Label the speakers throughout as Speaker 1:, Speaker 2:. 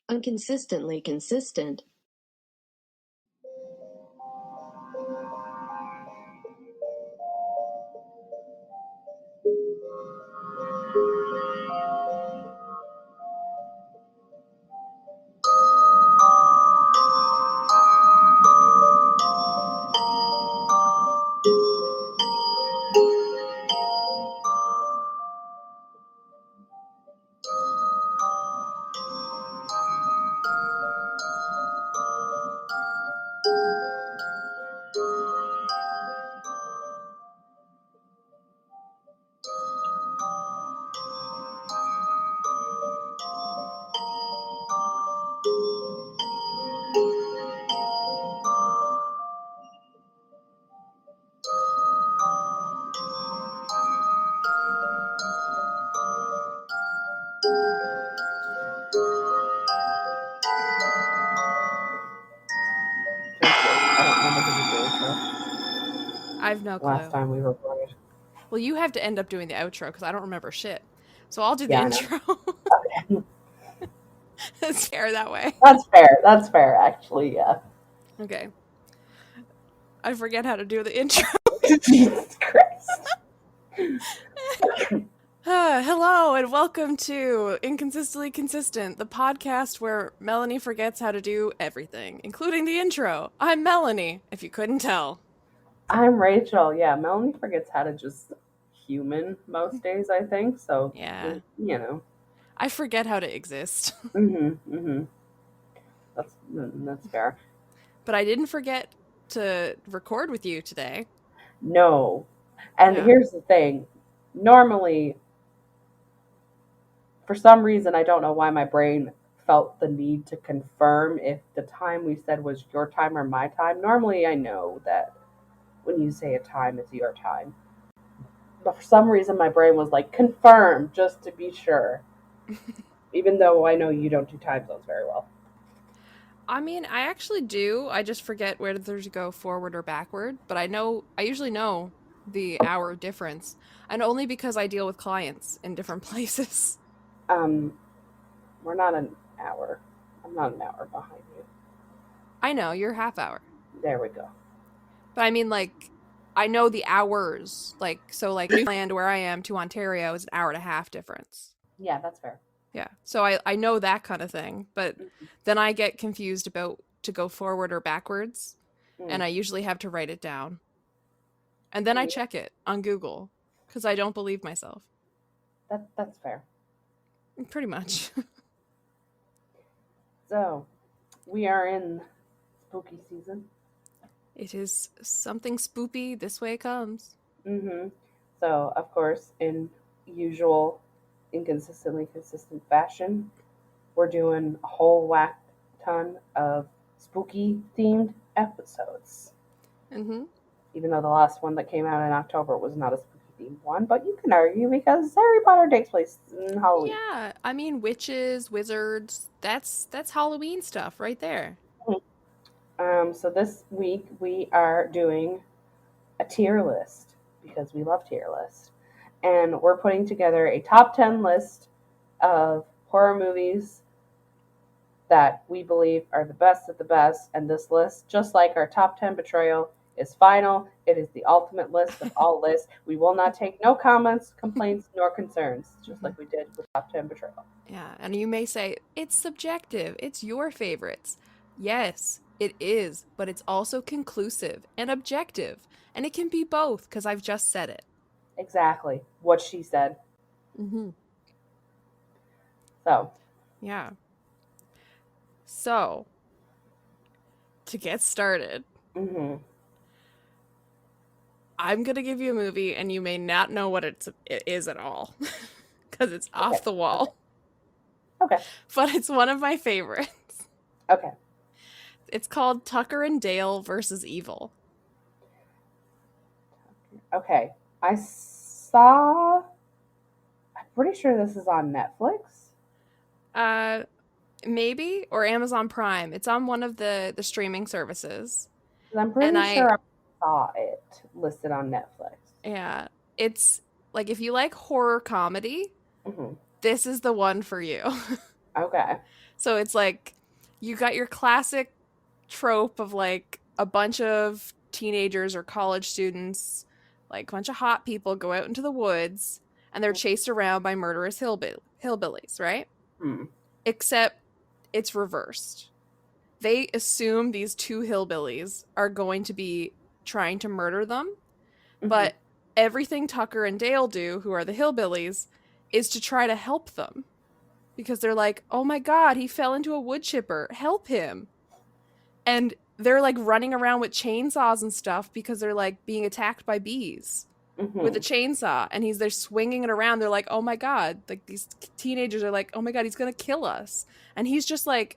Speaker 1: Inconsistently consistent.
Speaker 2: I have no clue.
Speaker 3: Last time we recorded.
Speaker 2: Well, you have to end up doing the outro because I don't remember shit. So I'll do the
Speaker 3: Yeah, I know.
Speaker 2: intro.
Speaker 3: Okay.
Speaker 2: It's fair that way.
Speaker 3: That's fair. That's fair, actually, yeah.
Speaker 2: Okay. I forget how to do the intro.
Speaker 3: Jesus Christ.
Speaker 2: Hello and welcome to Inconsistently Consistent, the podcast where Melanie forgets how to do everything, including the intro. I'm Melanie, if you couldn't tell.
Speaker 3: I'm Rachel. Yeah, Melanie forgets how to just human most days, I think. So,
Speaker 2: Yeah.
Speaker 3: you know.
Speaker 2: I forget how to exist.
Speaker 3: That's fair.
Speaker 2: But I didn't forget to record with you today.
Speaker 3: No. And
Speaker 2: Yeah.
Speaker 3: here's the thing. Normally, for some reason, I don't know why my brain felt the need to confirm if the time we said was your time or my time. Normally, I know that when you say a time, it's your time. But for some reason, my brain was like, confirm, just to be sure. Even though I know you don't do time zones very well.
Speaker 2: I mean, I actually do. I just forget whether to go forward or backward. But I usually know the hour difference. And only because I deal with clients in different places.
Speaker 3: Um, we're not an hour. I'm not an hour behind you.
Speaker 2: I know, you're half hour.
Speaker 3: There we go.
Speaker 2: But I mean, like, I know the hours. So Newfoundland, where I am, to Ontario is an hour and a half difference.
Speaker 3: Yeah, that's fair.
Speaker 2: Yeah. So I know that kind of thing. But then I get confused about to go forward or backwards. And I usually have to write it down. And then I check it on Google because I don't believe myself.
Speaker 3: That's fair.
Speaker 2: Pretty much.
Speaker 3: So, we are in spooky season.
Speaker 2: It is something spoopy. This way it comes.
Speaker 3: So, of course, in usual inconsistently consistent fashion, we're doing a whole whack ton of spooky themed episodes. Even though the last one that came out in October was not a spooky themed one, but you can argue because Harry Potter takes place in Halloween.
Speaker 2: Yeah, I mean witches, wizards. That's Halloween stuff right there.
Speaker 3: So this week we are doing a tier list because we love tier lists, and we're putting together a top 10 list of horror movies that we believe are the best of the best. And this list, just like our top 10 betrayal, is final. It is the ultimate list of all lists. We will not take no comments, complaints, nor concerns, just like we did with top 10 betrayal.
Speaker 2: Yeah, and you may say, it's subjective. It's your favorites. Yes, it is, but it's also conclusive and objective. And it can be both, because I've just said it.
Speaker 3: Exactly what she said. So.
Speaker 2: Yeah. So, to get started, I'm going to give you a movie, and you may not know what it is at all, because it's off the wall.
Speaker 3: Okay.
Speaker 2: But it's one of my favorites.
Speaker 3: Okay.
Speaker 2: It's called Tucker and Dale versus Evil.
Speaker 3: Okay. I'm pretty sure this is on Netflix.
Speaker 2: Maybe, or Amazon Prime. It's on one of the streaming services.
Speaker 3: I'm pretty sure I saw it listed on Netflix.
Speaker 2: Yeah. It's like if you like horror comedy, this is the one for you.
Speaker 3: Okay.
Speaker 2: So it's like you got your classic trope of like a bunch of teenagers or college students, like a bunch of hot people go out into the woods and they're chased around by murderous hillbillies, right?
Speaker 3: Hmm.
Speaker 2: Except it's reversed. They assume these two hillbillies are going to be trying to murder them,
Speaker 3: Hmm.
Speaker 2: but everything Tucker and Dale do, who are the hillbillies, is to try to help them because they're like, oh my God, he fell into a wood chipper. Help him. And they're like running around with chainsaws and stuff because they're like being attacked by bees with
Speaker 3: Hmm.
Speaker 2: a chainsaw. And they're swinging it around. They're like, oh my God. Like these teenagers are like, oh my God, he's going to kill us. And he's just like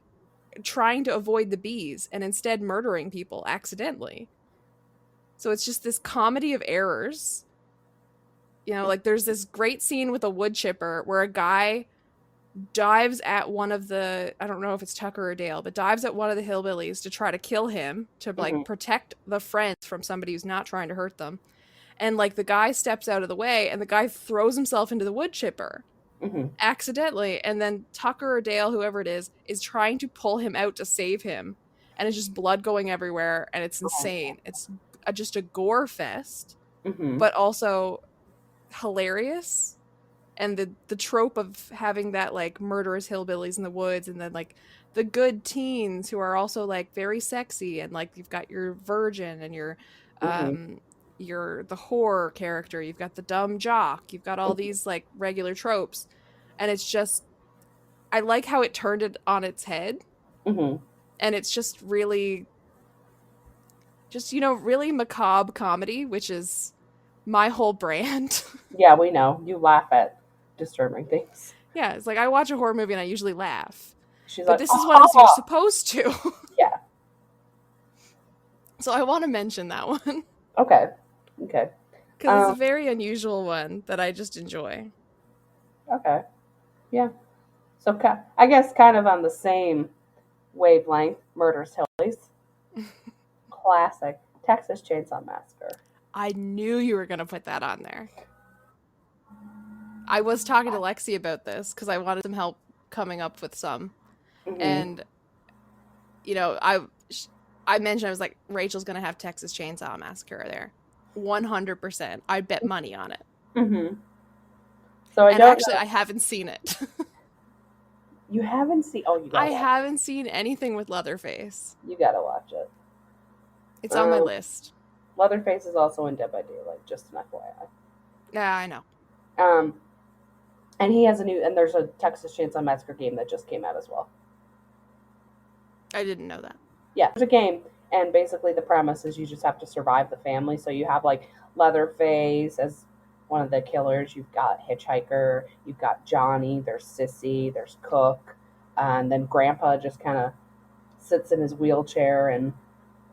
Speaker 2: trying to avoid the bees and instead murdering people accidentally. So it's just this comedy of errors. You know, like there's this great scene with a wood chipper where a guy dives at one of the, I don't know if it's Tucker or Dale, but dives at one of the hillbillies to try to kill him, to
Speaker 3: Hmm.
Speaker 2: like protect the friends from somebody who's not trying to hurt them. And like the guy steps out of the way and the guy throws himself into the wood chipper
Speaker 3: Hmm.
Speaker 2: accidentally, and then Tucker or Dale, whoever it is trying to pull him out to save him, and it's just blood going everywhere and it's insane. It's just a gore fest,
Speaker 3: Hmm.
Speaker 2: but also hilarious. And the trope of having that like murderous hillbillies in the woods and then like the good teens who are also like very sexy, and like you've got your virgin and
Speaker 3: Hmm.
Speaker 2: your the horror character, you've got the dumb jock, you've got all these like regular tropes, and it's just, I like how it turned it on its head,
Speaker 3: Hmm.
Speaker 2: and it's just really just really macabre comedy, which is my whole brand.
Speaker 3: Yeah, we know. You laugh at disturbing things.
Speaker 2: Yeah, it's like I watch a horror movie and I usually laugh.
Speaker 3: She's
Speaker 2: But
Speaker 3: like,
Speaker 2: this is one you're
Speaker 3: oh,
Speaker 2: supposed to.
Speaker 3: yeah.
Speaker 2: So I want to mention that one
Speaker 3: Okay. Okay.
Speaker 2: because it's
Speaker 3: Um,
Speaker 2: a very unusual one that I just enjoy.
Speaker 3: okay. Yeah. So I guess kind of on the same wavelength, Murder's Hillbillies. Classic. Texas Chainsaw Massacre.
Speaker 2: I knew you were going to put that on there. I was talking to Lexi about this because I wanted some help coming up with some.
Speaker 3: Hmm.
Speaker 2: And, you know, I mentioned, I was like, Rachel's going to have Texas Chainsaw Massacre there. 100%. I'd bet money on it.
Speaker 3: Hmm. So I
Speaker 2: And
Speaker 3: don't
Speaker 2: actually,
Speaker 3: know.
Speaker 2: I haven't seen it.
Speaker 3: You haven't seen. Oh, you
Speaker 2: I
Speaker 3: gotta watch.
Speaker 2: haven't seen anything with Leatherface.
Speaker 3: You gotta watch it.
Speaker 2: It's on my
Speaker 3: Um,
Speaker 2: list.
Speaker 3: Leatherface is also in Dead by Daylight. Just an FYI.
Speaker 2: Yeah, I know.
Speaker 3: Um, and he has a new. And there's a Texas Chainsaw Massacre game that just came out as well.
Speaker 2: I didn't know that.
Speaker 3: Yeah, there's a game, and basically the premise is you just have to survive the family. So you have like Leatherface as one of the killers. You've got Hitchhiker. You've got Johnny. There's Sissy. There's Cook, and then Grandpa just kind of sits in his wheelchair, and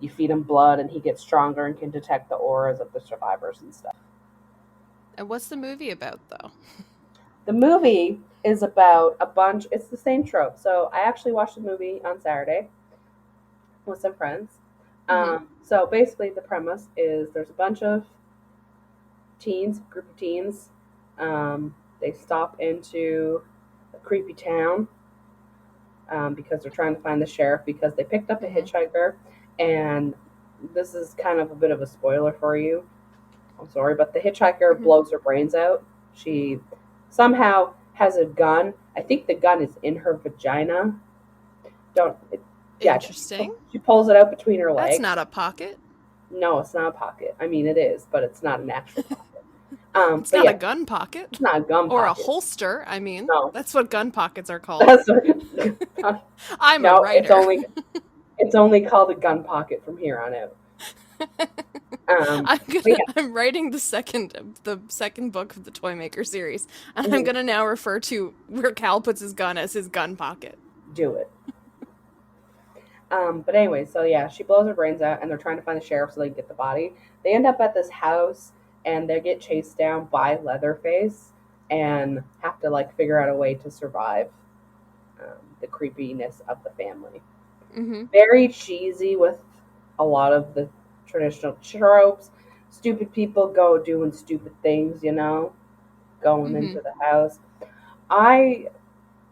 Speaker 3: you feed him blood, and he gets stronger and can detect the auras of the survivors and stuff.
Speaker 2: And what's the movie about, though?
Speaker 3: The movie is about a bunch. It's the same trope. So I actually watched the movie on Saturday with some friends.
Speaker 2: Mm-hmm.
Speaker 3: So basically, the premise is there's a bunch of teens, group of teens. They stop into a creepy town because they're trying to find the sheriff because they picked up a
Speaker 2: Mm-hmm.
Speaker 3: hitchhiker. And this is kind of a bit of a spoiler for you. I'm sorry, but the hitchhiker
Speaker 2: Mm-hmm.
Speaker 3: blows her brains out. She somehow has a gun. I think the gun is in her vagina. Don't. Yeah,
Speaker 2: Interesting.
Speaker 3: she pulls it out between her
Speaker 2: That's
Speaker 3: legs.
Speaker 2: not a pocket.
Speaker 3: No, it's not a pocket. I mean, it is, but it's not an actual pocket.
Speaker 2: It's
Speaker 3: But
Speaker 2: not
Speaker 3: yeah,
Speaker 2: a gun pocket.
Speaker 3: it's not a gun
Speaker 2: Or a
Speaker 3: pocket.
Speaker 2: holster. I mean,
Speaker 3: No,
Speaker 2: that's what gun pockets are called.
Speaker 3: that's
Speaker 2: I'm a
Speaker 3: no. It's
Speaker 2: writer.
Speaker 3: only called a gun pocket from here on out. But yeah,
Speaker 2: I'm writing the second book of the Toy Maker series, and I'm
Speaker 3: mhm,
Speaker 2: gonna now refer to where Cal puts his gun as his gun pocket.
Speaker 3: do it. But anyway, so yeah, she blows her brains out, and they're trying to find the sheriff so they can get the body. They end up at this house, and they get chased down by Leatherface, and have to like figure out a way to survive the creepiness of the family.
Speaker 2: Mm-hmm.
Speaker 3: Very cheesy with a lot of the traditional tropes. Stupid people go doing stupid things, going
Speaker 2: Mm-hmm.
Speaker 3: into the house. I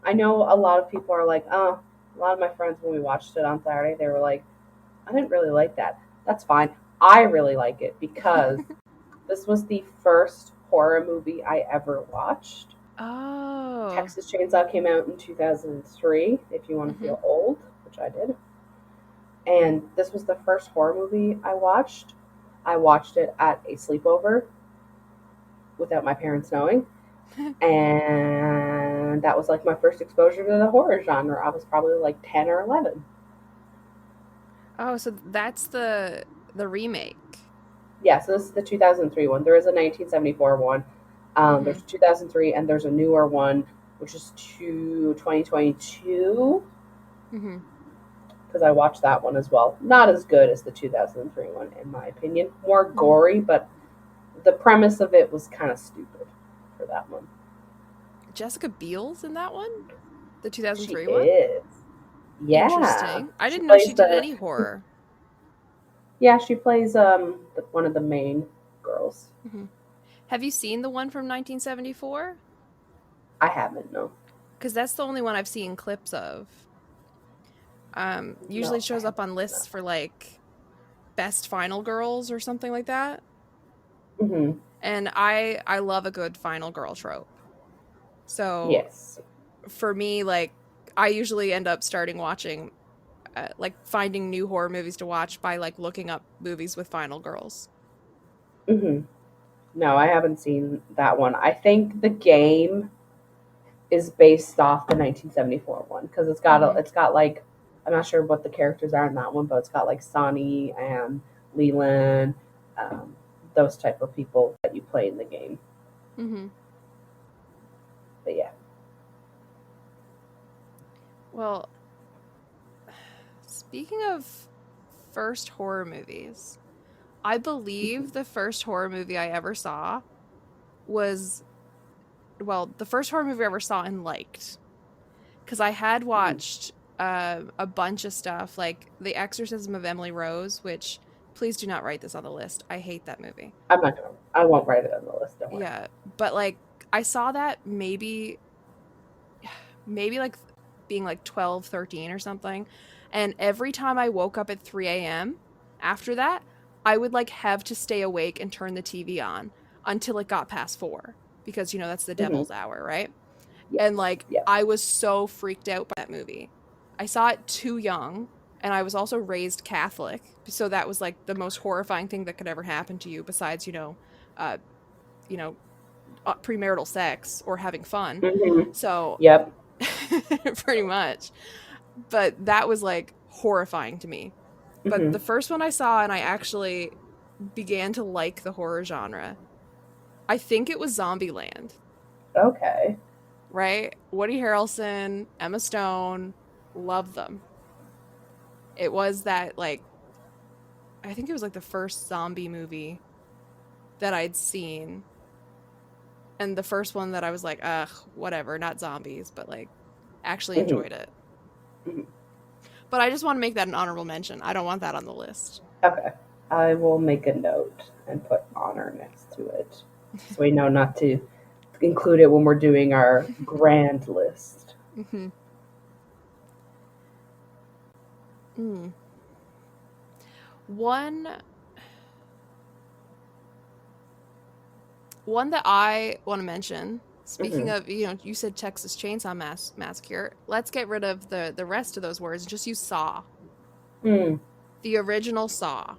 Speaker 3: I know a lot of people are like, oh, A lot of my friends, when we watched it on Saturday, they were like, I didn't really like that. That's fine. I really like it because this was the first horror movie I ever watched.
Speaker 2: Oh.
Speaker 3: Texas Chainsaw came out in 2003, if you want to
Speaker 2: Mm-hmm.
Speaker 3: feel old, which I did. And this was the first horror movie I watched. I watched it at a sleepover without my parents knowing. And that was like my first exposure to the horror genre. I was probably like 10 or 11.
Speaker 2: Oh, so that's the remake.
Speaker 3: Yeah, so this is the 2003 one. There is a 1974 one.
Speaker 2: Mm-hmm.
Speaker 3: There's 2003, and there's a newer one, which is 2022,
Speaker 2: Mm-hmm.
Speaker 3: because I watched that one as well. Not as good as the 2003 one, in my opinion. More
Speaker 2: Mm-hmm.
Speaker 3: gory, but the premise of it was kind of stupid for that one.
Speaker 2: Jessica Biel's in that one? The
Speaker 3: She
Speaker 2: 2003 one?
Speaker 3: is. Yeah.
Speaker 2: Interesting. I
Speaker 3: She
Speaker 2: didn't know she
Speaker 3: plays
Speaker 2: did
Speaker 3: the
Speaker 2: any horror.
Speaker 3: Yeah, she plays one of the main girls.
Speaker 2: Mm-hmm. Have you seen the one from 1974?
Speaker 3: I haven't, no.
Speaker 2: Because that's the only one I've seen clips of. Usually
Speaker 3: No,
Speaker 2: it
Speaker 3: I
Speaker 2: shows up
Speaker 3: haven't
Speaker 2: on
Speaker 3: seen
Speaker 2: lists for like best final girls or something like that.
Speaker 3: that. Mm-hmm.
Speaker 2: And I love a good final girl trope. So
Speaker 3: Yes.
Speaker 2: for me, like I usually end up starting watching, like finding new horror movies to watch by like looking up movies with final girls.
Speaker 3: Mm-hmm. No, I haven't seen that one. I think the game is based off the 1974 one because
Speaker 2: Mm-hmm.
Speaker 3: it's got like, I'm not sure what the characters are in that one, but it's got like Sonny and Leland, um, those type of people that you play in the game.
Speaker 2: Mm-hmm.
Speaker 3: But yeah.
Speaker 2: Well, speaking of first horror movies, I believe the first horror movie I ever saw was, well, the first horror movie I ever saw and liked. Because I had
Speaker 3: Mm-hmm.
Speaker 2: watched a bunch of stuff like The Exorcism of Emily Rose, which please do not write this on the list. I hate that movie.
Speaker 3: I won't write it on the list. Don't worry.
Speaker 2: Yeah, but like I saw that maybe like being like 12, 13 or something. And every time I woke up at 3 a.m. after that, I would like have to stay awake and turn the TV on until it got past 4 because that's the
Speaker 3: Mm-hmm.
Speaker 2: devil's hour, right? And
Speaker 3: Yes.
Speaker 2: like
Speaker 3: Yes.
Speaker 2: I was so freaked out by that movie. I saw it too young and I was also raised Catholic, so that was like the most horrifying thing that could ever happen to you besides, uh you know, premarital sex or having fun.
Speaker 3: Mm-hmm.
Speaker 2: So
Speaker 3: Yep.
Speaker 2: pretty much. But that was like horrifying to me. But
Speaker 3: Mm-hmm.
Speaker 2: the first one I saw and I actually began to like the horror genre, I think it was Zombieland,
Speaker 3: Okay.
Speaker 2: right? Woody Harrelson, Emma Stone, love them. It was that like I think it was like the first zombie movie that I'd seen. And the first one that I was like, ugh, whatever, not zombies, but like actually
Speaker 3: Mm-hmm.
Speaker 2: enjoyed it.
Speaker 3: Mm-hmm.
Speaker 2: But I just want to make that an honorable mention. I don't want that on the list.
Speaker 3: Okay. I will make a note and put honor next to it so we know not to include it when we're doing our grand list.
Speaker 2: Mm-hmm. Mm. One one that I want to mention. Speaking
Speaker 3: Mm-hmm.
Speaker 2: of, you said Texas Chainsaw Massacre. Let's get rid of the rest of those words and just use Saw.
Speaker 3: Mm.
Speaker 2: The original Saw.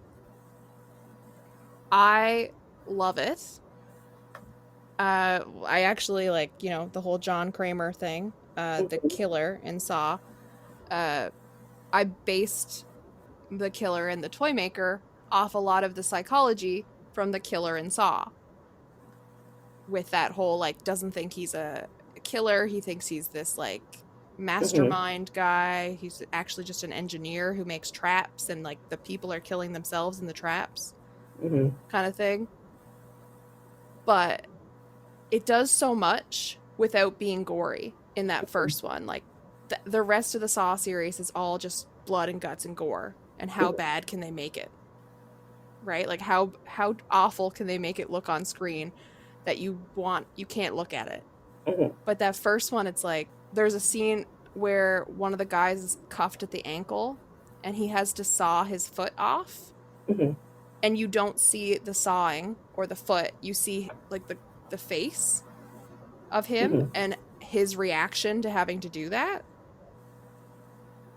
Speaker 2: I love it. I actually like, the whole John Kramer thing, the
Speaker 3: Mm-hmm.
Speaker 2: killer in Saw. Uh, I based the killer and the toy maker off a lot of the psychology from the killer in Saw. With that whole like doesn't think he's a killer, he thinks he's this like
Speaker 3: Mm-hmm.
Speaker 2: mastermind guy. He's actually just an engineer who makes traps and like the people are killing themselves in the traps
Speaker 3: Mm-hmm.
Speaker 2: kind of thing. But it does so much without being gory in that first one. Like the rest of the Saw series is all just blood and guts and gore. And how bad can they make it? Right? Like how awful can they make it look on screen that you can't look at it.
Speaker 3: Mm-hmm.
Speaker 2: But that first one, it's like there's a scene. where one of the guys is cuffed at the ankle and he has to saw his foot off,
Speaker 3: Mm-hmm.
Speaker 2: and you don't see the sawing or the foot. You see like the face of him
Speaker 3: Mm-hmm.
Speaker 2: and his reaction to having to do that.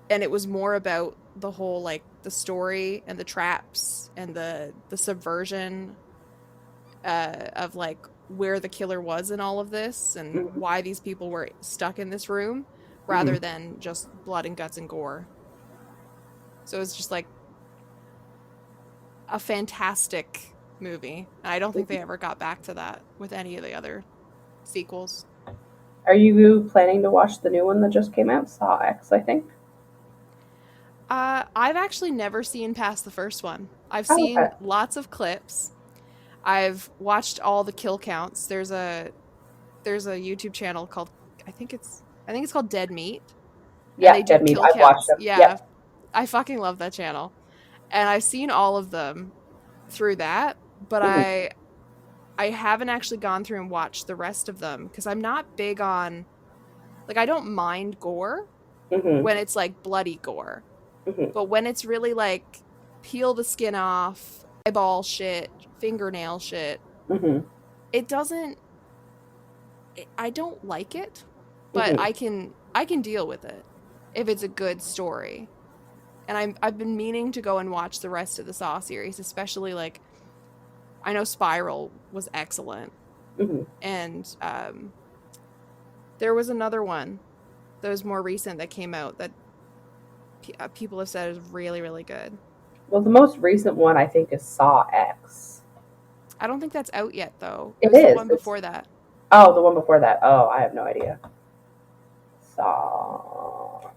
Speaker 2: And it was more about the whole like the story and the traps and the subversion of like where the killer was in all of this and
Speaker 3: Mm-hmm.
Speaker 2: why these people were stuck in this room
Speaker 3: Mm-hmm.
Speaker 2: rather than just blood and guts and gore. So it's just like a fantastic movie. And I don't think they ever got back to that with any of the other sequels.
Speaker 3: Are you planning to watch the new one that just came out? Saw X, I think.
Speaker 2: I've actually never seen past the first one. I've
Speaker 3: Oh,
Speaker 2: seen
Speaker 3: okay.
Speaker 2: lots of clips. I've watched all the kill counts. There's a YouTube channel called I think it's called Dead Meat, and they
Speaker 3: Yeah,
Speaker 2: do
Speaker 3: Dead Meat.
Speaker 2: kill
Speaker 3: I've watched
Speaker 2: counts.
Speaker 3: them.
Speaker 2: Yeah,
Speaker 3: Yep.
Speaker 2: I fucking love that channel. And I've seen all of them through that, but
Speaker 3: Mm-hmm.
Speaker 2: I haven't actually gone through and watched the rest of them because I'm not big on like I don't mind gore
Speaker 3: Mm-hmm.
Speaker 2: when it's like bloody gore.
Speaker 3: Mm-hmm.
Speaker 2: But when it's really like peel the skin off, eyeball shit, fingernail shit,
Speaker 3: Mm-hmm.
Speaker 2: it doesn't I don't like it, but
Speaker 3: Mm-hmm.
Speaker 2: I can deal with it if it's a good story. And I've been meaning to go and watch the rest of the Saw series, especially like I know Spiral was excellent,
Speaker 3: Mm-hmm.
Speaker 2: and there was another one that was more recent that came out that people have said is really really good.
Speaker 3: Well, the most recent one I think is Saw X.
Speaker 2: I don't think that's out yet though. It
Speaker 3: It
Speaker 2: was the
Speaker 3: is.
Speaker 2: one
Speaker 3: It's
Speaker 2: before that.
Speaker 3: the one before that. Oh, I have no idea. Saw.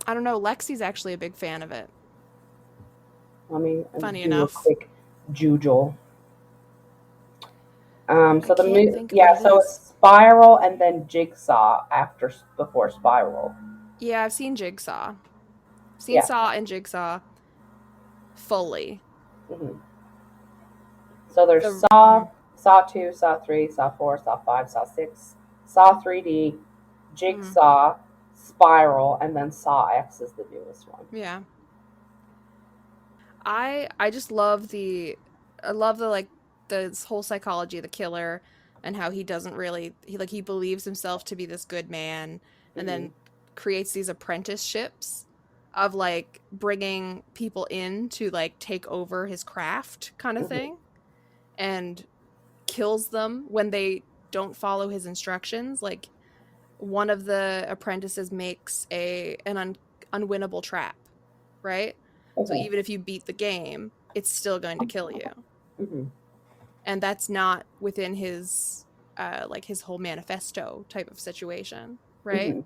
Speaker 2: I don't know. Lexi's actually a big fan of it.
Speaker 3: Let me
Speaker 2: Funny
Speaker 3: do a
Speaker 2: enough.
Speaker 3: quick Jujol.
Speaker 2: I can't think of what it
Speaker 3: So
Speaker 2: is.
Speaker 3: it's Spiral and then Jigsaw before Spiral.
Speaker 2: Yeah, I've seen Jigsaw. Seen
Speaker 3: Yeah.
Speaker 2: Saw and Jigsaw fully.
Speaker 3: Hmm. So there's
Speaker 2: The mhm.
Speaker 3: Saw 2, Saw 3, Saw 4, Saw 5, Saw 6, Saw 3D,
Speaker 2: Mhm.
Speaker 3: Jigsaw, Spiral, and then Saw X is the newest one.
Speaker 2: Yeah. I just love I love the like this whole psychology of the killer and how he doesn't really he believes himself to be this good man and
Speaker 3: Hmm.
Speaker 2: then creates these apprenticeships of like bringing people in to like take over his craft kind of
Speaker 3: Hmm.
Speaker 2: thing and kills them when they don't follow his instructions. Like one of the apprentices makes unwinnable trap, right? So
Speaker 3: Okay.
Speaker 2: even if you beat the game, it's still going to kill you.
Speaker 3: Hmm.
Speaker 2: And that's not within his like his whole manifesto type of situation, right?
Speaker 3: Hmm.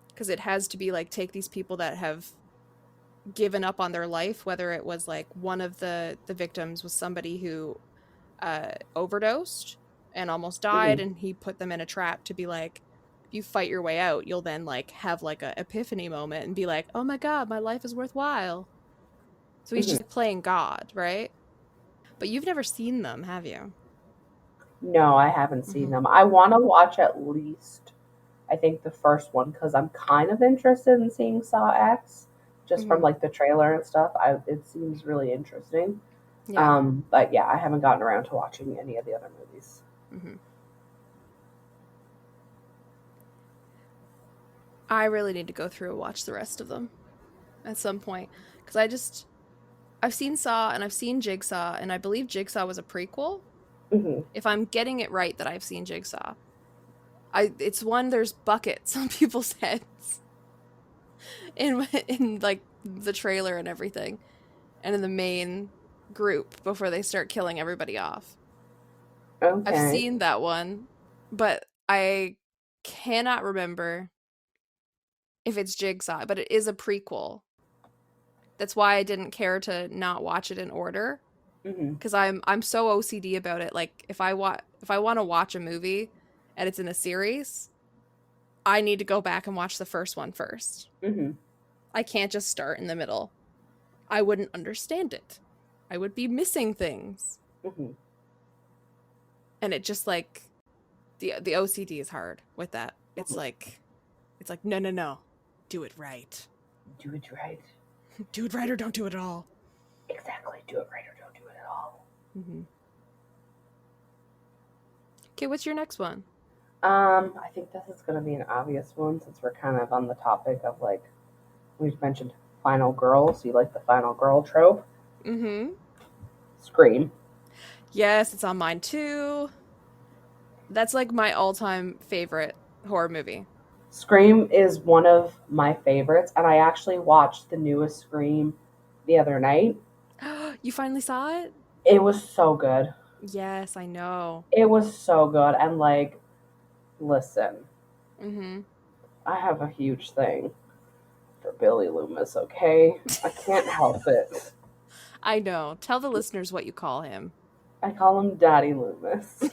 Speaker 2: Because it has to be like take these people that have given up on their life, whether it was like one of the victims was somebody who overdosed and almost died,
Speaker 3: Hmm.
Speaker 2: and he put them in a trap to be like, if you fight your way out, you'll then like have like a epiphany moment and be like, oh my god, my life is worthwhile. So he's
Speaker 3: Hmm.
Speaker 2: just playing God, right? But you've never seen them, have you?
Speaker 3: No, I haven't seen
Speaker 2: Mm-hmm.
Speaker 3: them. I want to watch at least, I think, the first one because I'm kind of interested in seeing Saw X, just from
Speaker 2: Mm-hmm.
Speaker 3: like the trailer and stuff. It seems really interesting.
Speaker 2: Yeah.
Speaker 3: But yeah, I haven't gotten around to watching any of the other movies.
Speaker 2: Mm-hmm. I really need to go through and watch the rest of them at some point because I've seen Saw and I've seen Jigsaw, and I believe Jigsaw was a prequel.
Speaker 3: Hmm.
Speaker 2: If I'm getting it right, that I've seen Jigsaw. It's one there's buckets on people's heads in like the trailer and everything, and in the main group before they start killing everybody off. I've
Speaker 3: Okay.
Speaker 2: seen that one, but I cannot remember if it's Jigsaw, but it is a prequel. That's why I didn't care to not watch it in order
Speaker 3: Hmm.
Speaker 2: because I'm so OCD about it. Like if I want to watch a movie and it's in a series, I need to go back and watch the first one first.
Speaker 3: Hmm.
Speaker 2: I can't just start in the middle. I wouldn't understand it. I would be missing things.
Speaker 3: Hmm.
Speaker 2: And it just like the OCD is hard with that.
Speaker 3: Hmm.
Speaker 2: It's like no no no. do it right.
Speaker 3: Do it right.
Speaker 2: Do it right or don't do it at all.
Speaker 3: Exactly. Do it right or don't do it at all.
Speaker 2: Mm-hmm. Okay, what's your next one?
Speaker 3: I think this is going to be an obvious one since we're kind of on the topic of like, we've mentioned final girl, so you like the final girl trope.
Speaker 2: Mm-hmm.
Speaker 3: Scream.
Speaker 2: Yes, it's on mine too. That's like my all-time favorite horror movie.
Speaker 3: Scream is one of my favorites, and I actually watched the newest Scream the other night.
Speaker 2: You finally saw it?
Speaker 3: It was so good.
Speaker 2: Yes, I know.
Speaker 3: It was so good, and like, listen,
Speaker 2: Mm-hmm.
Speaker 3: I have a huge thing for Billy Loomis, okay? I can't help it.
Speaker 2: I know. Tell the listeners what you call him.
Speaker 3: I call him Daddy Loomis.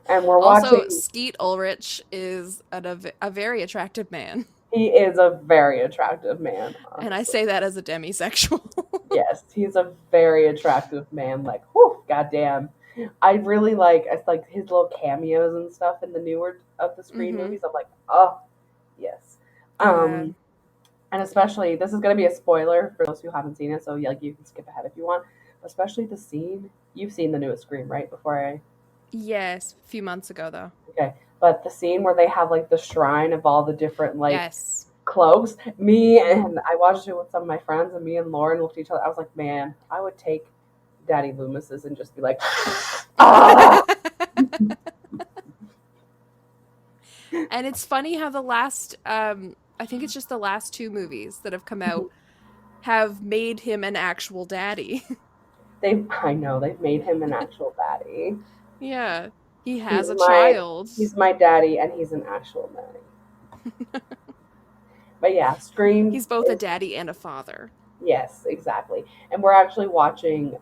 Speaker 3: And we're
Speaker 2: Also,
Speaker 3: watching.
Speaker 2: Skeet Ulrich is a very attractive man.
Speaker 3: He is a very attractive man,
Speaker 2: And I
Speaker 3: honestly.
Speaker 2: say that as a demisexual.
Speaker 3: Yes, he's a very attractive man. Like, whew, goddamn. I really like, it's like his little cameos and stuff in the newer of the Scream
Speaker 2: Mm-hmm.
Speaker 3: movies. I'm like, oh, yes.
Speaker 2: Yeah.
Speaker 3: And especially, this is going to be a spoiler for those who haven't seen it, so like you can skip ahead if you want. Especially the scene. You've seen the newest Scream, right? Before I.
Speaker 2: Yes. A few months ago, though.
Speaker 3: Okay. But the scene where they have like the shrine of all the different like
Speaker 2: Yes.
Speaker 3: cloaks. Me and I watched it with some of my friends, and me and Lauren looked at each other. I was like, man, I would take Daddy Loomis's and just be like, ah.
Speaker 2: And it's funny how the last, I think it's just the last two movies that have come out have made him an actual daddy.
Speaker 3: I know they've made him an actual daddy.
Speaker 2: Yeah. He
Speaker 3: He's
Speaker 2: has a
Speaker 3: my
Speaker 2: child.
Speaker 3: he's my daddy, and he's an actual daddy. But yeah, Scream
Speaker 2: He's both a
Speaker 3: is.
Speaker 2: daddy and a father.
Speaker 3: Yes, exactly. And we're actually watching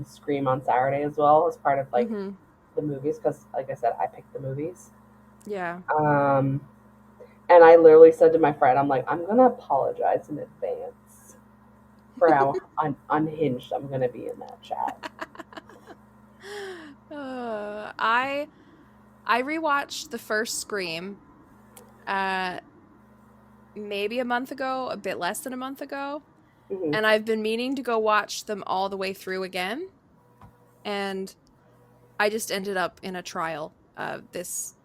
Speaker 3: Scream on Saturday as well as part of like
Speaker 2: Mm-hmm.
Speaker 3: the movies because, like I said, I picked the movies.
Speaker 2: Yeah.
Speaker 3: Um, and I literally said to my friend, I'm like, I'm gonna apologize in advance for how unhinged I'm gonna be in that chat.
Speaker 2: I rewatched the first Scream uh maybe a month ago, a bit less than a month ago,
Speaker 3: Hmm.
Speaker 2: and I've been meaning to go watch them all the way through again, and I just ended up in a trial. This,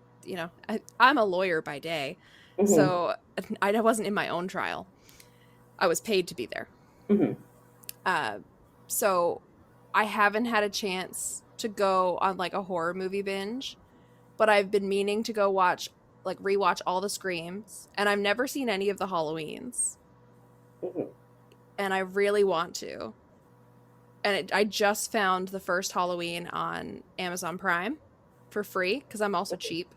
Speaker 2: I'm a lawyer by day,
Speaker 3: Hmm.
Speaker 2: so I wasn't in my own trial. I was paid to be there.
Speaker 3: Hmm.
Speaker 2: Uh, so I haven't had a chance to go on like a horror movie binge, but I've been meaning to go rewatch all the Screams, and I've never seen any of the Halloweens,
Speaker 3: Hmm.
Speaker 2: and I really want to. And I just found the first Halloween on Amazon Prime for free because I'm also cheap.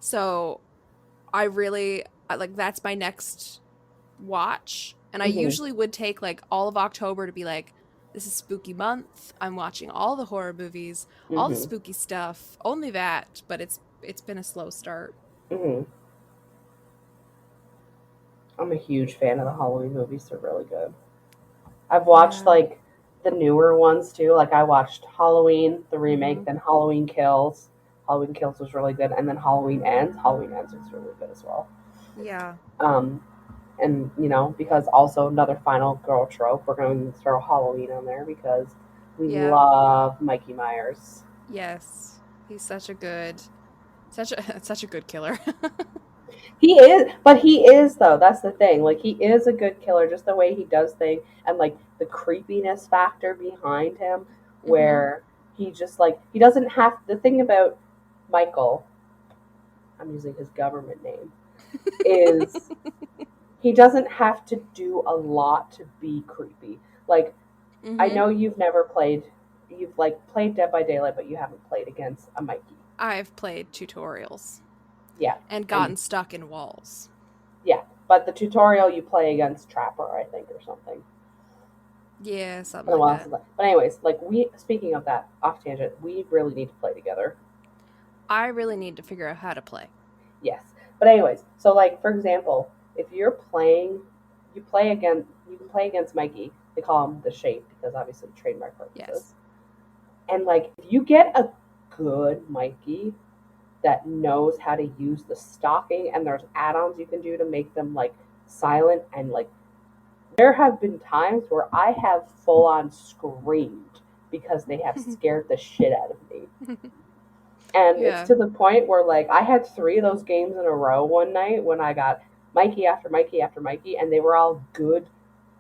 Speaker 2: So that's my next watch. And I
Speaker 3: Hmm.
Speaker 2: usually would take like all of October to be like, this is spooky month. I'm watching all the horror movies, all the
Speaker 3: Hmm.
Speaker 2: spooky stuff, only that. But it's been a slow start.
Speaker 3: Hmm. I'm a huge fan of the Halloween movies. They're really good. I've watched
Speaker 2: Yeah.
Speaker 3: like the newer ones too. Like I watched Halloween, the
Speaker 2: Mm-hmm.
Speaker 3: remake, then Halloween Kills. Halloween Kills was really good, and then Halloween Ends. Halloween Ends was really good as well.
Speaker 2: Yeah.
Speaker 3: Um, and because also another final girl trope, we're going to throw Halloween on there because we
Speaker 2: Yeah.
Speaker 3: love Mikey Myers.
Speaker 2: Yes. He's such a good killer.
Speaker 3: He is, but he is though. That's the thing. Like he is a good killer, just the way he does things, and like the creepiness factor behind him,
Speaker 2: Mm-hmm.
Speaker 3: where he just like he doesn't have. The thing about Michael, I'm using his government name, is he doesn't have to do a lot to be creepy. Like I
Speaker 2: Mm-hmm.
Speaker 3: know you've like played Dead by Daylight, but you haven't played against a Mikey.
Speaker 2: I've played tutorials
Speaker 3: Yeah,
Speaker 2: and
Speaker 3: and
Speaker 2: gotten stuck in walls.
Speaker 3: yeah, but the tutorial you play against Trapper, I think, or something.
Speaker 2: Yeah, something
Speaker 3: Been a
Speaker 2: like
Speaker 3: while
Speaker 2: that.
Speaker 3: since. But anyways, like we speaking of that off tangent, we really need to play together.
Speaker 2: I really need to figure out how to play.
Speaker 3: Yes, but anyways, so like for example, if you're playing, you can play against Mikey. They call him the Shape because obviously trademark
Speaker 2: Yes.
Speaker 3: purposes. And like if you get a good Mikey, that knows how to use the stocking, and there's add-ons you can do to make them like silent, and like there have been times where I have full on screamed because they have scared the shit out of me. And it's
Speaker 2: Yeah.
Speaker 3: to the point where like I had 3 of those games in a row one night when I got Mikey after Mikey after Mikey, and they were all good,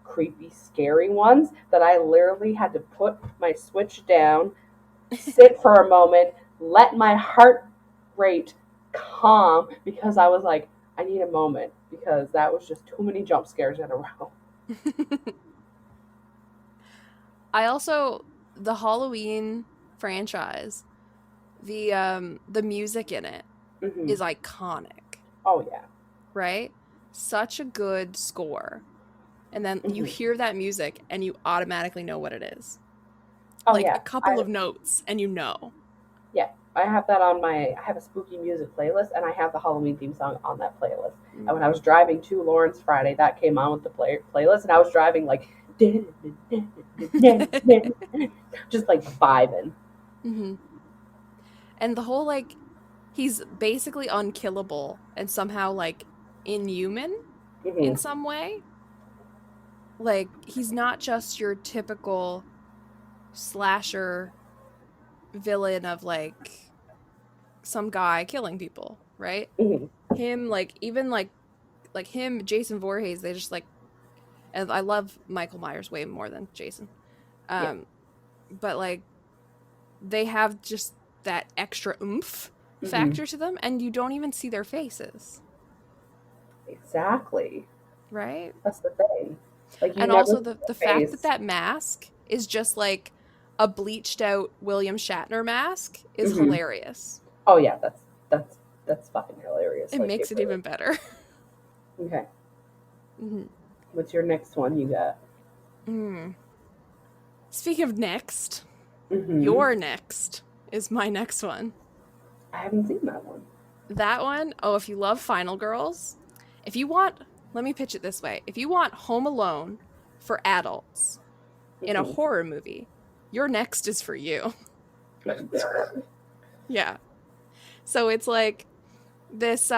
Speaker 3: creepy, scary ones that I literally had to put my Switch down, sit for a moment, let my heart rate calm because I was like, I need a moment because that was just too many jump scares in a row.
Speaker 2: I also the Halloween franchise, the music in it
Speaker 3: Hmm.
Speaker 2: is iconic,
Speaker 3: Oh yeah.
Speaker 2: right? Such a good score. And then you
Speaker 3: Hmm.
Speaker 2: hear that music and you automatically know what it is.
Speaker 3: Oh
Speaker 2: Like a
Speaker 3: yeah.
Speaker 2: couple of notes and you know.
Speaker 3: Yeah, I have that on my. I have a spooky music playlist, and I have the Halloween theme song on that playlist. And when I was driving to Lawrence Friday, that came on with the playlist, and I was driving like, just like vibing.
Speaker 2: Hmm. And the whole like he's basically unkillable and somehow like inhuman in
Speaker 3: Hmm.
Speaker 2: some way. Like he's not just your typical slasher villain of like some guy killing people, right?
Speaker 3: Hmm.
Speaker 2: Him like even like him, Jason Voorhees, they just like and I love Michael Myers way more than Jason.
Speaker 3: Yeah.
Speaker 2: Um but like they have just that extra oomph
Speaker 3: Hmm.
Speaker 2: factor to them and you don't even see their faces,
Speaker 3: Exactly.
Speaker 2: right?
Speaker 3: That's the thing. Like you
Speaker 2: And
Speaker 3: never
Speaker 2: also
Speaker 3: see
Speaker 2: the
Speaker 3: their
Speaker 2: fact that
Speaker 3: face.
Speaker 2: that mask is just like a bleached out William Shatner mask is
Speaker 3: Hmm.
Speaker 2: hilarious.
Speaker 3: Oh yeah, that's fucking hilarious.
Speaker 2: It
Speaker 3: Like it
Speaker 2: makes it
Speaker 3: really.
Speaker 2: even better.
Speaker 3: Okay.
Speaker 2: Mhm.
Speaker 3: What's your next one you got?
Speaker 2: Mm. Speaking of next,
Speaker 3: Hmm.
Speaker 2: your next is my next one.
Speaker 3: I haven't seen that one.
Speaker 2: That one, oh, if you love Final Girls, if you want, let me pitch it this way. If you want Home Alone for adults in a
Speaker 3: Hmm.
Speaker 2: horror movie, your next is for you. Yeah. So it's like this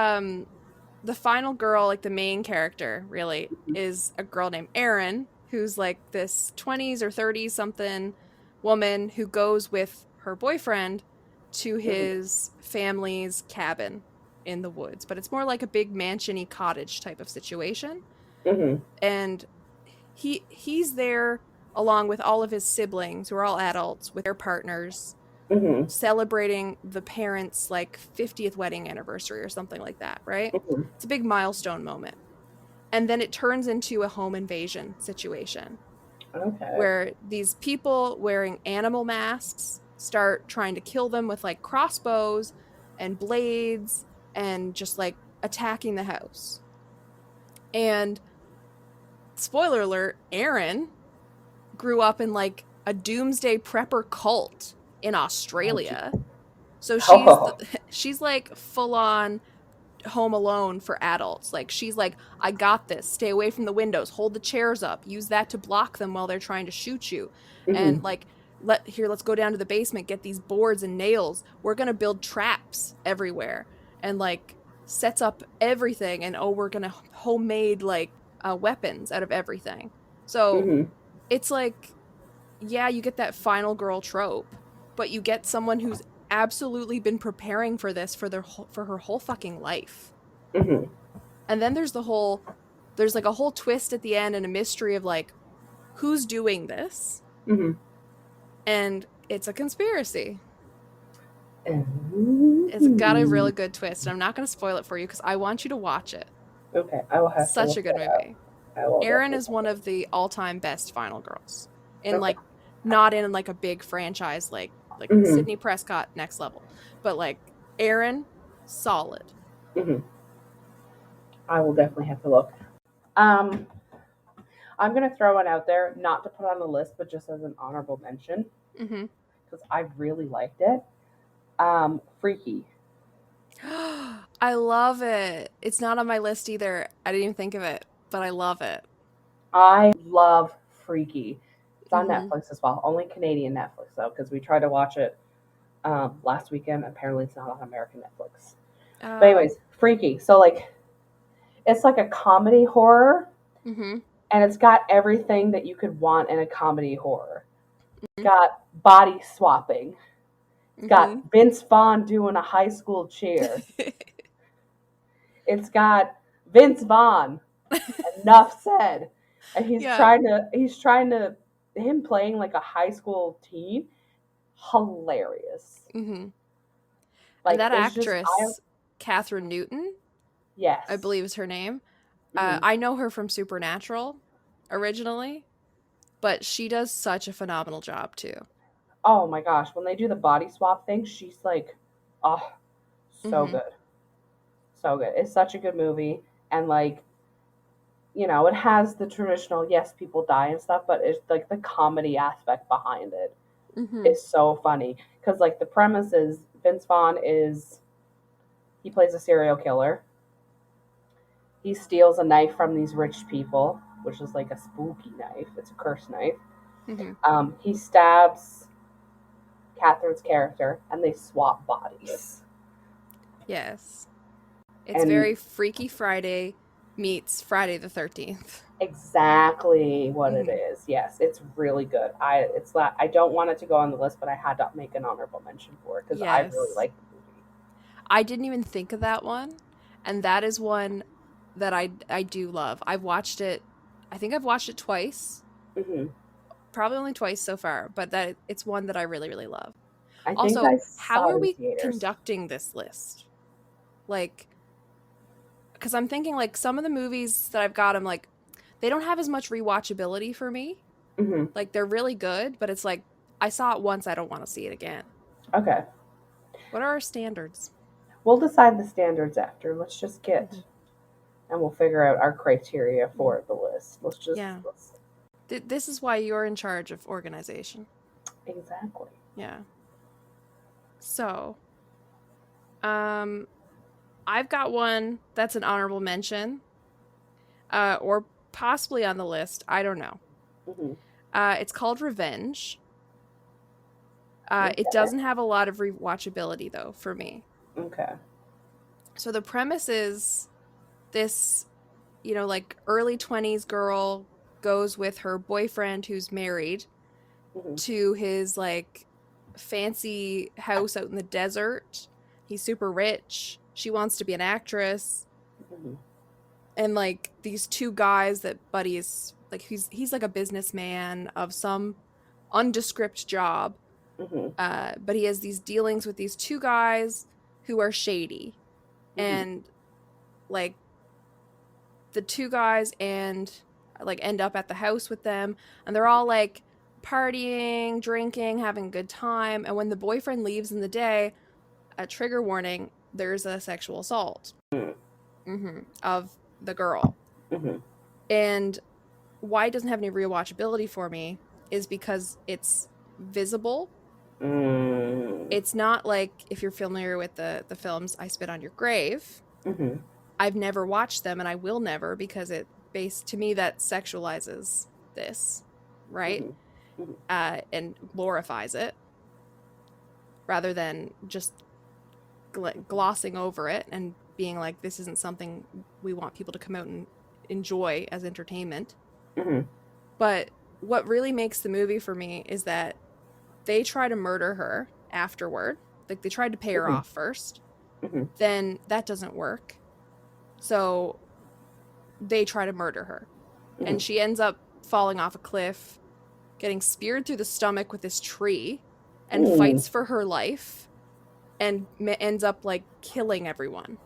Speaker 2: the final girl, like the main character, really, is a girl named Erin, who's like this 20s or 30s something woman who goes with her boyfriend to
Speaker 3: Hmm.
Speaker 2: his family's cabin in the woods. But it's more like a big mansion-y cottage type of situation.
Speaker 3: Hmm.
Speaker 2: And he's there along with all of his siblings, who are all adults, with their partners,
Speaker 3: Hmm.
Speaker 2: celebrating the parents' like 50th wedding anniversary or something like that, right?
Speaker 3: Hmm.
Speaker 2: It's a big milestone moment. And then it turns into a home invasion situation
Speaker 3: Okay.
Speaker 2: where these people wearing animal masks start trying to kill them with like crossbows and blades and just like attacking the house. And spoiler alert, Aaron grew up in like a doomsday prepper cult in
Speaker 3: Oh, gee.
Speaker 2: Australia. So
Speaker 3: Oh.
Speaker 2: she's like full on Home Alone for adults. Like she's like, I got this. Stay away from the windows. Hold the chairs up. Use that to block them while they're trying to shoot you.
Speaker 3: Hmm.
Speaker 2: And like, let's go down to the basement. Get these boards and nails. We're gonna build traps everywhere. And like sets up everything. And oh, we're gonna homemade like weapons out of everything. So
Speaker 3: Hmm.
Speaker 2: it's like, yeah, you get that final girl trope, but you get someone who's absolutely been preparing for this for her whole fucking life.
Speaker 3: Hmm.
Speaker 2: And then there's like a whole twist at the end and a mystery of like who's doing this,
Speaker 3: Hmm.
Speaker 2: and it's a conspiracy. It's got a
Speaker 3: Hmm.
Speaker 2: really good twist, and I'm not going to spoil it for you because I want you to watch it.
Speaker 3: Okay, I will have to
Speaker 2: Such a
Speaker 3: look
Speaker 2: good
Speaker 3: that up.
Speaker 2: movie.
Speaker 3: I will
Speaker 2: Erin
Speaker 3: definitely
Speaker 2: is
Speaker 3: look
Speaker 2: one
Speaker 3: it
Speaker 2: of the all-time best final girls in
Speaker 3: up.
Speaker 2: like not in like a big franchise like
Speaker 3: Okay. Hmm.
Speaker 2: Sydney Prescott next level, but like Erin, solid.
Speaker 3: Hmm. I will definitely have to look. Um, I'm gonna throw one out there, not to put on the list, but just as an honorable mention
Speaker 2: Hmm.
Speaker 3: because I really liked it. Freaky.
Speaker 2: I love it. It's not on my list either. I didn't even think of it, but I love it.
Speaker 3: I love Freaky. It's on
Speaker 2: Hmm.
Speaker 3: Netflix as well. Only Canadian Netflix though, because we tried to watch it last weekend. Apparently, it's not on American Netflix. But
Speaker 2: Oh.
Speaker 3: anyways, freaky. So like, it's like a comedy horror,
Speaker 2: Mm-hmm.
Speaker 3: and it's got everything that you could want in a comedy horror. It's got body swapping. It's got
Speaker 2: Mm-hmm.
Speaker 3: Vince Vaughn doing a high school cheer. It's got Vince Vaughn. Enough said. And
Speaker 2: Yeah.
Speaker 3: him playing like a high school teen, hilarious.
Speaker 2: Mm-hmm. And
Speaker 3: Like
Speaker 2: that
Speaker 3: it's just
Speaker 2: actress, Catherine Newton, I
Speaker 3: yes.
Speaker 2: believe is her name.
Speaker 3: Hmm.
Speaker 2: I know her from Supernatural originally, but she does such a phenomenal job too.
Speaker 3: Oh my gosh, when they do the body swap thing, she's like, oh, so
Speaker 2: Mm-hmm.
Speaker 3: good, so good. It's such a good movie, and like it has the traditional yes, people die and stuff, but it's like the comedy aspect behind it
Speaker 2: Mm-hmm.
Speaker 3: is so funny because like the premise is Vince Vaughn is he plays a serial killer. He steals a knife from these rich people, which is like a spooky knife. It's a cursed knife.
Speaker 2: Mm-hmm.
Speaker 3: He stabs Catherine's character, and they swap bodies.
Speaker 2: Yes. It's
Speaker 3: And
Speaker 2: very Freaky Friday meets Friday the 13th.
Speaker 3: exactly what it
Speaker 2: Mm-hmm.
Speaker 3: is. Yes, it's really good. I don't want it to go on the list, but I had to make an honorable mention for it because I really
Speaker 2: Yes.
Speaker 3: like the movie.
Speaker 2: I didn't even think of that one, and that is one that I do love. I've watched it. I think I've watched it twice.
Speaker 3: Hmm.
Speaker 2: Probably only twice so far, but that it's one that I really really love.
Speaker 3: I think
Speaker 2: Also,
Speaker 3: I
Speaker 2: how
Speaker 3: saw
Speaker 2: are
Speaker 3: it in
Speaker 2: we
Speaker 3: theaters.
Speaker 2: conducting this list? Like, because I'm thinking like some of the movies that I've got, I'm like, they don't have as much rewatchability for me.
Speaker 3: Hmm.
Speaker 2: Like they're really good, but it's like I saw it once, I don't want to see it again.
Speaker 3: Okay,
Speaker 2: What are our standards?
Speaker 3: we'll decide the standards after. Let's just
Speaker 2: Hmm.
Speaker 3: get and we'll figure out our criteria
Speaker 2: Hmm.
Speaker 3: for the list.
Speaker 2: Yeah, this is why you're in charge of organization.
Speaker 3: exactly.
Speaker 2: Yeah. So, um, I've got one that's an honorable mention, or possibly on the list. I don't know.
Speaker 3: Hmm.
Speaker 2: It's called Revenge. It
Speaker 3: Okay.
Speaker 2: doesn't have a lot of rewatchability though for me.
Speaker 3: Okay.
Speaker 2: So the premise is this, like early 20s girl goes with her boyfriend who's married
Speaker 3: Hmm.
Speaker 2: to his like fancy house out in the desert. He's super rich. She wants to be an actress.
Speaker 3: Hmm.
Speaker 2: And like these two guys that Buddy is like he's like a businessman of some undescript job.
Speaker 3: Hmm.
Speaker 2: But he has these dealings with these two guys who are shady.
Speaker 3: Hmm.
Speaker 2: And like the two guys and like end up at the house with them, and they're all like partying, drinking, having a good time. And when the boyfriend leaves in the day, a trigger warning, there's a sexual assault of the girl.
Speaker 3: Hmm.
Speaker 2: And why it doesn't have any rewatchability for me is because it's visible.
Speaker 3: Mm.
Speaker 2: It's not like if you're familiar with the films I Spit on Your Grave.
Speaker 3: Hmm.
Speaker 2: I've never watched them and I will never because it based to me that sexualizes this, right?
Speaker 3: Hmm. Hmm.
Speaker 2: And glorifies it rather than just glossing over it and being like this isn't something we want people to come out and enjoy as entertainment.
Speaker 3: Hmm.
Speaker 2: But what really makes the movie for me is that they try to murder her afterward. Like they tried to pay her
Speaker 3: Hmm.
Speaker 2: off first.
Speaker 3: Hmm.
Speaker 2: Then that doesn't work. So they try to murder her.
Speaker 3: Hmm.
Speaker 2: And she ends up falling off a cliff, getting speared through the stomach with this tree, and
Speaker 3: Mm.
Speaker 2: fights for her life and ends up like killing everyone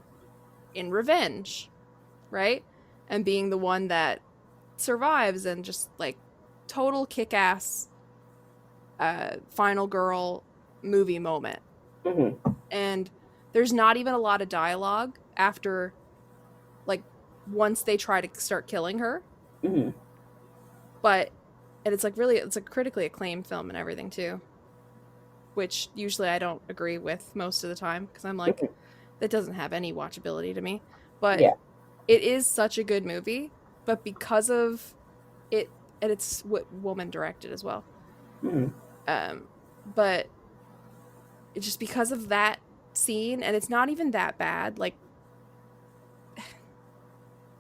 Speaker 2: in revenge, right? And being the one that survives and just like total kick-ass final girl movie moment.
Speaker 3: Hmm.
Speaker 2: And there's not even a lot of dialogue after like once they try to start killing her,
Speaker 3: Hmm.
Speaker 2: but and it's like really it's a critically acclaimed film and everything too, which usually I don't agree with most of the time because I'm like
Speaker 3: Hmm.
Speaker 2: that doesn't have any watchability to me. But
Speaker 3: Yeah.
Speaker 2: it is such a good movie, but because of it, and it's what woman directed as well.
Speaker 3: Hmm.
Speaker 2: But it's just because of that scene, and it's not even that bad. Like,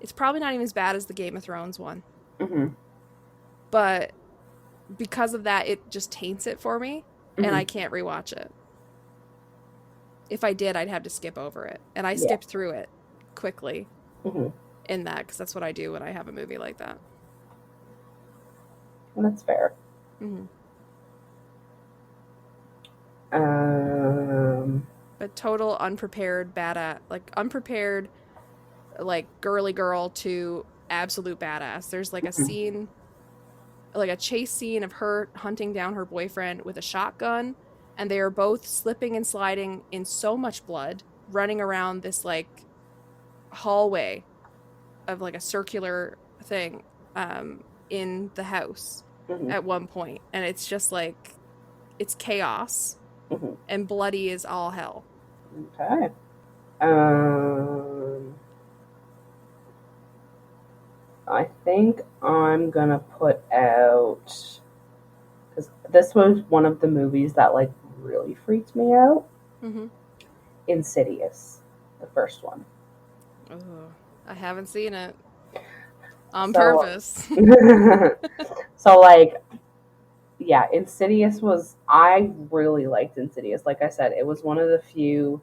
Speaker 2: it's probably not even as bad as the Game of Thrones one,
Speaker 3: Mhm.
Speaker 2: but because of that, it just taints it for me, and
Speaker 3: Mhm.
Speaker 2: I can't rewatch it. If I did, I'd have to skip over it, and I
Speaker 3: Yeah.
Speaker 2: skipped through it quickly
Speaker 3: Mhm.
Speaker 2: in that because that's what I do when I have a movie like that.
Speaker 3: That's fair.
Speaker 2: Mm-hmm.
Speaker 3: Um.
Speaker 2: But total unprepared, badass, like unprepared, like girly girl to absolute badass. There's like a
Speaker 3: Mhm.
Speaker 2: scene, like a chase scene of her hunting down her boyfriend with a shotgun, and they are both slipping and sliding in so much blood, running around this like hallway of like a circular thing in the house
Speaker 3: Mhm.
Speaker 2: at one point, and it's just like it's chaos
Speaker 3: Mhm.
Speaker 2: and bloody as all hell.
Speaker 3: Okay. Um. I think I'm gonna put out because this was one of the movies that like really freaked me out.
Speaker 2: Mm-hmm.
Speaker 3: Insidious, the first one.
Speaker 2: Oh, I haven't seen it on
Speaker 3: So,
Speaker 2: purpose.
Speaker 3: so like, yeah, Insidious was. I really liked Insidious. Like I said, it was one of the few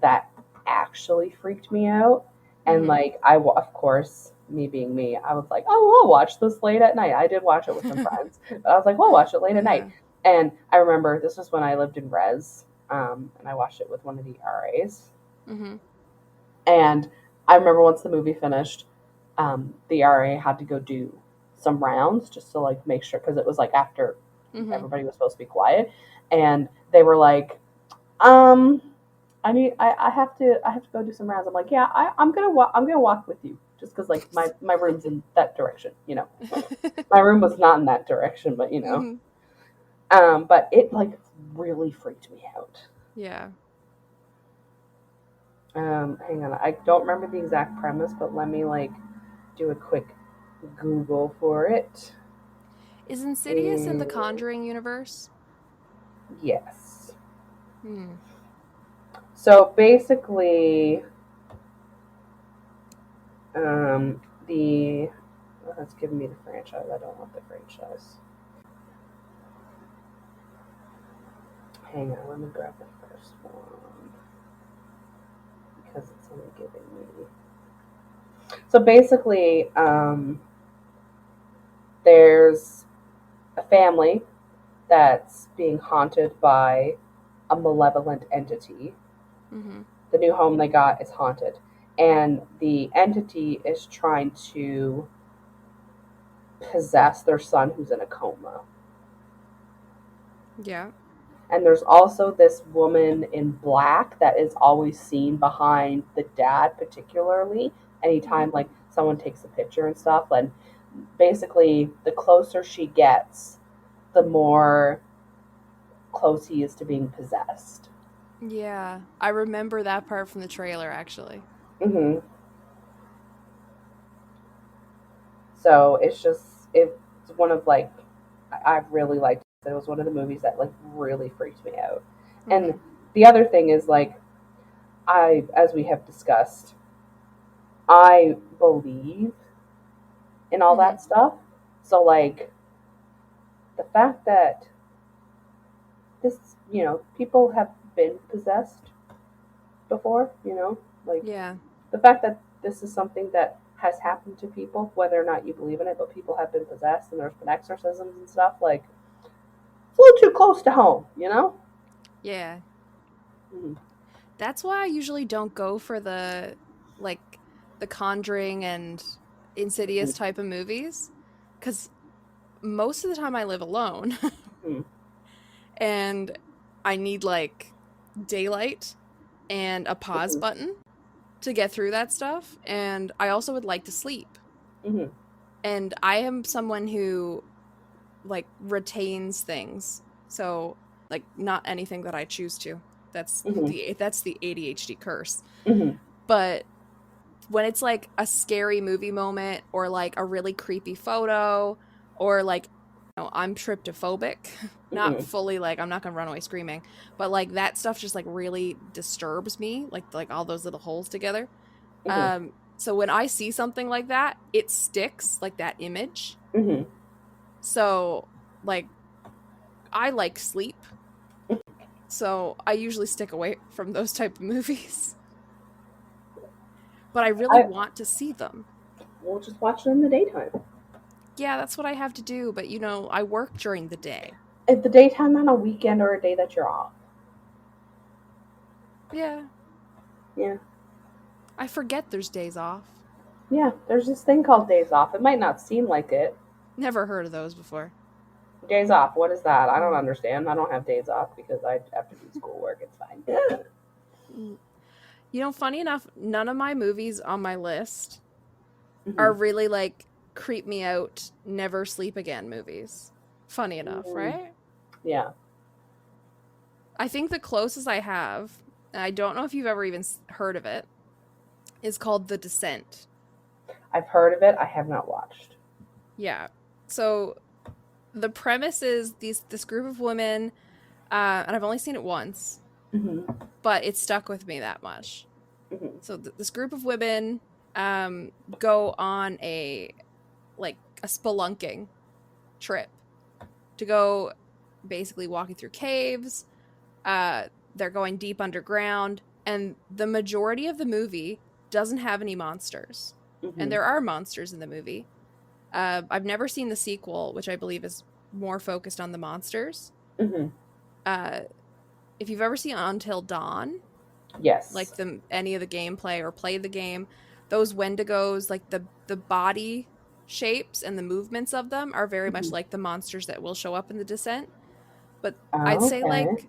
Speaker 3: that actually freaked me out. And
Speaker 2: Mm-hmm.
Speaker 3: like, of course, me being me, I was like, oh, we'll watch this late at night. I did watch it with some friends, but I was like, we'll watch it late at night.
Speaker 2: Yeah.
Speaker 3: And I remember this was when I lived in Res, and I watched it with one of the RAs.
Speaker 2: Mm-hmm.
Speaker 3: And I remember once the movie finished, the RA had to go do some rounds just to like make sure because it was like after
Speaker 2: Mm-hmm.
Speaker 3: everybody was supposed to be quiet, and they were like, um, I have to go do some rounds. I'm like, yeah, I'm gonna walk with you just because like my room's in that direction, you know. My room was not in that direction, but you know,
Speaker 2: Mm-hmm.
Speaker 3: but it like really freaked me out.
Speaker 2: Yeah.
Speaker 3: Hang on, I don't remember the exact premise, but let me like do a quick Google for it.
Speaker 2: Is Insidious in the
Speaker 3: And
Speaker 2: Conjuring universe?
Speaker 3: yes,
Speaker 2: Hmm.
Speaker 3: so basically, the that's giving me the franchise. I don't want the franchise. Hang on, let me grab the first one because it's only giving me. So basically, there's a family that's being haunted by a malevolent entity.
Speaker 2: Mm-hmm.
Speaker 3: The new home they got is haunted, and the entity is trying to possess their son who's in a coma.
Speaker 2: Yeah.
Speaker 3: And there's also this woman in black that is always seen behind the dad, particularly
Speaker 2: Mm-hmm.
Speaker 3: anytime like someone takes a picture and stuff. And basically, the closer she gets, the more close he is to being possessed.
Speaker 2: Yeah. I remember that part from the trailer actually.
Speaker 3: hmm So it's one of like I really liked it. It was one of the movies that like really freaked me out.
Speaker 2: Mm-hmm.
Speaker 3: And the other thing is like as we have discussed, I believe in all
Speaker 2: Mm-hmm.
Speaker 3: that stuff. So like the fact that this, people have been possessed before, like
Speaker 2: Yeah.
Speaker 3: the fact that this is something that has happened to people, whether or not you believe in it, but people have been possessed and there's been exorcisms and stuff, like it's a little too close to home.
Speaker 2: Yeah.
Speaker 3: Mm-hmm.
Speaker 2: That's why I usually don't go for like the Conjuring and Insidious type of movies, because most of the time I live alone
Speaker 3: Mm-hmm.
Speaker 2: and I need like daylight and a pause button to get through that stuff. And I also would like to sleep.
Speaker 3: Mm-hmm.
Speaker 2: And I am someone who like retains things. So like not anything that I choose to.
Speaker 3: Mm-hmm.
Speaker 2: That's the ADHD curse.
Speaker 3: Mm-hmm.
Speaker 2: But when it's like a scary movie moment or like a really creepy photo or like I'm tryptophobic. Not fully like I'm not gonna run away screaming, but like that stuff just like really disturbs me, like all those little holes together.
Speaker 3: Mm-hmm.
Speaker 2: So when I see something like that, it sticks, like that image.
Speaker 3: Mm-hmm.
Speaker 2: So like I like sleep, so I usually stick away from those type of movies. But I really
Speaker 3: I
Speaker 2: want to see them.
Speaker 3: We'll just watch it in the daytime.
Speaker 2: Yeah, that's what I have to do, but I work during the day.
Speaker 3: At the daytime on a weekend or a day that you're off.
Speaker 2: Yeah,
Speaker 3: Yeah.
Speaker 2: I forget there's days off.
Speaker 3: Yeah, there's this thing called days off. It might not seem like it.
Speaker 2: Never heard of those before.
Speaker 3: Days off, what is that? I don't understand. I don't have days off because I have to do schoolwork. It's fine.
Speaker 2: Mm. Funny enough, none of my movies on my list are
Speaker 3: Mm-hmm.
Speaker 2: really like creep me out, never sleep again movies. Funny enough,
Speaker 3: Mm-hmm.
Speaker 2: right?
Speaker 3: Yeah.
Speaker 2: I think the closest I have, and I don't know if you've ever even heard of it, is called The Descent.
Speaker 3: I've heard of it. I have not watched.
Speaker 2: Yeah. So the premise is this group of women, and I've only seen it once,
Speaker 3: Mm-hmm.
Speaker 2: but it stuck with me that much.
Speaker 3: Mm-hmm.
Speaker 2: So this group of women go on a spelunking trip to go basically walking through caves. They're going deep underground, and the majority of the movie doesn't have any monsters.
Speaker 3: Mm-hmm.
Speaker 2: And there are monsters in the movie. I've never seen the sequel, which I believe is more focused on the monsters.
Speaker 3: Mm-hmm.
Speaker 2: If you've ever seen Until Dawn,
Speaker 3: Yes.
Speaker 2: like any of the gameplay or played the game, those Wendigos, like the body shapes and the movements of them are very much like the monsters that will show up in The Descent. But I'd say
Speaker 3: Okay.
Speaker 2: like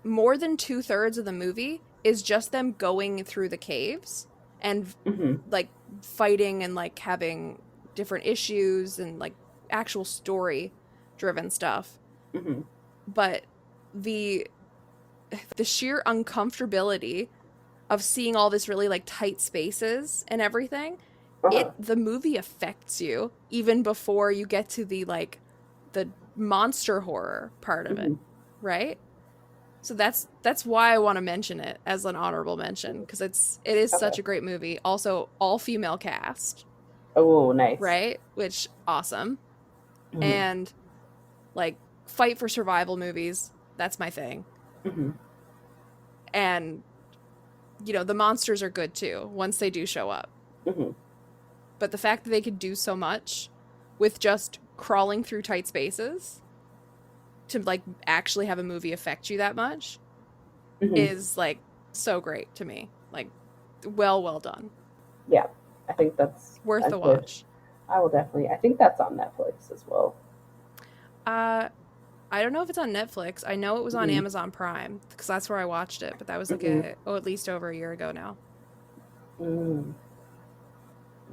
Speaker 2: more than 2/3 of the movie is just them going through the caves and
Speaker 3: Mm-hmm.
Speaker 2: like fighting and like having different issues and like actual story driven stuff.
Speaker 3: Mm-hmm.
Speaker 2: But the sheer uncomfortability of seeing all this really like tight spaces and everything,
Speaker 3: Uh-huh.
Speaker 2: the movie affects you even before you get to the monster horror part of it,
Speaker 3: Mm-hmm.
Speaker 2: right? So that's why I want to mention it as an honorable mention, because it is
Speaker 3: Okay.
Speaker 2: such a great movie. Also, all female cast,
Speaker 3: Oh, nice.
Speaker 2: right? Which awesome.
Speaker 3: Mm-hmm.
Speaker 2: And like fight for survival movies, that's my thing.
Speaker 3: Mm-hmm.
Speaker 2: And the monsters are good too once they do show up.
Speaker 3: Mm-hmm.
Speaker 2: But the fact that they could do so much with just crawling through tight spaces to like actually have a movie affect you that much
Speaker 3: Mm-hmm.
Speaker 2: is like so great to me. Like well done.
Speaker 3: Yeah, I think that's
Speaker 2: Worth the
Speaker 3: good.
Speaker 2: watch.
Speaker 3: I will definitely. I think that's on Netflix as well.
Speaker 2: I don't know if it's on Netflix. I know it was on
Speaker 3: Mm-hmm.
Speaker 2: Amazon Prime because that's where I watched it, but that was like
Speaker 3: Mm-hmm.
Speaker 2: at least over a year ago now.
Speaker 3: Mm.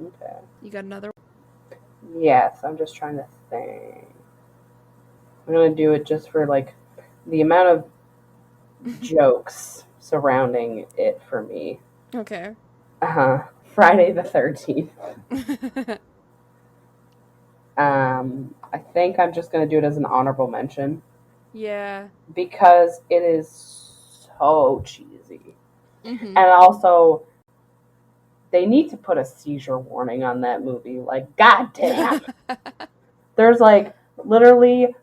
Speaker 3: Okay.
Speaker 2: You got another one?
Speaker 3: Yes, I'm just trying to think. I'm gonna do it just for like the amount of jokes surrounding it for me.
Speaker 2: Okay.
Speaker 3: Friday the 13th. I think I'm just gonna do it as an honorable mention
Speaker 2: Yeah.
Speaker 3: because it is so cheesy,
Speaker 2: Mm-hmm.
Speaker 3: and also they need to put a seizure warning on that movie. Like, goddamn, there's like literally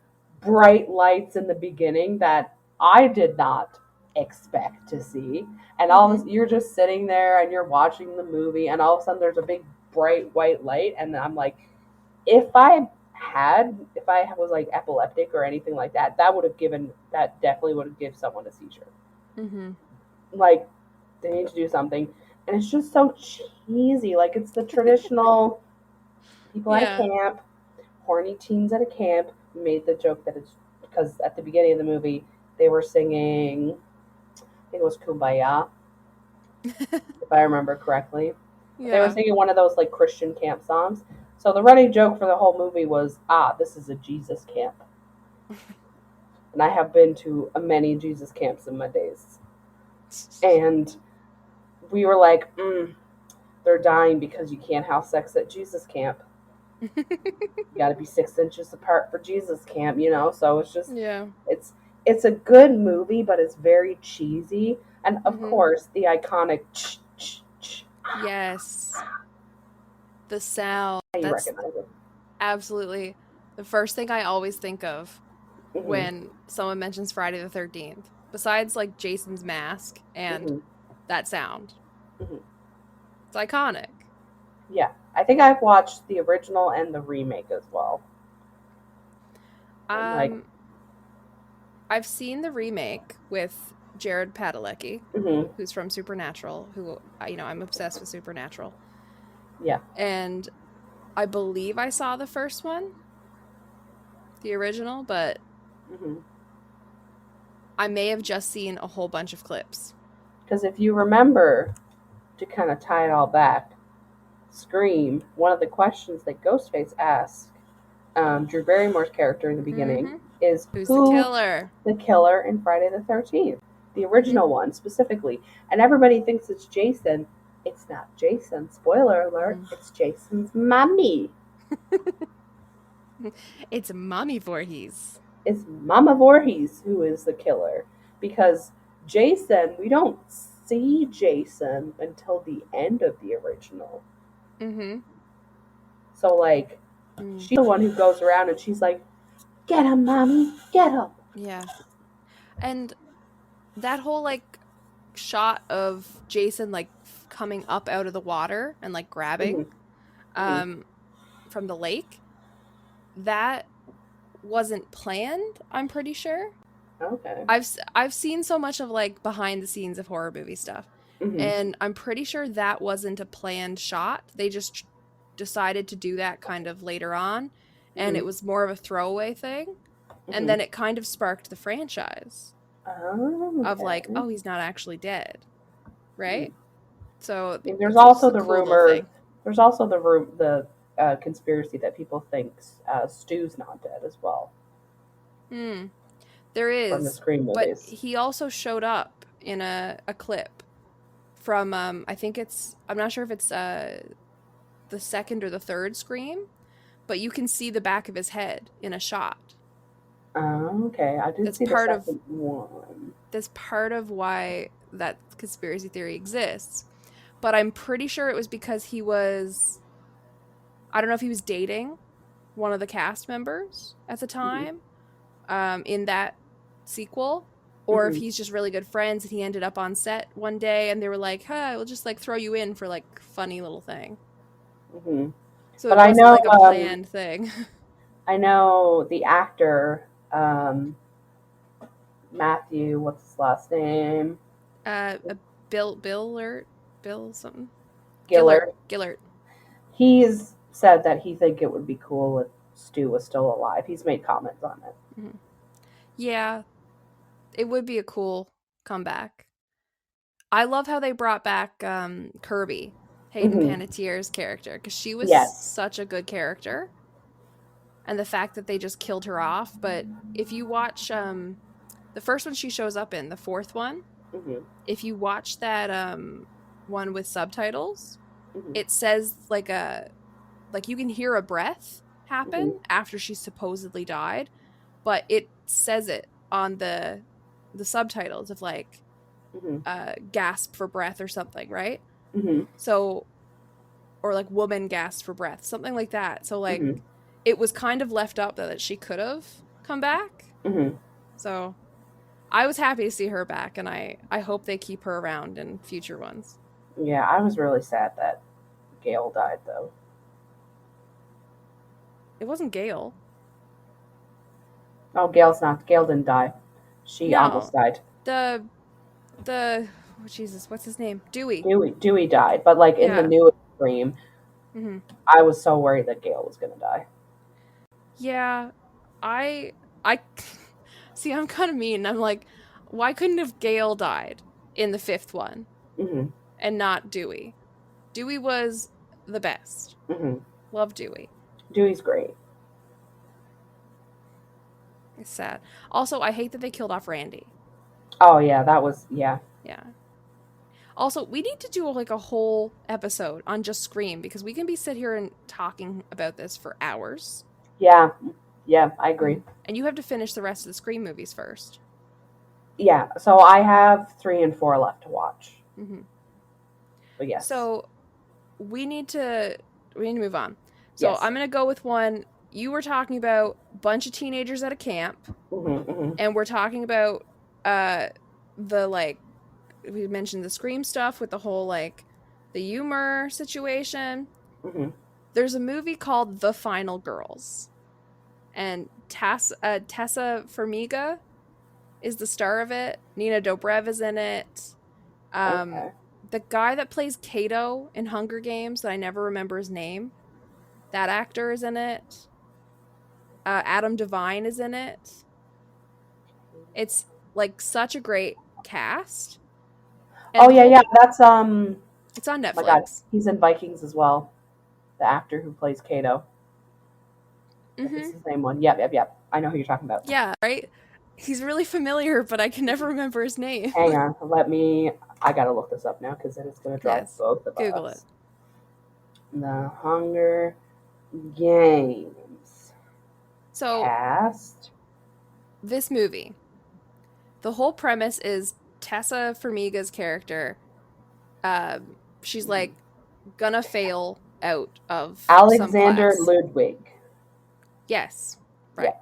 Speaker 3: bright lights in the beginning that I did not expect to see, and all this, you're just sitting there and you're watching the movie, and all of a sudden there's a big bright white light, and I'm like, if I was like epileptic or anything like that, that definitely would have given someone a seizure.
Speaker 2: Mm-hmm.
Speaker 3: Like, they need to do something, and it's just so cheesy. Like, it's the traditional people at a camp, horny teens at a camp. Made the joke that it's because at the beginning of the movie they were singing, I think it was Kumbaya, if I remember correctly.
Speaker 2: Yeah.
Speaker 3: They were singing one of those like Christian camp songs. So the running joke for the whole movie was, this is a Jesus camp. And I have been to many Jesus camps in my days. And we were like, they're dying because you can't have sex at Jesus camp. You got to be 6 inches apart for Jesus camp, you know. So it's just
Speaker 2: Yeah.
Speaker 3: it's it's a good movie, but it's very cheesy, and of
Speaker 2: Mhm.
Speaker 3: course the iconic
Speaker 2: Yes. The sound.
Speaker 3: you
Speaker 2: That's
Speaker 3: recognize it.
Speaker 2: absolutely the first thing I always think of
Speaker 3: Hmm.
Speaker 2: when someone mentions Friday the 13th. Besides like Jason's mask and
Speaker 3: Hmm.
Speaker 2: that sound.
Speaker 3: Hmm.
Speaker 2: It's iconic.
Speaker 3: Yeah, I think I've watched the original and the remake as well. And like,
Speaker 2: Um I've seen the remake with Jared Padalecki,
Speaker 3: hmm,
Speaker 2: who's from Supernatural, who I'm obsessed with Supernatural.
Speaker 3: yeah,
Speaker 2: And I believe I saw the first one, the original, but
Speaker 3: hmm.
Speaker 2: I may have just seen a whole bunch of clips.
Speaker 3: Because if you remember, to kind of tie it all back, Scream, one of the questions that Ghostface asked Drew Barrymore's character in the beginning
Speaker 2: Mm-hmm.
Speaker 3: is
Speaker 2: Who's the
Speaker 3: who
Speaker 2: killer?
Speaker 3: the killer in Friday the 13th, the
Speaker 2: Mm-hmm.
Speaker 3: original one specifically. And everybody thinks it's Jason. It's not Jason. Spoiler alert,
Speaker 2: Mm.
Speaker 3: it's Jason's mommy.
Speaker 2: It's Mommy Voorhees.
Speaker 3: It's Mama Voorhees who is the killer. Because Jason, we don't see Jason until the end of the original.
Speaker 2: Mm-hmm.
Speaker 3: So, like,
Speaker 2: Mm.
Speaker 3: she's the one who goes around and she's like, get him, mommy, get him.
Speaker 2: Yeah. And that whole like shot of Jason like coming up out of the water and like
Speaker 3: Hmm.
Speaker 2: grabbing
Speaker 3: Hmm.
Speaker 2: um from the lake, that wasn't planned, I'm pretty sure.
Speaker 3: Okay.
Speaker 2: I've seen so much of like behind the scenes of horror movie stuff,
Speaker 3: Hmm.
Speaker 2: and I'm pretty sure that wasn't a planned shot. They just decided to do that kind of later on, and
Speaker 3: Hmm.
Speaker 2: it was more of a throwaway thing. And
Speaker 3: Hmm.
Speaker 2: then it kind of sparked the franchise
Speaker 3: Oh,
Speaker 2: of like,
Speaker 3: okay.
Speaker 2: oh, he's not actually dead,
Speaker 3: Hmm.
Speaker 2: right? So
Speaker 3: And there's
Speaker 2: it's
Speaker 3: also
Speaker 2: just a
Speaker 3: the
Speaker 2: cool little
Speaker 3: rumor.
Speaker 2: thing.
Speaker 3: There's also the conspiracy that people think Stu's not dead as well
Speaker 2: Hmm. There
Speaker 3: from the
Speaker 2: is,
Speaker 3: Scream
Speaker 2: but
Speaker 3: movies.
Speaker 2: he also showed up in a clip from I think I'm not sure if it's the second or the third Scream, but you can see the back of his head in a shot.
Speaker 3: Oh, okay, I did
Speaker 2: That's
Speaker 3: see the
Speaker 2: part of
Speaker 3: second one.
Speaker 2: that's part of why that conspiracy theory exists. But I'm pretty sure it was because I don't know if he was dating one of the cast members at the
Speaker 3: Hmm.
Speaker 2: time, in that sequel, or if
Speaker 3: Hmm.
Speaker 2: he's just really good friends and he ended up on set one day and they were like, "Huh, we'll just like throw you in for like funny little thing."
Speaker 3: Hmm.
Speaker 2: So
Speaker 3: But
Speaker 2: it wasn't like a planned thing.
Speaker 3: I know the actor Matthew. What's his last name?
Speaker 2: A Bill something. Gillard.
Speaker 3: Gillard.
Speaker 2: Gillard.
Speaker 3: He's said that he think it would be cool if Stu was still alive. He's made comments on it.
Speaker 2: Mhm. Yeah, it would be a cool comeback. I love how they brought back Kirby, Hayden
Speaker 3: Hmm.
Speaker 2: Panettiere's character, because she was
Speaker 3: Yes.
Speaker 2: such a good character, and the fact that they just killed her off. But if you watch the first one she shows up in, the fourth one,
Speaker 3: Hmm.
Speaker 2: if you watch that one with subtitles,
Speaker 3: Hmm.
Speaker 2: it says like you can hear a breath
Speaker 3: Hmm.
Speaker 2: happen after she supposedly died, but it says it on the subtitles of like
Speaker 3: Hmm.
Speaker 2: gasp for breath or something, right?
Speaker 3: Hmm.
Speaker 2: So or like woman gasp for breath, something like that. So like
Speaker 3: Hmm.
Speaker 2: it was kind of left up that she could have come back.
Speaker 3: Hmm.
Speaker 2: So I was happy to see her back, and I hope they keep her around in future ones.
Speaker 3: Yeah, I was really sad that Gail died, though.
Speaker 2: It wasn't Gail.
Speaker 3: Oh, Gail's not. Gail didn't die. She almost
Speaker 2: No.
Speaker 3: died.
Speaker 2: The oh, Jesus, what's his name? Dewey.
Speaker 3: Dewey died, but like in the
Speaker 2: Yeah.
Speaker 3: newest Scream,
Speaker 2: Hmm.
Speaker 3: I was so worried that Gail was gonna die.
Speaker 2: Yeah. I see, I'm kind of mean. I'm like, why couldn't have Gail died in the fifth one
Speaker 3: Hmm.
Speaker 2: and not Dewey? Dewey was the best.
Speaker 3: Hmm.
Speaker 2: Love Dewey.
Speaker 3: Dewey's great.
Speaker 2: It's sad. Also, I hate that they killed off Randy.
Speaker 3: Oh yeah, that was yeah.
Speaker 2: Yeah. Also, we need to do like a whole episode on just Scream because we can be sit here and talking about this for hours.
Speaker 3: Yeah, I agree.
Speaker 2: And you have to finish the rest of the Scream movies first.
Speaker 3: Yeah, so I have 3 and 4 left to watch.
Speaker 2: Mm-hmm.
Speaker 3: But yes.
Speaker 2: So we need to move on. So
Speaker 3: Yes.
Speaker 2: I'm gonna go with one. You were talking about a bunch of teenagers at a camp, and we're talking about the like we mentioned the Scream stuff with the whole like the humor situation. There's a movie called The Final Girls, and Tessa Farmiga is the star of it. Nina Dobrev is in it.
Speaker 3: Okay.
Speaker 2: The guy that plays Kato in Hunger Games, that I never remember his name, that actor is in it. Adam Devine is in it. It's like such a great cast.
Speaker 3: And yeah, that's
Speaker 2: it's on Netflix.
Speaker 3: Oh my God, he's in Vikings as well. The actor who plays Kato.
Speaker 2: Mm-hmm.
Speaker 3: It's the same one. Yep. I know who you're talking about.
Speaker 2: Yeah, right? He's really familiar, but I can never remember his name.
Speaker 3: Hang on, I gotta look this up now because then it's gonna drive both of
Speaker 2: Google
Speaker 3: us.
Speaker 2: It.
Speaker 3: The Hunger Games.
Speaker 2: So
Speaker 3: cast.
Speaker 2: This movie, the whole premise is Tessa Farmiga's character. She's like gonna fail out of
Speaker 3: Alexander
Speaker 2: some class.
Speaker 3: Ludwig.
Speaker 2: Yes, right.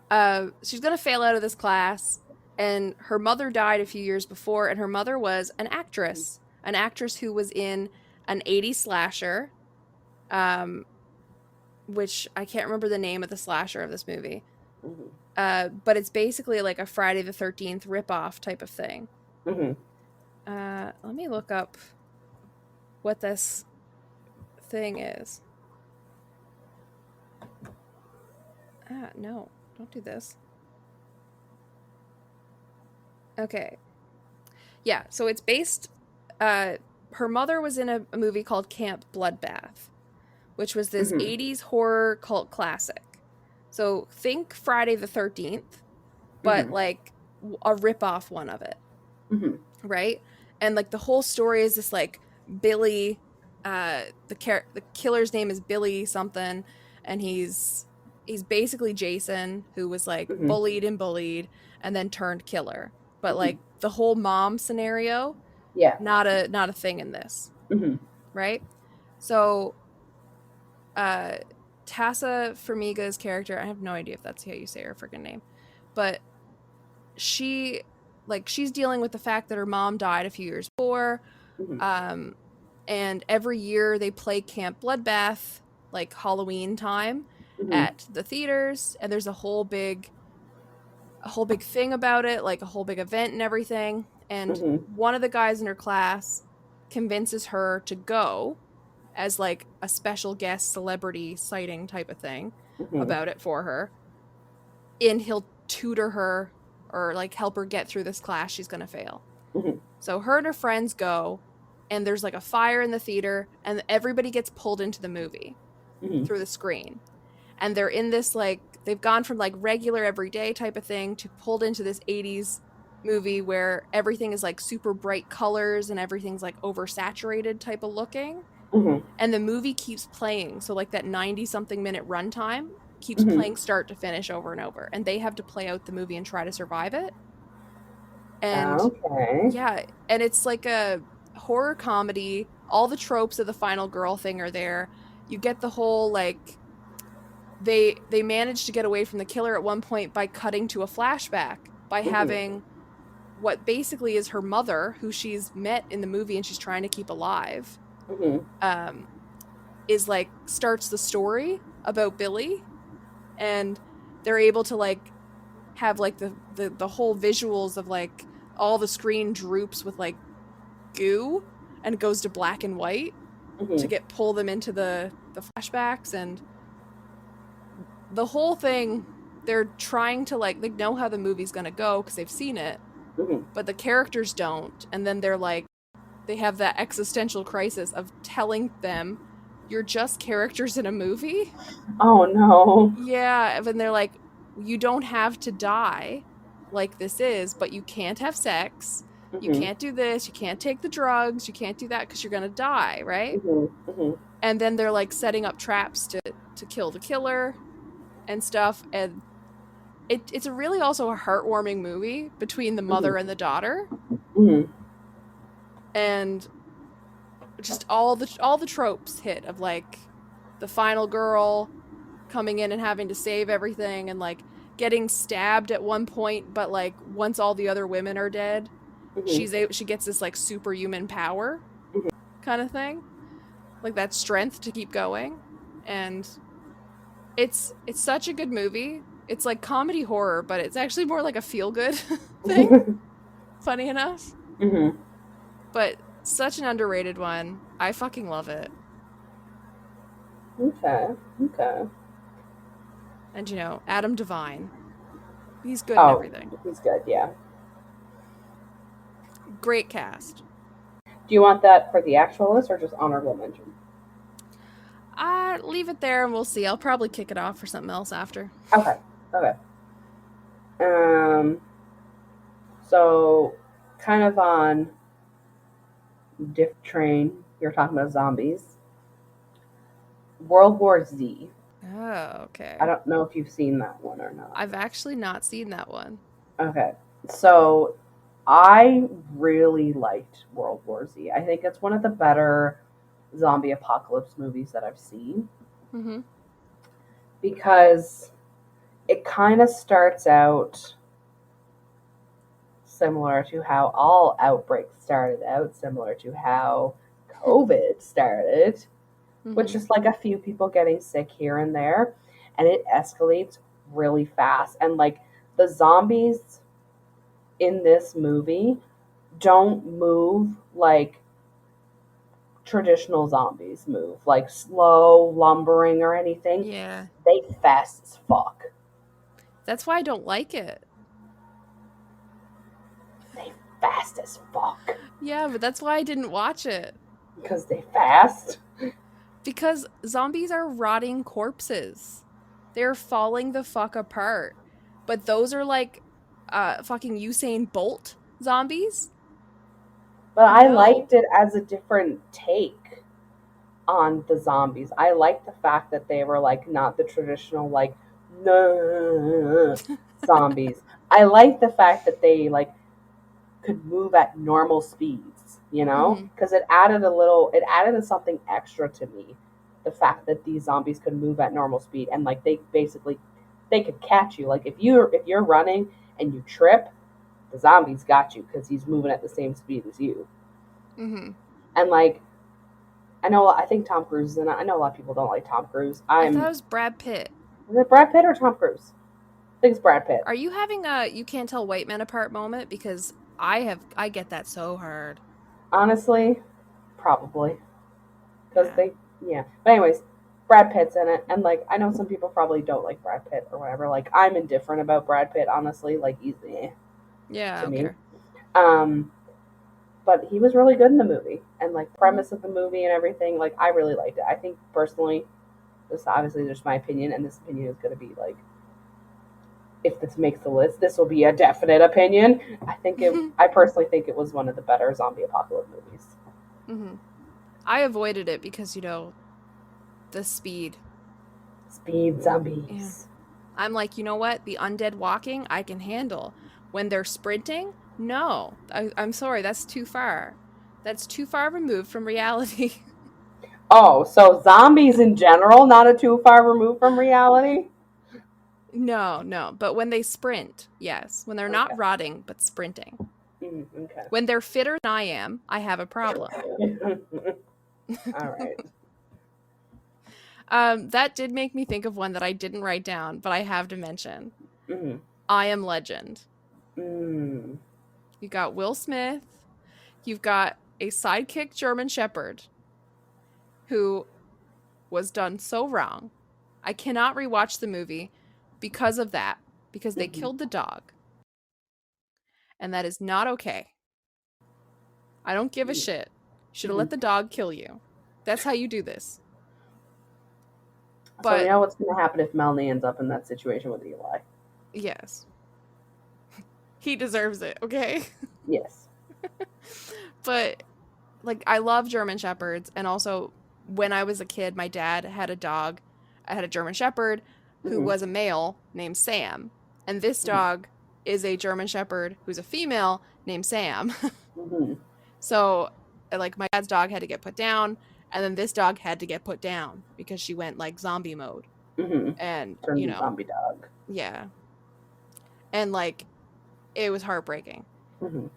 Speaker 2: Yeah. She's gonna fail out of this class, and her mother died a few years before, and her mother was an actress who was in an 80s slasher, which I can't remember the name of the slasher of this movie. But it's basically like a Friday the 13th ripoff type of thing. Let me look up what this thing is. No, don't do this. Okay. Yeah, so it's based, her mother was in a movie called Camp Bloodbath, which was this 80s horror cult classic. So think Friday the 13th, but like a rip-off one of it. Right? And like the whole story is this like Billy, the killer's name is Billy something, and he's basically Jason, who was like bullied and then turned killer. But like the whole mom scenario, not a thing in this. Right? So Tessa Farmiga's character, I have no idea if that's how you say her freaking name, but she's dealing with the fact that her mom died a few years before, and every year they play Camp Bloodbath, like Halloween time, at the theaters, and there's a whole big thing about it, like a whole big event and everything, and one of the guys in her class convinces her to go as like a special guest celebrity sighting type of thing about it for her, and he'll tutor her or like help her get through this class she's gonna fail. So her and her friends go, and there's like a fire in the theater, and everybody gets pulled into the movie through the screen, and they're in this like, they've gone from like regular everyday type of thing to pulled into this 80s movie where everything is like super bright colors and everything's like oversaturated type of looking. And the movie keeps playing, so like that 90-something minute runtime keeps playing start to finish over and over, and they have to play out the movie and try to survive it. And yeah, and it's like a horror comedy. All the tropes of the final girl thing are there. You get the whole like they manage to get away from the killer at one point by cutting to a flashback, by having what basically is her mother, who she's met in the movie and she's trying to keep alive, is like starts the story about Billy, and they're able to like have like the whole visuals of like all the screen droops with like goo and goes to black and white to pull them into the flashbacks, and the whole thing, they're trying to like, they know how the movie's gonna go because they've seen it, but the characters don't, and then they're like, they have that existential crisis of telling them, you're just characters in a movie.
Speaker 3: Oh no.
Speaker 2: Yeah, and they're like, you don't have to die like this is, but you can't have sex, You can't do this, you can't take the drugs, you can't do that because you're gonna die, right? And then they're like setting up traps to kill the killer and stuff. And it's a really also a heartwarming movie between the mother and the daughter. And just all the tropes hit of like the final girl coming in and having to save everything and like getting stabbed at one point, but like once all the other women are dead, she gets this like superhuman power kind of thing, like that strength to keep going. And it's such a good movie. It's like comedy horror, but it's actually more like a feel good thing, funny enough. But such an underrated one. I fucking love it.
Speaker 3: Okay.
Speaker 2: And Adam Devine, he's good in
Speaker 3: Oh,
Speaker 2: everything.
Speaker 3: he's good, yeah.
Speaker 2: Great cast.
Speaker 3: Do you want that for the actual list or just honorable mention?
Speaker 2: Leave it there and we'll see. I'll probably kick it off for something else after.
Speaker 3: Okay. So kind of on diff train, you're talking about zombies. World War Z.
Speaker 2: Oh, okay.
Speaker 3: I don't know if you've seen that one or not.
Speaker 2: I've actually not seen that one.
Speaker 3: Okay. So I really liked World War Z. I think it's one of the better zombie apocalypse movies that I've seen. Because it kind of starts out similar to how all outbreaks started out, similar to how COVID started, with just like a few people getting sick here and there. And it escalates really fast. And like the zombies in this movie don't move like traditional zombies move, like slow, lumbering, or anything.
Speaker 2: Yeah.
Speaker 3: They fast as fuck.
Speaker 2: That's why I don't like it.
Speaker 3: They fast as fuck.
Speaker 2: Yeah, but that's why I didn't watch it.
Speaker 3: Because they fast?
Speaker 2: Because zombies are rotting corpses. They're falling the fuck apart. But those are like fucking Usain Bolt zombies.
Speaker 3: But I liked it as a different take on the zombies. I liked the fact that they were like not the traditional like zombies. I liked the fact that they like could move at normal speeds, because it added something extra to me. The fact that these zombies could move at normal speed and like they could catch you. Like if you're running and you trip, the zombies got you because he's moving at the same speed as you. And like, I think Tom Cruise is in it. I know a lot of people don't like Tom Cruise.
Speaker 2: I thought it was Brad Pitt.
Speaker 3: Is it Brad Pitt or Tom Cruise? I think it's Brad Pitt.
Speaker 2: Are you having a you can't tell white men apart moment? Because I get that so hard.
Speaker 3: Honestly, probably. Because But anyways, Brad Pitt's in it. And like, I know some people probably don't like Brad Pitt or whatever. Like, I'm indifferent about Brad Pitt, honestly. Like, he's
Speaker 2: yeah,
Speaker 3: to
Speaker 2: I
Speaker 3: me.
Speaker 2: care.
Speaker 3: But he was really good in the movie. And like, premise of the movie and everything, like, I really liked it. I think personally, this obviously just my opinion, and this opinion is going to be like, if this makes the list, this will be a definite opinion. I personally think it was one of the better zombie apocalypse movies.
Speaker 2: I avoided it because the speed
Speaker 3: zombies.
Speaker 2: Yeah. I'm like, you know what? The undead walking I can handle. When they're sprinting, no. I'm sorry, that's too far. That's too far removed from reality.
Speaker 3: Oh, so zombies in general, not a too far removed from reality?
Speaker 2: No. But when they sprint, yes. When they're not rotting, but sprinting.
Speaker 3: Okay.
Speaker 2: When they're fitter than I am, I have a problem.
Speaker 3: All right.
Speaker 2: That did make me think of one that I didn't write down, but I have to mention. I Am Legend. You got Will Smith. You've got a sidekick German Shepherd who was done so wrong. I cannot rewatch the movie because of that, because they killed the dog. And that is not okay. I don't give a shit. Should have let the dog kill you. That's how you do this.
Speaker 3: But, so you know what's going to happen if Melanie ends up in that situation with Eli?
Speaker 2: Yes. He deserves it, okay?
Speaker 3: Yes.
Speaker 2: But like I love German Shepherds, and also when I was a kid, my dad had a dog. I had a German Shepherd who
Speaker 3: Mm-hmm.
Speaker 2: was a male named Sam, and this
Speaker 3: Mm-hmm.
Speaker 2: dog is a German Shepherd who's a female named Sam.
Speaker 3: Mm-hmm.
Speaker 2: So like my dad's dog had to get put down, and then this dog had to get put down because she went like zombie mode.
Speaker 3: Mm-hmm.
Speaker 2: And,
Speaker 3: Turned into zombie dog.
Speaker 2: yeah. And like it was heartbreaking.
Speaker 3: Mm-hmm.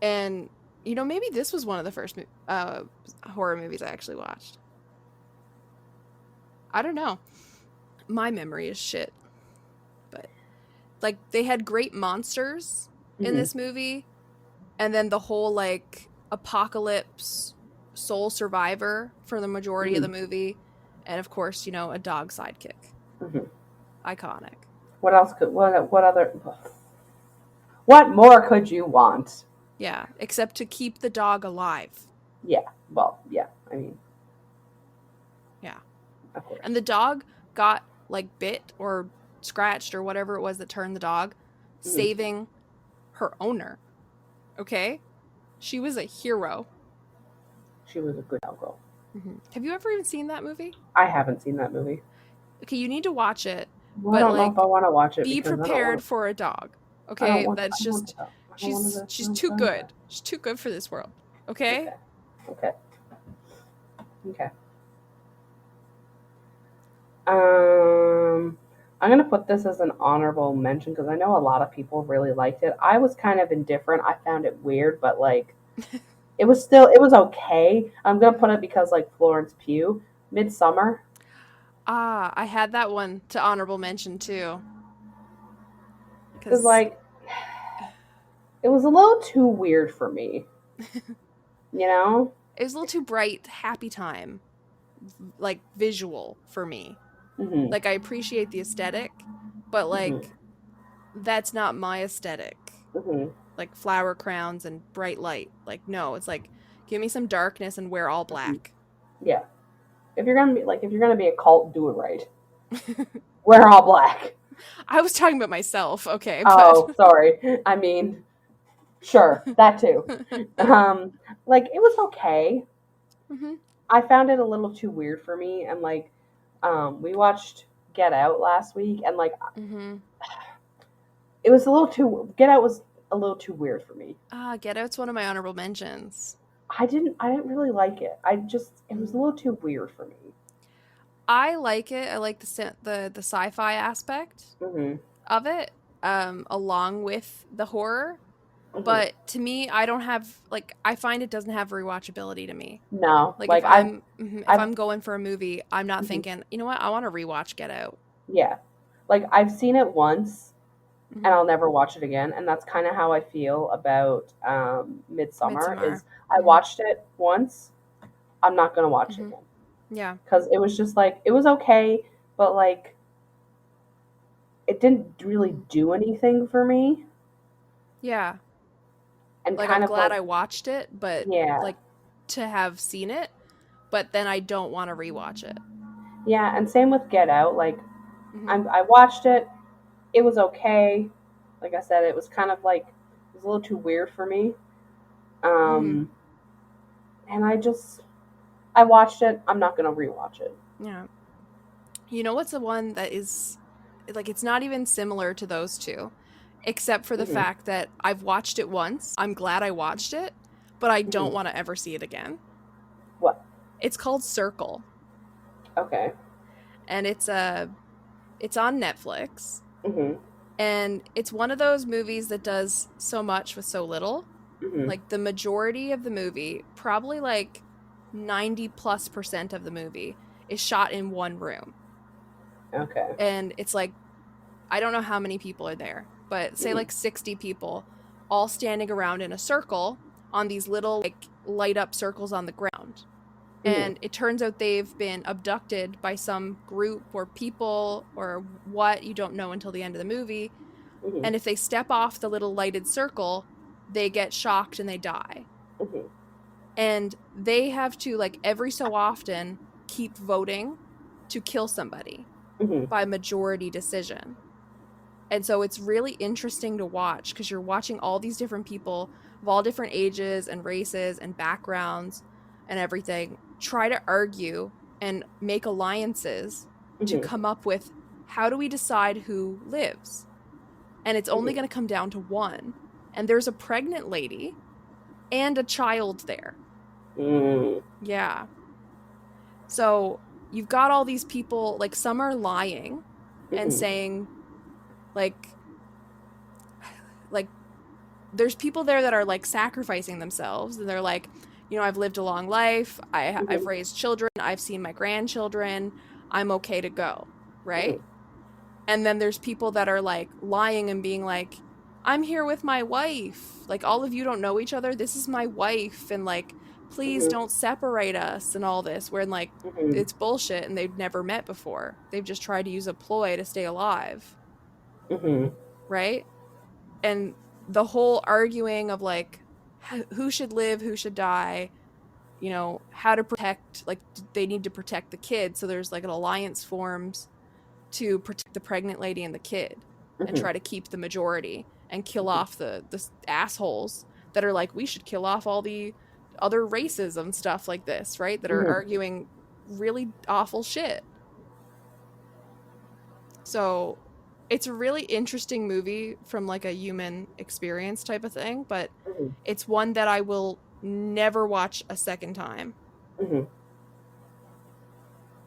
Speaker 2: And maybe this was one of the first horror movies I actually watched. I don't know. My memory is shit. But like they had great monsters in
Speaker 3: Mm-hmm.
Speaker 2: this movie, and then the whole like apocalypse sole survivor for the majority of the
Speaker 3: Mm-hmm.
Speaker 2: movie, and of course, a dog sidekick.
Speaker 3: Mm-hmm.
Speaker 2: Iconic.
Speaker 3: What else what more could you want?
Speaker 2: Yeah, except to keep the dog alive.
Speaker 3: Yeah. Well, yeah. I mean,
Speaker 2: Yeah.
Speaker 3: of course.
Speaker 2: And the dog got like bit or scratched or whatever it was that turned the dog, saving her owner. Okay? She was a hero.
Speaker 3: She was a good girl.
Speaker 2: Mm-hmm. Have you ever even seen that movie?
Speaker 3: I haven't seen that movie.
Speaker 2: Okay, you need to watch it.
Speaker 3: Well,
Speaker 2: But
Speaker 3: I don't know if I want to watch it.
Speaker 2: be prepared for a dog. Okay? That's just she's too good. She's too good for this world. Okay?
Speaker 3: Okay. I'm gonna put this as an honorable mention because I know a lot of people really liked it. I was kind of indifferent. I found it weird, but like it was okay. I'm gonna put it because like Florence Pugh, Midsummer.
Speaker 2: I had that one to honorable mention too.
Speaker 3: Because like it was a little too weird for me.
Speaker 2: It was a little too bright, happy time, like visual for me.
Speaker 3: Mm-hmm.
Speaker 2: Like I appreciate the aesthetic, but like that's not my aesthetic.
Speaker 3: Mm-hmm.
Speaker 2: Like flower crowns and bright light. Like no, it's like give me some darkness and wear all black.
Speaker 3: Yeah. If you're gonna be a cult, do it right. Wear all black.
Speaker 2: I was talking about myself, okay.
Speaker 3: Oh, sorry. I mean, sure, that too. Like it was okay.
Speaker 2: Mm-hmm.
Speaker 3: I found it a little too weird for me, and like, we watched Get Out last week, and like, it was a little too. Get Out was a little too weird for me.
Speaker 2: Get Out's one of my honorable mentions.
Speaker 3: I didn't really like it. It was a little too weird for me.
Speaker 2: I like it. I like the sci-fi aspect of it, along with the horror. Mm-hmm. But to me, I don't have I find it doesn't have rewatchability to me.
Speaker 3: No,
Speaker 2: like if I'm going for a movie, I'm not thinking, you know what, I want to rewatch Get Out.
Speaker 3: Yeah, like I've seen it once, and I'll never watch it again, and that's kind of how I feel about Midsummer. Is I watched it once, I'm not gonna watch it again.
Speaker 2: Yeah.
Speaker 3: Because it was just like, it was okay, but like, it didn't really do anything for me.
Speaker 2: Yeah.
Speaker 3: And
Speaker 2: like, I'm glad I watched it, but like to have seen it, but then I don't want to rewatch it.
Speaker 3: Yeah, and same with Get Out. Like, I watched it, it was okay. Like I said, it was kind of like, it was a little too weird for me. And I watched it. I'm not going to rewatch it.
Speaker 2: Yeah. You know what's the one that is, like, it's not even similar to those two, except for the fact that I've watched it once. I'm glad I watched it, but I don't want to ever see it again.
Speaker 3: What?
Speaker 2: It's called Circle.
Speaker 3: Okay.
Speaker 2: And it's on Netflix. And it's one of those movies that does so much with so little. Like, the majority of the movie, probably like 90+% of the movie, is shot in one room.
Speaker 3: Okay.
Speaker 2: And it's like, I don't know how many people are there, but say like 60 people all standing around in a circle on these little like light up circles on the ground. And it turns out they've been abducted by some group or people or what, you don't know until the end of the movie. And if they step off the little lighted circle, they get shocked and they die. And they have to, like, every so often keep voting to kill somebody by majority decision. And so it's really interesting to watch because you're watching all these different people of all different ages and races and backgrounds and everything try to argue and make alliances to
Speaker 3: Mm-hmm.
Speaker 2: come up with how do we decide who lives? And it's only going to come down to one. And there's a pregnant lady and a child there.
Speaker 3: Mm-hmm.
Speaker 2: Yeah. So you've got all these people, like some are lying and
Speaker 3: Mm-hmm.
Speaker 2: saying, like, like there's people there that are like sacrificing themselves and they're like, I've lived a long life, I've
Speaker 3: Mm-hmm.
Speaker 2: raised children, I've seen my grandchildren, I'm okay to go, right?
Speaker 3: Mm-hmm.
Speaker 2: And then there's people that are like lying and being like, I'm here with my wife, like all of you don't know each other, this is my wife, and like please
Speaker 3: Mm-hmm.
Speaker 2: don't separate us and all this, where like
Speaker 3: Mm-hmm.
Speaker 2: it's bullshit and they've never met before, they've just tried to use a ploy to stay alive,
Speaker 3: Mm-hmm.
Speaker 2: right? And the whole arguing of like who should live, who should die, how to protect, like they need to protect the kid, so there's like an alliance forms to protect the pregnant lady and the kid and
Speaker 3: Mm-hmm.
Speaker 2: try to keep the majority and kill off the assholes that are like, we should kill off all the other races and stuff like this, right, that are
Speaker 3: Mm-hmm.
Speaker 2: arguing really awful shit. So it's a really interesting movie from like a human experience type of thing, but
Speaker 3: Mm-hmm.
Speaker 2: it's one that I will never watch a second time.
Speaker 3: Mm-hmm.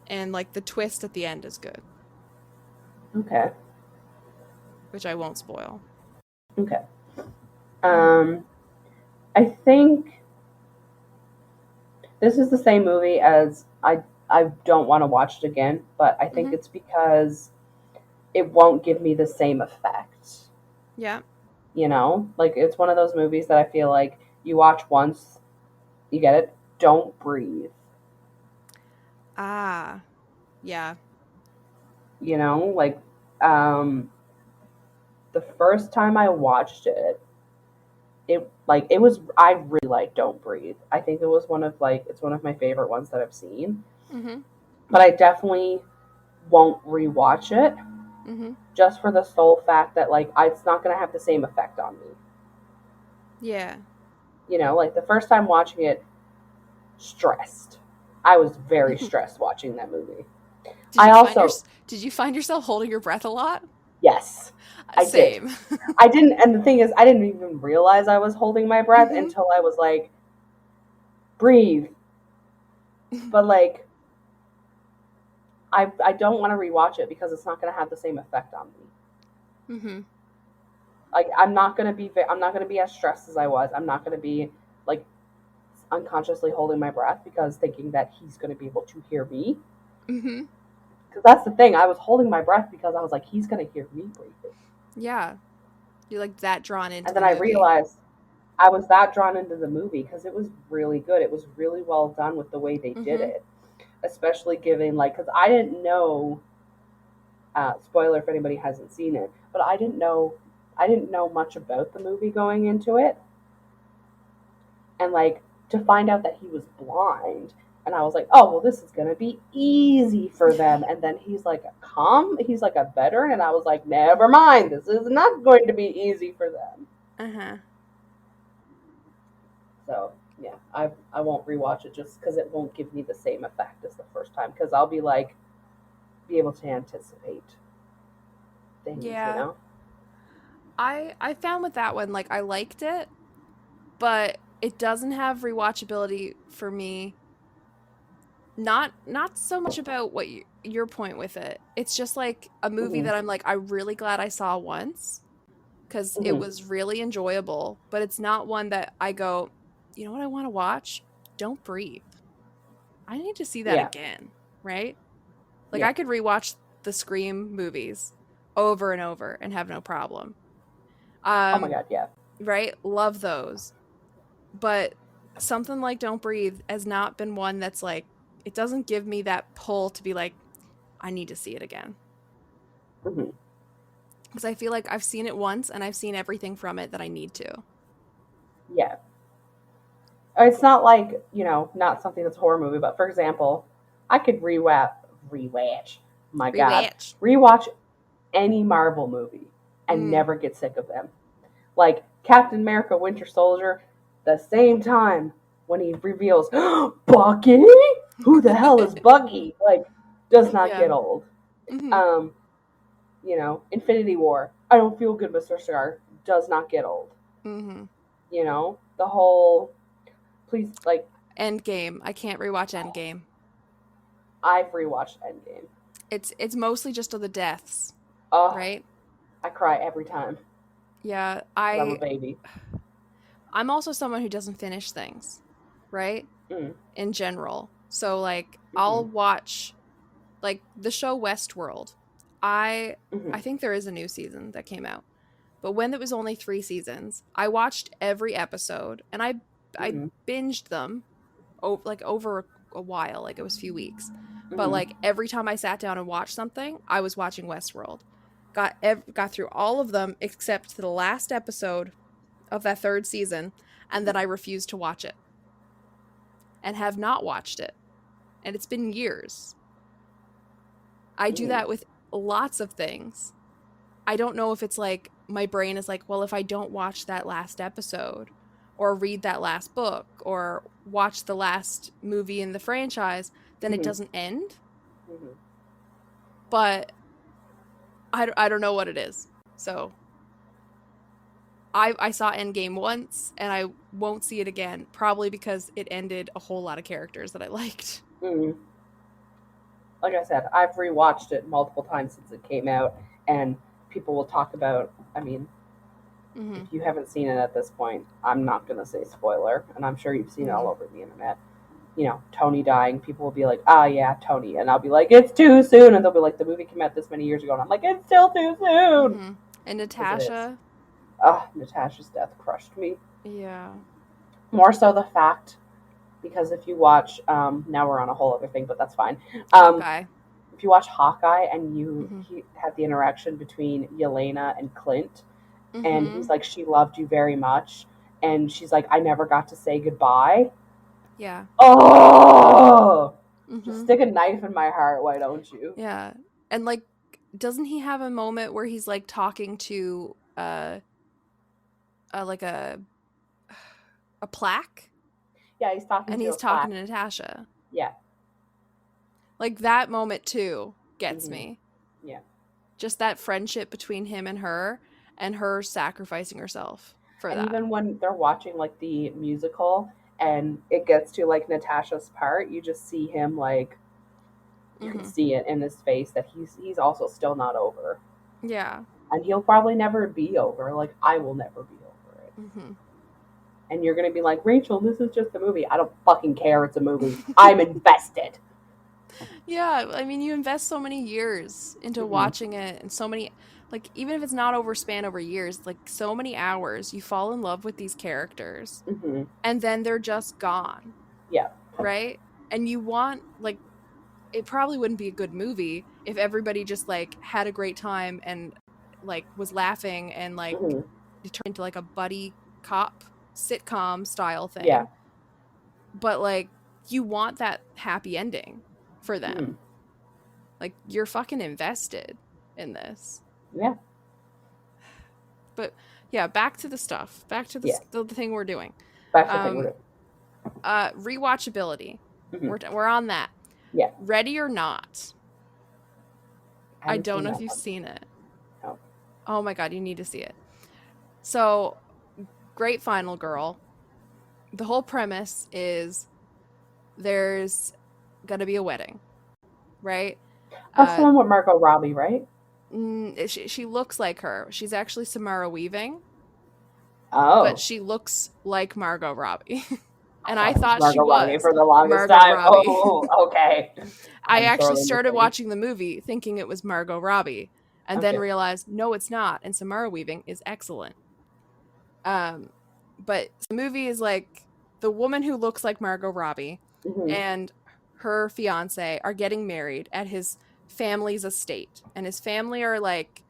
Speaker 2: And like the twist at the end is good,
Speaker 3: Okay.
Speaker 2: which I won't spoil.
Speaker 3: Okay.
Speaker 2: Mm-hmm.
Speaker 3: I think this is the same movie as I don't want to watch it again, but I think
Speaker 2: Mm-hmm.
Speaker 3: it's because it won't give me the same effect.
Speaker 2: Yeah.
Speaker 3: Like it's one of those movies that I feel like you watch once, you get it. Don't Breathe.
Speaker 2: Ah. Yeah.
Speaker 3: Like um, the first time I watched it, it was I really like Don't Breathe. I think it was it's one of my favorite ones that I've seen.
Speaker 2: Mm-hmm.
Speaker 3: But I definitely won't rewatch it
Speaker 2: Mm-hmm.
Speaker 3: just for the sole fact that it's not gonna have the same effect on me.
Speaker 2: Yeah.
Speaker 3: Like the first time watching it, stressed. I was very stressed watching that movie.
Speaker 2: Did
Speaker 3: I
Speaker 2: you find your
Speaker 3: also
Speaker 2: did you find yourself holding your breath a lot?
Speaker 3: Yes, I did.
Speaker 2: Same.
Speaker 3: I didn't, and the thing is, I didn't even realize I was holding my breath
Speaker 2: Mm-hmm.
Speaker 3: until I was like, breathe. But I don't want to rewatch it because it's not going to have the same effect on me.
Speaker 2: Mm-hmm.
Speaker 3: Like I'm not gonna be as stressed as I was. I'm not gonna be like unconsciously holding my breath because thinking that he's gonna be able to hear me.
Speaker 2: Mm-hmm.
Speaker 3: Because that's the thing. I was holding my breath because I was like, he's gonna hear me breathing.
Speaker 2: Yeah. You're like that drawn into
Speaker 3: And
Speaker 2: the
Speaker 3: then I
Speaker 2: movie.
Speaker 3: realized I was that drawn into the movie because it was really good. It was really well done with the way they did
Speaker 2: Mm-hmm.
Speaker 3: it, especially giving because I didn't know. Spoiler if anybody hasn't seen it, but I didn't know much about the movie going into it, and to find out that he was blind, and I was like, oh well, this is gonna be easy for them. And then he's like a veteran, and I was like, never mind, this is not going to be easy for them.
Speaker 2: Uh-huh.
Speaker 3: So yeah, I won't rewatch it just because it won't give me the same effect as the first time because I'll be able to anticipate things.
Speaker 2: Yeah. I found with that one, like I liked it, but it doesn't have rewatchability for me. Not so much about what your point with it. It's just like a movie
Speaker 3: Mm-hmm.
Speaker 2: that I'm like, I'm really glad I saw once because it
Speaker 3: Mm-hmm.
Speaker 2: was really enjoyable, but it's not one that I go, you know what I want to watch? Don't Breathe. I need to see that
Speaker 3: Yeah.
Speaker 2: again, right? Like
Speaker 3: Yeah.
Speaker 2: I could rewatch the Scream movies over and over and have no problem.
Speaker 3: Oh my
Speaker 2: Um,
Speaker 3: god. Yeah.
Speaker 2: right? Love those. But something like Don't Breathe has not been one that's like, it doesn't give me that pull to be like, I need to see it again.
Speaker 3: Mm-hmm.
Speaker 2: Because I feel like I've seen it once and I've seen everything from it that I need to.
Speaker 3: Yeah. It's not not something that's a horror movie, but for example, I could rewatch. My God,
Speaker 2: Rewatch.
Speaker 3: rewatch any Marvel movie and
Speaker 2: Mm.
Speaker 3: never get sick of them. Like Captain America Winter Soldier, the same time when he reveals, Bucky? Who the hell is Bucky? Like, does not
Speaker 2: Yeah.
Speaker 3: get old.
Speaker 2: Mm-hmm.
Speaker 3: Infinity War. I don't feel good, Mr. Stark. Does not get old.
Speaker 2: Mm-hmm.
Speaker 3: The whole, please, like,
Speaker 2: Endgame. I can't rewatch Endgame.
Speaker 3: I've rewatched Endgame.
Speaker 2: It's mostly just of the deaths,
Speaker 3: Oh,
Speaker 2: right?
Speaker 3: I cry every time.
Speaker 2: Yeah,
Speaker 3: I'm a baby.
Speaker 2: I'm also someone who doesn't finish things, right?
Speaker 3: Mm.
Speaker 2: In general. So like
Speaker 3: Mm-hmm.
Speaker 2: I'll watch like the show Westworld. I
Speaker 3: Mm-hmm.
Speaker 2: think there is a new season that came out. But when it was only 3 seasons, I watched every episode and I
Speaker 3: Mm-hmm.
Speaker 2: binged them over a while, like it was a few weeks. But
Speaker 3: Mm-hmm.
Speaker 2: like every time I sat down and watched something, I was watching Westworld. Got through all of them except the last episode of that 3rd season, and then I refused to watch it and have not watched it. And it's been years. I do
Speaker 3: Mm-hmm.
Speaker 2: that with lots of things. I don't know if it's like my brain is like, well, if I don't watch that last episode or read that last book or watch the last movie in the franchise, then it
Speaker 3: Mm-hmm.
Speaker 2: doesn't end.
Speaker 3: Mm-hmm.
Speaker 2: But I don't know what it is. So I saw Endgame once and I won't see it again, probably because it ended a whole lot of characters that I liked.
Speaker 3: Mm-hmm. Like I said, I've rewatched it multiple times since it came out, and people will talk about. I mean, if
Speaker 2: Mm-hmm.
Speaker 3: you haven't seen it at this point, I'm not going to say spoiler, and I'm sure you've seen it all
Speaker 2: Mm-hmm.
Speaker 3: over the internet. Tony dying, people will be like, "Ah, yeah, Tony," and I'll be like, "It's too soon," and they'll be like, "The movie came out this many years ago," and I'm like, "It's still too soon,"
Speaker 2: Mm-hmm. And
Speaker 3: because it is.
Speaker 2: Natasha,
Speaker 3: Natasha's death crushed me.
Speaker 2: yeah.
Speaker 3: More so the fact, because if you watch, now we're on a whole other thing, but that's fine. Um,
Speaker 2: Hawkeye.
Speaker 3: if you watch Hawkeye and you
Speaker 2: Mm-hmm.
Speaker 3: have the interaction between Yelena and Clint, and
Speaker 2: Mm-hmm.
Speaker 3: he's like, "She loved you very much," and she's like, "I never got to say goodbye."
Speaker 2: Yeah.
Speaker 3: Oh, just
Speaker 2: Mm-hmm.
Speaker 3: stick a knife in my heart, why don't you?
Speaker 2: Yeah. And like doesn't he have a moment where he's like talking to like a plaque
Speaker 3: Yeah, he's talking
Speaker 2: and
Speaker 3: to a
Speaker 2: he's talking
Speaker 3: plaque.
Speaker 2: to Natasha.
Speaker 3: Yeah.
Speaker 2: Like that moment too gets
Speaker 3: Hmm.
Speaker 2: me.
Speaker 3: Yeah.
Speaker 2: Just that friendship between him and her sacrificing herself for
Speaker 3: And
Speaker 2: that.
Speaker 3: even when they're watching like the musical and it gets to like Natasha's part, you just see him like you can
Speaker 2: Mm-hmm.
Speaker 3: see it in his face that he's also still not over.
Speaker 2: Yeah.
Speaker 3: And he'll probably never be over. Like I will never be over it.
Speaker 2: Mm-hmm.
Speaker 3: And you're gonna be like, Rachel, this is just a movie. I don't fucking care. It's a movie. I'm invested.
Speaker 2: Yeah, I mean, you invest so many years into
Speaker 3: Hmm.
Speaker 2: watching it and so many, like, even if it's not over years, like, so many hours, you fall in love with these characters
Speaker 3: Hmm.
Speaker 2: and then they're just gone,
Speaker 3: Yeah.
Speaker 2: right? And you want, like, it probably wouldn't be a good movie if everybody just, like, had a great time and, like, was laughing and, like,
Speaker 3: Hmm.
Speaker 2: it turned into, like, a buddy cop sitcom style
Speaker 3: Yeah.
Speaker 2: thing. But, like, you want that happy ending for
Speaker 3: Hmm.
Speaker 2: them. Like you're fucking invested in this.
Speaker 3: Yeah.
Speaker 2: But yeah, back to the stuff. Back to
Speaker 3: Yeah.
Speaker 2: the thing we're doing.
Speaker 3: That's the thing we're
Speaker 2: Um
Speaker 3: doing.
Speaker 2: Rewatchability.
Speaker 3: Hmm.
Speaker 2: We're on that.
Speaker 3: Yeah.
Speaker 2: Ready or Not.
Speaker 3: I
Speaker 2: I
Speaker 3: haven't
Speaker 2: don't
Speaker 3: seen
Speaker 2: know if
Speaker 3: that
Speaker 2: you've
Speaker 3: one.
Speaker 2: seen it.
Speaker 3: No.
Speaker 2: Oh my god, you need to see it. So, great final girl. The whole premise is there's gonna be a wedding, right?
Speaker 3: That's the
Speaker 2: Uh
Speaker 3: one with Margot Robbie, right?
Speaker 2: she looks like her. She's actually Samara Weaving, but
Speaker 3: Oh.
Speaker 2: she looks like Margot Robbie.
Speaker 3: I
Speaker 2: And I
Speaker 3: thought it was
Speaker 2: thought she
Speaker 3: Margot Robbie
Speaker 2: was
Speaker 3: for the longest
Speaker 2: Margot
Speaker 3: time.
Speaker 2: Robbie.
Speaker 3: Oh, okay.
Speaker 2: I
Speaker 3: I'm
Speaker 2: actually
Speaker 3: sorely
Speaker 2: started
Speaker 3: mistaken.
Speaker 2: watching the movie thinking it was Margot Robbie and then
Speaker 3: Okay.
Speaker 2: realized no it's not, and Samara Weaving is excellent. Um but the movie is like the woman who looks like Margot Robbie
Speaker 3: Hmm.
Speaker 2: and her fiance are getting married at his family's estate, and his family are like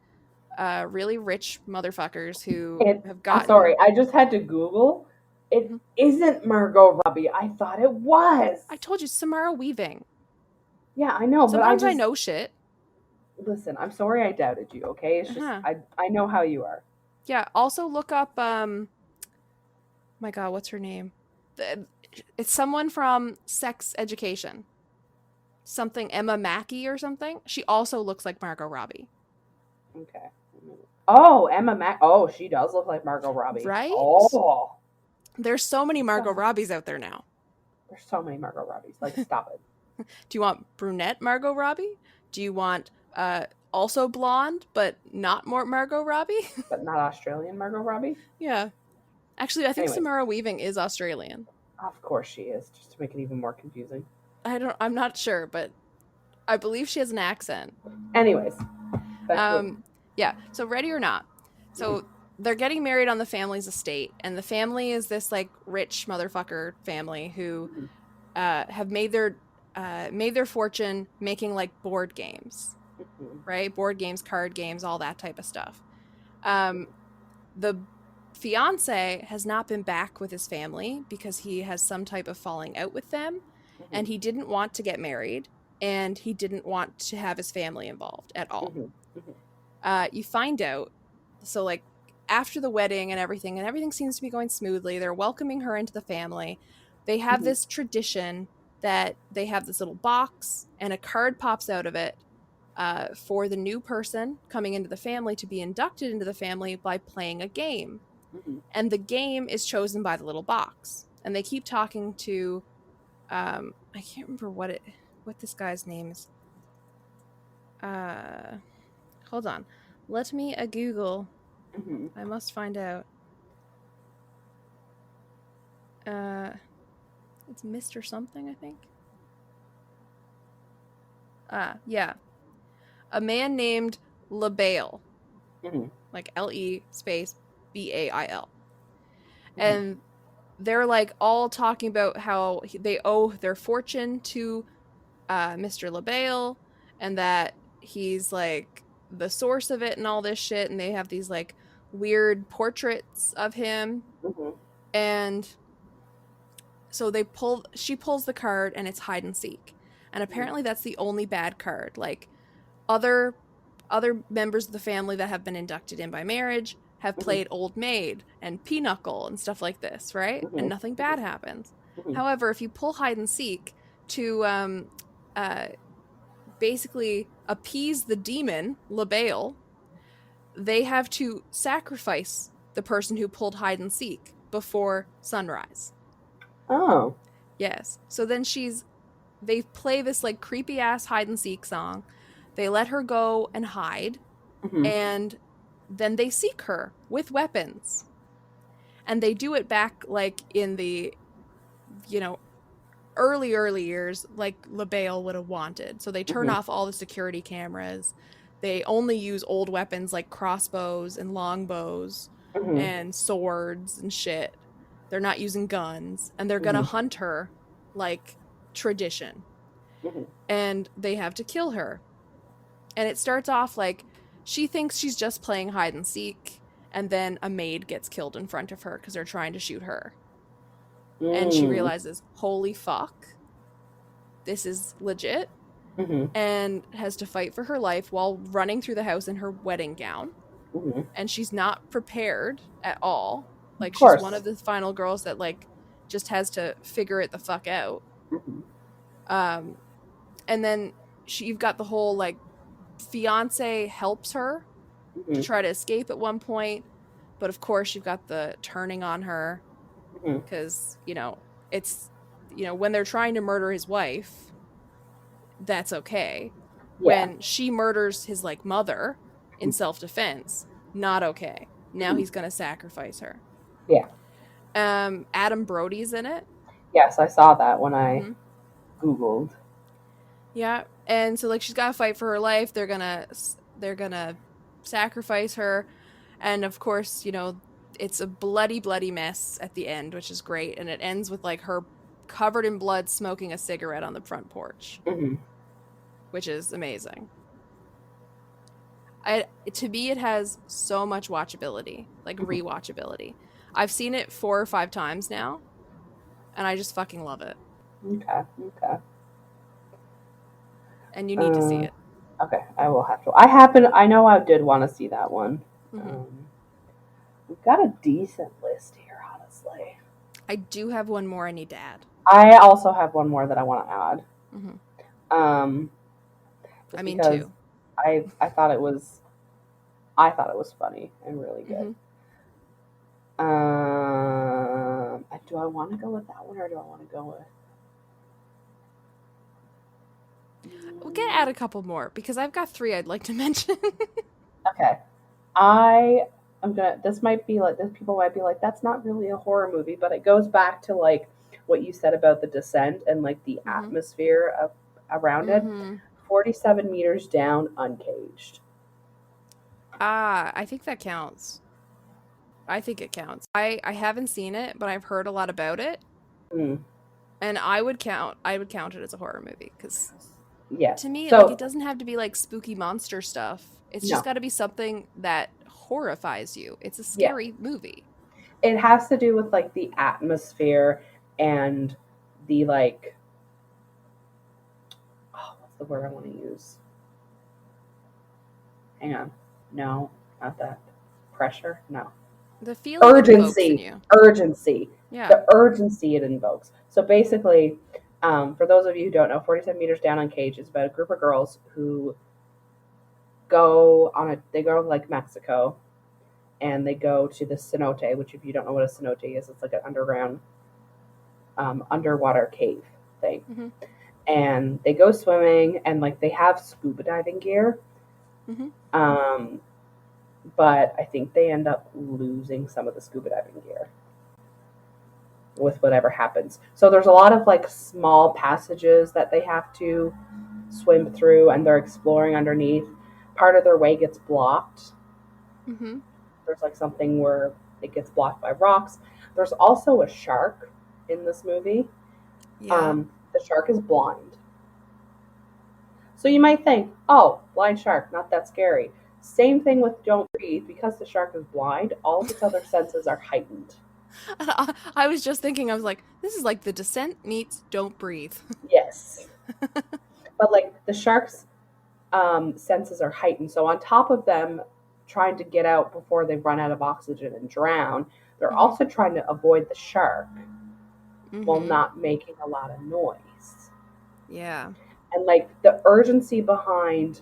Speaker 2: really rich motherfuckers who have
Speaker 3: Sorry,
Speaker 2: gotten.
Speaker 3: I just had to Google. It
Speaker 2: Mhm.
Speaker 3: isn't Margot Robbie. I thought it was.
Speaker 2: I told you Samara Weaving.
Speaker 3: Yeah, I know, but
Speaker 2: Sometimes I know shit.
Speaker 3: listen. I'm sorry I doubted you. Okay, it's just
Speaker 2: Uh-huh.
Speaker 3: I know how you are.
Speaker 2: Yeah. Also look up my God, what's her name? It's someone from Sex Education. Something Emma Mackey or something. She also looks like Margot Robbie.
Speaker 3: Okay. Oh, Emma Mac. Oh, she does look like Margot Robbie.
Speaker 2: Right?
Speaker 3: Oh,
Speaker 2: There's so many
Speaker 3: what the
Speaker 2: Margot
Speaker 3: heck?
Speaker 2: Robbies out there now.
Speaker 3: There's so many Margot Robbies. Like, stop it.
Speaker 2: Do you want brunette Margot Robbie? Do you want also blonde but not more Margot Robbie?
Speaker 3: But not Australian Margot Robbie.
Speaker 2: Yeah. Actually, I think
Speaker 3: Anyways,
Speaker 2: Samara Weaving is Australian.
Speaker 3: of course she is, just to make it even more confusing.
Speaker 2: I'm not sure, but I believe she has an accent.
Speaker 3: Anyways,
Speaker 2: Yeah, so ready or not. So they're getting married on the family's estate, and the family is this like rich motherfucker family who have made their fortune making like board games, right? Board games, card games, all that type of stuff. The fiance has not been back with his family because he has some type of falling out with them, and he didn't want to get married, and he didn't want to have his family involved at all. You find out, so like after the wedding and everything seems to be going smoothly. They're welcoming her into the family. They have this tradition that they have this little box and a card pops out of it for the new person coming into the family to be inducted into the family by playing a game. And the game is chosen by the little box. And they keep talking to, I can't remember what this guy's name is. Hold on. Let me a Google. I must find out. It's Mr. Something, I think. Yeah. A man named LeBail. Like LE space BAIL. And they're like all talking about how they owe their fortune to Mr. LeBail, and that he's like the source of it and all this shit, and they have these like weird portraits of him. And so she pulls the card, and it's hide and seek, and apparently that's the only bad card. Like other members of the family that have been inducted in by marriage have played Old Maid and Pinochle and stuff like this, right? And nothing bad happens. However, if you pull hide and seek to basically appease the demon, LeBail, they have to sacrifice the person who pulled hide and seek before sunrise.
Speaker 3: Oh.
Speaker 2: Yes. So then they play this like creepy ass hide and seek song. They let her go and hide, and then they seek her with weapons. And they do it back like in the, early years, like LeBail would have wanted. So they turn off all the security cameras. They only use old weapons like crossbows and longbows and swords and shit. They're not using guns, and they're gonna hunt her like tradition. And they have to kill her. And it starts off like she thinks she's just playing hide and seek, and then a maid gets killed in front of her because they're trying to shoot her. And she realizes, holy fuck, this is legit, and has to fight for her life while running through the house in her wedding gown. And she's not prepared at all. Like, she's one of the final girls that like just has to figure it the fuck out. And then you've got the whole like fiance helps her to try to escape at one point, but of course you've got the turning on her because it's when they're trying to murder his wife, that's okay. When she murders his like mother in self-defense, not okay. Now he's gonna sacrifice her. Adam Brody's in it.
Speaker 3: Yes, I saw that when I Googled.
Speaker 2: Yeah, and so like she's got to fight for her life. They're gonna sacrifice her, and of course, it's a bloody mess at the end, which is great. And it ends with like her covered in blood, smoking a cigarette on the front porch, which is amazing. To me, it has so much watchability, like rewatchability. I've seen it 4 or 5 times now, and I just fucking love it.
Speaker 3: Okay.
Speaker 2: And you need to see it.
Speaker 3: Okay, I will have to. I know I did want to see that one. got a decent list here, honestly.
Speaker 2: I do have one more I need to add.
Speaker 3: I also have one more that I want to add.
Speaker 2: Mm-hmm.
Speaker 3: Um,
Speaker 2: I
Speaker 3: just
Speaker 2: mean,
Speaker 3: because
Speaker 2: two.
Speaker 3: I thought it was funny and really good.
Speaker 2: Mm-hmm.
Speaker 3: Do I want to go with that one or do I want to go
Speaker 2: We can add a couple more because I've got three I'd like to mention.
Speaker 3: Okay. I'm gonna. This might be like this. People might be like, "That's not really a horror movie," but it goes back to like what you said about the descent and like the
Speaker 2: Mm-hmm.
Speaker 3: atmosphere of around it.
Speaker 2: Mm-hmm.
Speaker 3: 47 meters down, uncaged.
Speaker 2: I think that counts. I think it counts. I haven't seen it, but I've heard a lot about it,
Speaker 3: Mm,
Speaker 2: and I would count it as a horror movie because
Speaker 3: yeah.
Speaker 2: to me, like, it
Speaker 3: So
Speaker 2: doesn't have to be like spooky monster stuff. It's just
Speaker 3: no.
Speaker 2: got to be something that horrifies you. It's a
Speaker 3: Yeah.
Speaker 2: scary movie.
Speaker 3: It has to do with like the atmosphere and the like. Oh, what's the word I want to use? Hang on. No, not that. Pressure. No.
Speaker 2: The feeling it evokes in you.
Speaker 3: Urgency,
Speaker 2: Yeah.
Speaker 3: the urgency it invokes. So basically, for those of you who don't know, 47 meters down on Cage is about a group of girls who they go to like Mexico, and they go to the cenote, which if you don't know what a cenote is, it's like an underground, underwater cave thing.
Speaker 2: Mm-hmm.
Speaker 3: And they go swimming, and like they have scuba diving gear.
Speaker 2: Mm-hmm.
Speaker 3: But I think they end up losing some of the scuba diving gear with whatever happens. So there's a lot of like small passages that they have to swim through and they're exploring underneath. Part of their way gets blocked.
Speaker 2: Mm-hmm.
Speaker 3: There's like something where it gets blocked by rocks. There's also a shark in this movie.
Speaker 2: Yeah.
Speaker 3: The shark is blind. So you might think, oh, blind shark, not that scary. Same thing with Don't Breathe. Because the shark is blind, all of its other senses are heightened.
Speaker 2: I was just thinking, I was like, this is like The Descent meets Don't Breathe.
Speaker 3: Yes. But like the shark's senses are heightened. So on top of them trying to get out before they run out of oxygen and drown, they're
Speaker 2: Mm-hmm.
Speaker 3: also trying to avoid the shark while
Speaker 2: Mm-hmm.
Speaker 3: not making a lot of noise.
Speaker 2: Yeah.
Speaker 3: And like the urgency behind,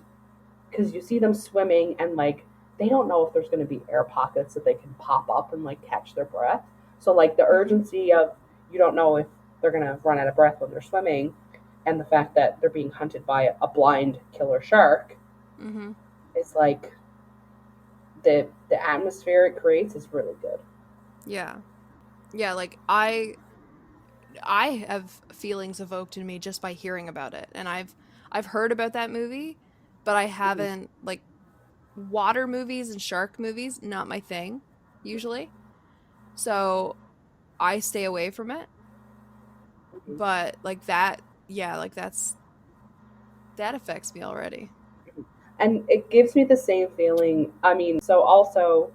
Speaker 3: because you see them swimming and like they don't know if there's going to be air pockets that they can pop up and like catch their breath. So like the
Speaker 2: Mm-hmm.
Speaker 3: urgency of you don't know if they're going to run out of breath when they're swimming, and the fact that they're being hunted by a blind killer shark
Speaker 2: Mm-hmm.
Speaker 3: is like the atmosphere it creates is really good.
Speaker 2: Yeah. Yeah, like I have feelings evoked in me just by hearing about it. And I've heard about that movie, but I
Speaker 3: Mm-hmm.
Speaker 2: haven't like water movies and shark movies, not my thing usually. So I stay away from it.
Speaker 3: Mm-hmm.
Speaker 2: But like that, yeah, like that affects me already.
Speaker 3: And it gives me the same feeling. I mean, so also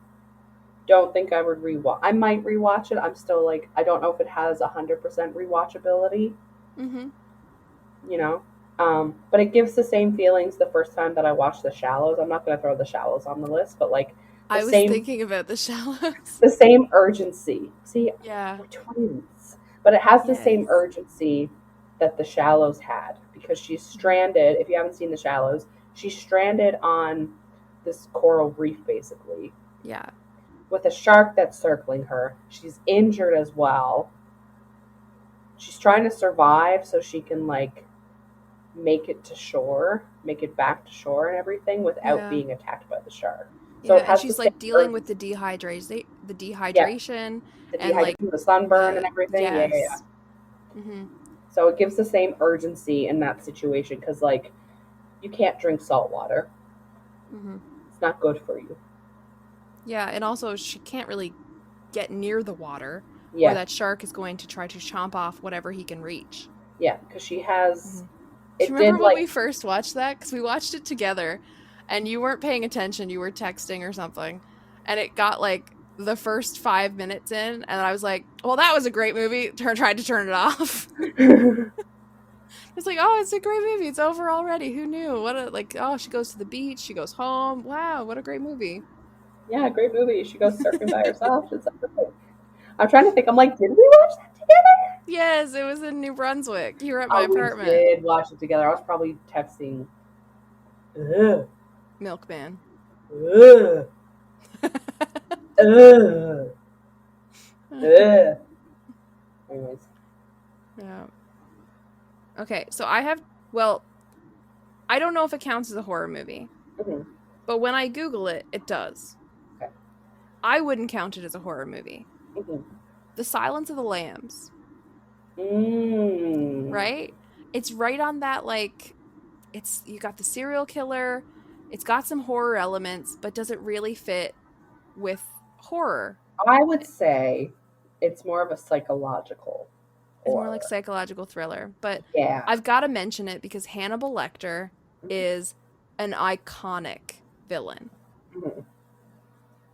Speaker 3: don't think I would rewatch. I might rewatch it. I'm still like I don't know if it has 100% rewatchability.
Speaker 2: Mm-hmm.
Speaker 3: You know, but it gives the same feelings the first time that I watched The Shallows. I'm not going to throw The Shallows on the list, but like the
Speaker 2: I was
Speaker 3: same
Speaker 2: thinking about The Shallows.
Speaker 3: the same urgency. See,
Speaker 2: Yeah.
Speaker 3: we're twins, but it has the
Speaker 2: Yes.
Speaker 3: same urgency that The Shallows had because she's stranded. If you haven't seen The Shallows, she's stranded on this coral reef basically
Speaker 2: Yeah.
Speaker 3: with a shark that's circling her. She's injured as well. She's trying to survive so she can like make it to shore, make it back to shore and everything without
Speaker 2: Yeah.
Speaker 3: being attacked by the shark. So
Speaker 2: Yeah,
Speaker 3: it
Speaker 2: and
Speaker 3: has the
Speaker 2: she's
Speaker 3: same
Speaker 2: like dealing with
Speaker 3: urgency.
Speaker 2: the
Speaker 3: Yeah,
Speaker 2: dehydration
Speaker 3: the
Speaker 2: and like
Speaker 3: dehydration, the sunburn and
Speaker 2: the
Speaker 3: everything. Yeah, yeah, yeah.
Speaker 2: yes. Mm-hmm.
Speaker 3: So it gives the same urgency in that situation because like you can't drink salt water.
Speaker 2: Mm-hmm.
Speaker 3: It's not good for you.
Speaker 2: Yeah, and also she can't really get near the water, or
Speaker 3: Yeah,
Speaker 2: that shark is going to try to chomp off whatever he can reach.
Speaker 3: yeah, because she has.
Speaker 2: Mm-hmm. Do you
Speaker 3: It did
Speaker 2: remember when we
Speaker 3: like
Speaker 2: first watched that? Because we watched it together, and you weren't paying attention. You were texting or something, and it got like the first 5 minutes in, and I was like, "Well, that was a great movie." Tried to turn it off. It's like, "Oh, it's a great movie. It's over already. Who knew? What a like. Oh, she goes to the beach. She goes home. Wow, what a great movie."
Speaker 3: Yeah, great movie. She goes surfing by herself. It's like, I'm trying to think. I'm like, did we watch that together?
Speaker 2: Yes, it was in New Brunswick. You were at my
Speaker 3: Oh, we
Speaker 2: apartment.
Speaker 3: did watch it together. I was probably texting. Ugh,
Speaker 2: Milkman.
Speaker 3: ugh, ugh, ugh. Anyways.
Speaker 2: Yeah. Okay, so I don't know if it counts as a horror movie,
Speaker 3: Mhm.
Speaker 2: but when I Google it, it does.
Speaker 3: Okay.
Speaker 2: I wouldn't count it as a horror movie.
Speaker 3: Mhm.
Speaker 2: The Silence of the Lambs,
Speaker 3: Mm.
Speaker 2: right? It's right on that, you got the serial killer, it's got some horror elements, but does it really fit with horror?
Speaker 3: I would say it's more of a psychological
Speaker 2: It's more like
Speaker 3: horror.
Speaker 2: psychological thriller, but
Speaker 3: Yeah.
Speaker 2: I've got to mention it because Hannibal Lecter
Speaker 3: Mhm.
Speaker 2: is an iconic villain.
Speaker 3: Mhm.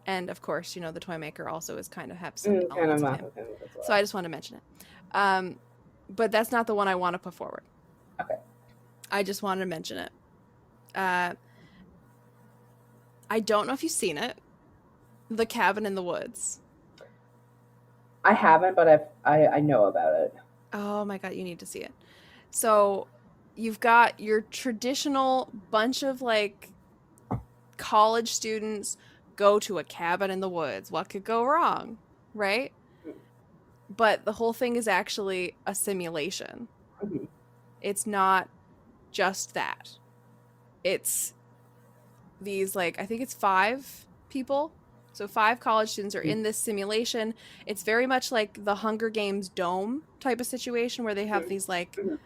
Speaker 2: And of course, the toy maker also is kind of have some
Speaker 3: Kind
Speaker 2: elements
Speaker 3: of,
Speaker 2: of him.
Speaker 3: kind of as
Speaker 2: So I
Speaker 3: well.
Speaker 2: just want to mention it. But that's not the one I want to put forward.
Speaker 3: Okay.
Speaker 2: I just wanted to mention it. I don't know if you've seen it. The Cabin in the Woods.
Speaker 3: I haven't, but I know about it.
Speaker 2: Oh my God, you need to see it. So you've got your traditional bunch of college students go to a cabin in the woods. What could go wrong, right? But the whole thing is actually a simulation.
Speaker 3: Mhm.
Speaker 2: It's not just that. It's these, I think it's 5 people. So 5 college students are in this simulation. It's very much like the Hunger Games dome type of situation where they have these
Speaker 3: Mhm.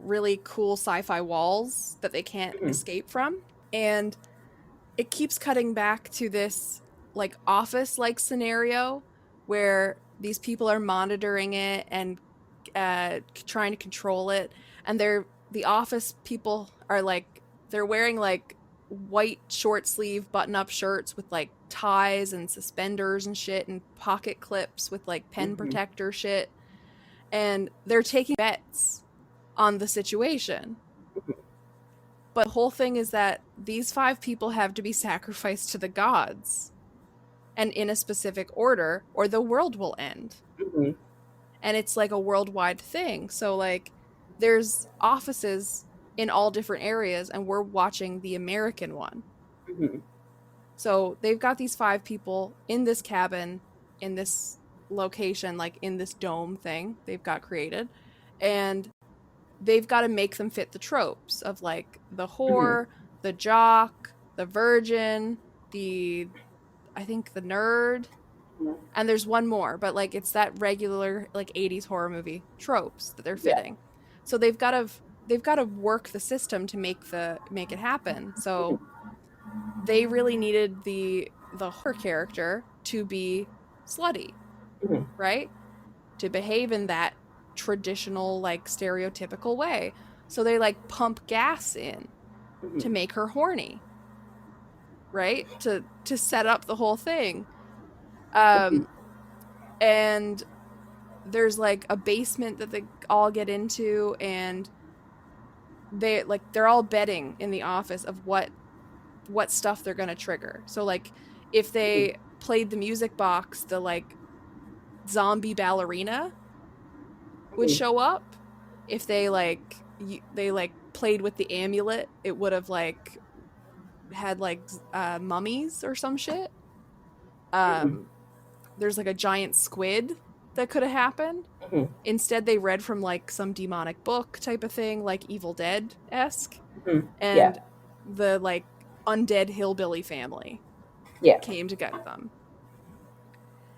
Speaker 2: really cool sci-fi walls that they can't
Speaker 3: Mhm.
Speaker 2: escape from. And it keeps cutting back to this office scenario where these people are monitoring it and trying to control it, and the office people are they're wearing white short sleeve button up shirts with ties and suspenders and shit and pocket clips with pen
Speaker 3: Mhm.
Speaker 2: protector shit, and they're taking bets on the situation. But the whole thing is that these 5 people have to be sacrificed to the gods, and in a specific order, or the world will end.
Speaker 3: Mhm.
Speaker 2: And it's a worldwide thing. So there's offices in all different areas, and we're watching the American one.
Speaker 3: Mhm.
Speaker 2: So they've got these 5 people in this cabin, in this location, in this dome thing they've got created, and they've got to make them fit the tropes of the
Speaker 3: Mhm.
Speaker 2: whore, the jock, the virgin, the I think the nerd,
Speaker 3: Mhm.
Speaker 2: and there's one more, but it's that regular 80s horror movie tropes that they're
Speaker 3: Yeah.
Speaker 2: fitting. So they've got to work the system to make it happen. So they really needed the horror character to be slutty,
Speaker 3: Mhm.
Speaker 2: right? To behave in that traditional stereotypical way. So they pump gas in to
Speaker 3: Mhm.
Speaker 2: make her horny, right? To set up the whole thing.
Speaker 3: Mhm.
Speaker 2: Um and there's a basement that they all get into, and they're all betting in the office of what stuff they're going to trigger. So if
Speaker 3: Mhm.
Speaker 2: they played the music box, the zombie ballerina would
Speaker 3: Mhm.
Speaker 2: show up. If they they played with the amulet, it would have had mummies or some shit.
Speaker 3: Mhm.
Speaker 2: There's a giant squid that could have happened.
Speaker 3: Mhm.
Speaker 2: Instead, they read from some demonic book type of thing, like Evil Dead esque,
Speaker 3: Mhm. Yeah.
Speaker 2: and the undead hillbilly family
Speaker 3: Yeah.
Speaker 2: came to get them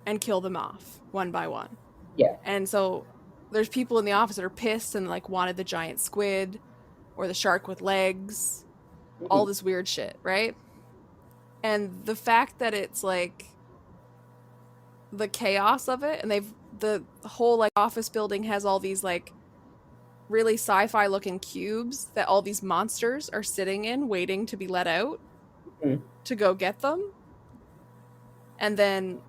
Speaker 2: and kill them off one by one.
Speaker 3: Yeah.
Speaker 2: And so there's people in the office that are pissed and wanted the giant squid or the shark with legs, all
Speaker 3: Mhm.
Speaker 2: this weird shit, right? And the fact that it's the chaos of it, and the whole office building has all these really sci-fi looking cubes that all these monsters are sitting in waiting to be let out
Speaker 3: Mhm.
Speaker 2: to go get them. And then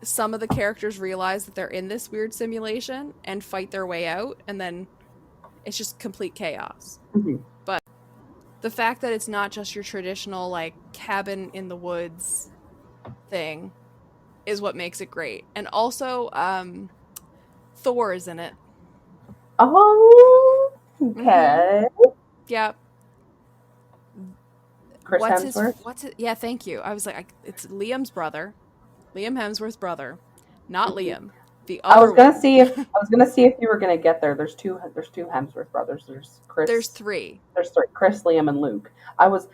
Speaker 2: some of the characters realize that they're in this weird simulation and fight their way out, and then it's just complete chaos.
Speaker 3: Mhm.
Speaker 2: But the fact that it's not just your traditional cabin in the woods thing is what makes it great. And also, Thor is in it.
Speaker 3: Oh, okay.
Speaker 2: Yeah.
Speaker 3: Chris Hemsworth?
Speaker 2: What's it? Yeah, thank you. I was like, it's Liam's brother, Liam Hemsworth's brother, not Liam, the
Speaker 3: I was
Speaker 2: other
Speaker 3: gonna
Speaker 2: one.
Speaker 3: see if you were gonna get there. There's two Hemsworth brothers. There's
Speaker 2: There's
Speaker 3: Chris.
Speaker 2: 3.
Speaker 3: There's three: Chris, Liam, and Luke. I was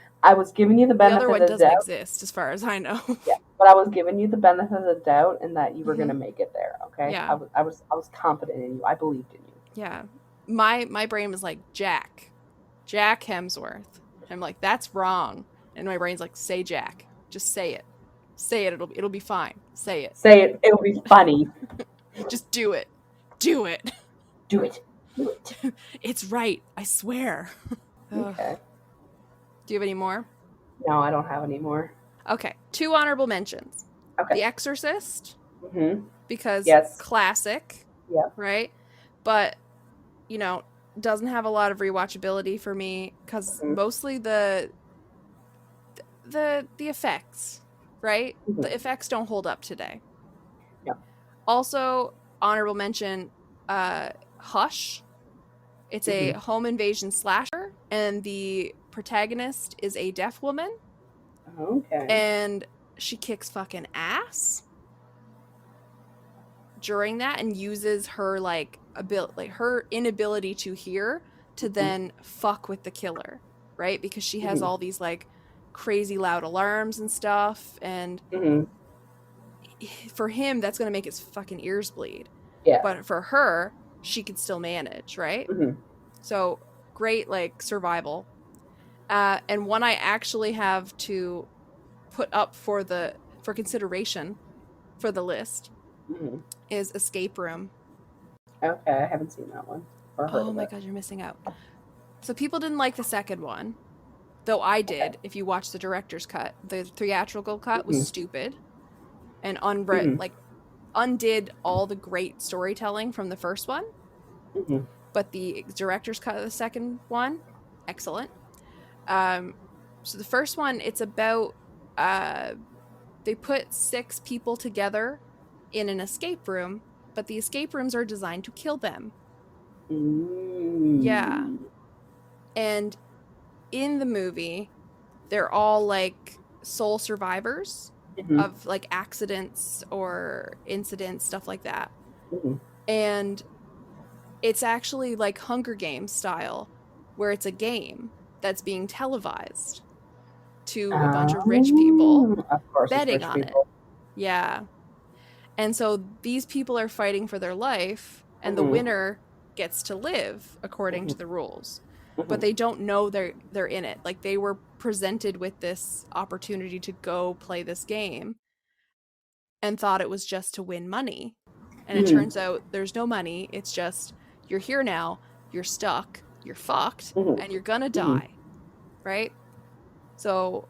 Speaker 3: giving you the
Speaker 2: The other
Speaker 3: benefit
Speaker 2: one
Speaker 3: of the
Speaker 2: doesn't
Speaker 3: doubt.
Speaker 2: exist, as far as I know.
Speaker 3: Yeah, but I was giving you the benefit of the doubt, and that you were
Speaker 2: hmm
Speaker 3: gonna make it there. Okay,
Speaker 2: Yeah,
Speaker 3: I was confident in you. I believed in you.
Speaker 2: yeah. My brain was like Jack Hemsworth. I'm like, that's wrong, and my brain's like, say Jack, just say it, it'll be fine. Say it,
Speaker 3: Say it. It'll be funny.
Speaker 2: just do it, do it.
Speaker 3: Do it. Do it.
Speaker 2: It's right, I swear.
Speaker 3: Okay.
Speaker 2: Do you have any more?
Speaker 3: No, I don't have any more.
Speaker 2: Okay, 2 honorable mentions.
Speaker 3: Okay.
Speaker 2: The Exorcist,
Speaker 3: Mm-hmm.
Speaker 2: because
Speaker 3: Yes.
Speaker 2: classic,
Speaker 3: Yeah.
Speaker 2: right? But, doesn't have a lot of rewatchability for me because mostly the effects, right?
Speaker 3: Mm-hmm.
Speaker 2: The effects don't hold up today.
Speaker 3: Yeah.
Speaker 2: Also, honorable mention, Hush. It's a home invasion slasher, and the protagonist is a deaf woman.
Speaker 3: Okay.
Speaker 2: And she kicks fucking ass during that and uses her her inability to hear to then fuck with the killer, right? Because she has all these like crazy loud alarms and stuff, and for him that's going to make his fucking ears bleed.
Speaker 3: Yeah.
Speaker 2: But for her, she can still manage, right? So great, like, survival. And one I actually have to put up for consideration for the list is Escape Room.
Speaker 3: Okay, I haven't seen that one or heard
Speaker 2: Oh
Speaker 3: of
Speaker 2: my
Speaker 3: it.
Speaker 2: god, you're missing out. So people didn't like the second one, though I did.
Speaker 3: Okay.
Speaker 2: If you watch the director's cut, the theatrical cut was stupid and undid all the great storytelling from the first one. But the director's cut of the second one, excellent. So the first one, it's about they put 6 people together in an escape room, but the escape rooms are designed to kill them. Yeah. And in the movie, they're all like sole survivors of like accidents or incidents, stuff like that. And it's actually like Hunger Games style, where it's a game that's being televised to a bunch of rich people
Speaker 3: Of course,
Speaker 2: betting
Speaker 3: rich
Speaker 2: on
Speaker 3: people.
Speaker 2: it. Yeah. And so these people are fighting for their life, and the winner gets to live according to the rules. But they don't know they're in it. Like, they were presented with this opportunity to go play this game and thought it was just to win money. And it turns out there's no money. It's just, you're here now, you're stuck, you're fucked, and you're gonna die. Right? So,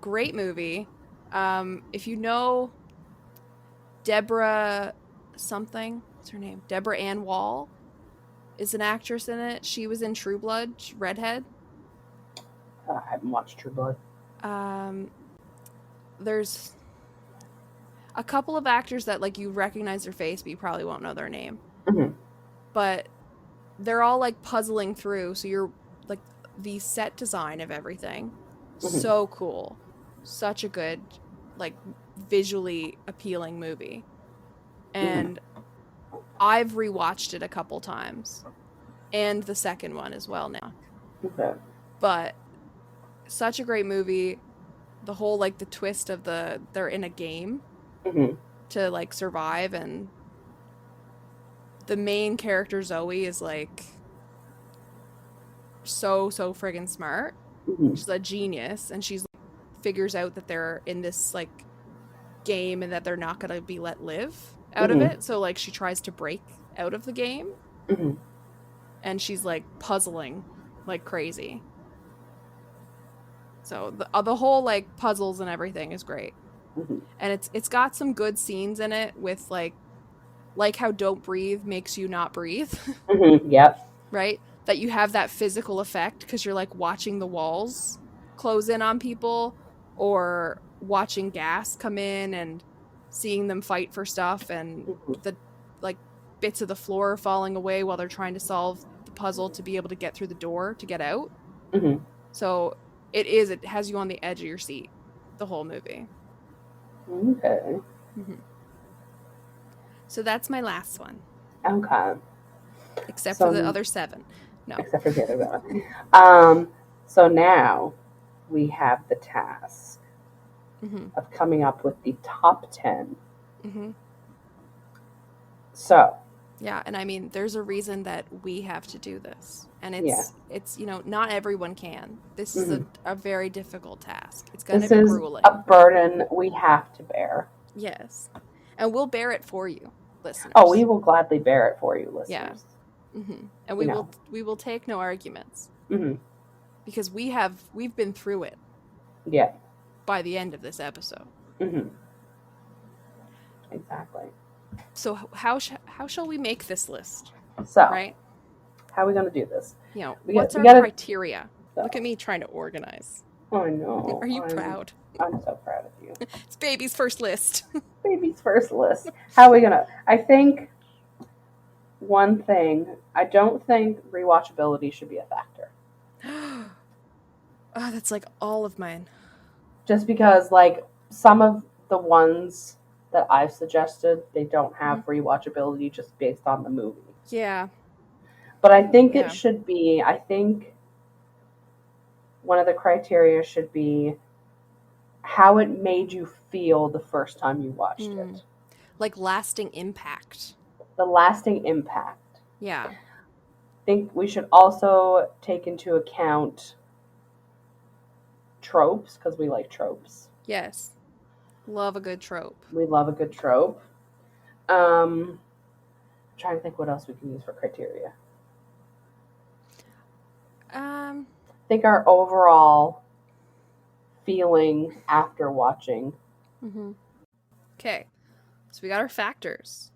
Speaker 2: great movie. If you know Deborah something, what's her name? Deborah Ann Wall is an actress in it. She was in True Blood, redhead.
Speaker 3: I haven't watched True Blood.
Speaker 2: There's a couple of actors that like you recognize their face, but you probably won't know their name. But they're all like puzzling through, so you're like, the set design of everything, so cool. Such a good, like, visually appealing movie. And I've rewatched it a couple times, and the second one as well now. But such a great movie. The whole, like, the twist of they're in a game to like survive, and the main character Zoe is like so friggin' smart. She's a genius, and she's like, figures out that they're in this like game and that they're not gonna be let live out of it. So like, she tries to break out of the game, and she's like puzzling like crazy. So the whole like puzzles and everything is great. And it's got some good scenes in it with like how Don't Breathe makes you not breathe.
Speaker 3: Yep.
Speaker 2: Right? That you have that physical effect because you're like watching the walls close in on people, or watching gas come in and seeing them fight for stuff, and the like bits of the floor falling away while they're trying to solve the puzzle to be able to get through the door to get out.
Speaker 3: Mm-hmm.
Speaker 2: So it has you on the edge of your seat the whole movie.
Speaker 3: Okay.
Speaker 2: Mm-hmm. So that's my last one.
Speaker 3: Okay.
Speaker 2: Except
Speaker 3: So,
Speaker 2: for the other 7. No.
Speaker 3: Except for the other one. So now we have the task of coming up with the top 10. So.
Speaker 2: Yeah, and I mean, there's a reason that we have to do this. And it's not everyone can. This is a very difficult task. It's going to be grueling.
Speaker 3: This is a burden we have to bear.
Speaker 2: Yes. And we'll bear it for you, listeners.
Speaker 3: Oh, we will gladly bear it for you, listeners.
Speaker 2: Yeah. And we will take no arguments. Because we've been through it.
Speaker 3: Yeah.
Speaker 2: By the end of this episode.
Speaker 3: Exactly.
Speaker 2: So how shall we make this list?
Speaker 3: So,
Speaker 2: right?
Speaker 3: How are we going to do this?
Speaker 2: What's our criteria? So. Look at me trying to organize.
Speaker 3: Oh, I know.
Speaker 2: Are you proud?
Speaker 3: I'm so proud of you.
Speaker 2: It's baby's first list.
Speaker 3: Baby's first list. How are we going to... I think one thing, I don't think rewatchability should be a factor.
Speaker 2: Oh, that's like all of mine.
Speaker 3: Just because, like, some of the ones that I've suggested, they don't have rewatchability just based on the movie.
Speaker 2: Yeah.
Speaker 3: But I think it should be, one of the criteria should be how it made you feel the first time you watched it.
Speaker 2: Like lasting impact.
Speaker 3: The lasting impact.
Speaker 2: Yeah.
Speaker 3: I think we should also take into account tropes, because we like tropes.
Speaker 2: Yes. Love a good trope.
Speaker 3: We love a good trope. I'm trying to think what else we can use for criteria. I think our overall feeling after watching.
Speaker 2: Okay. So we got our factors.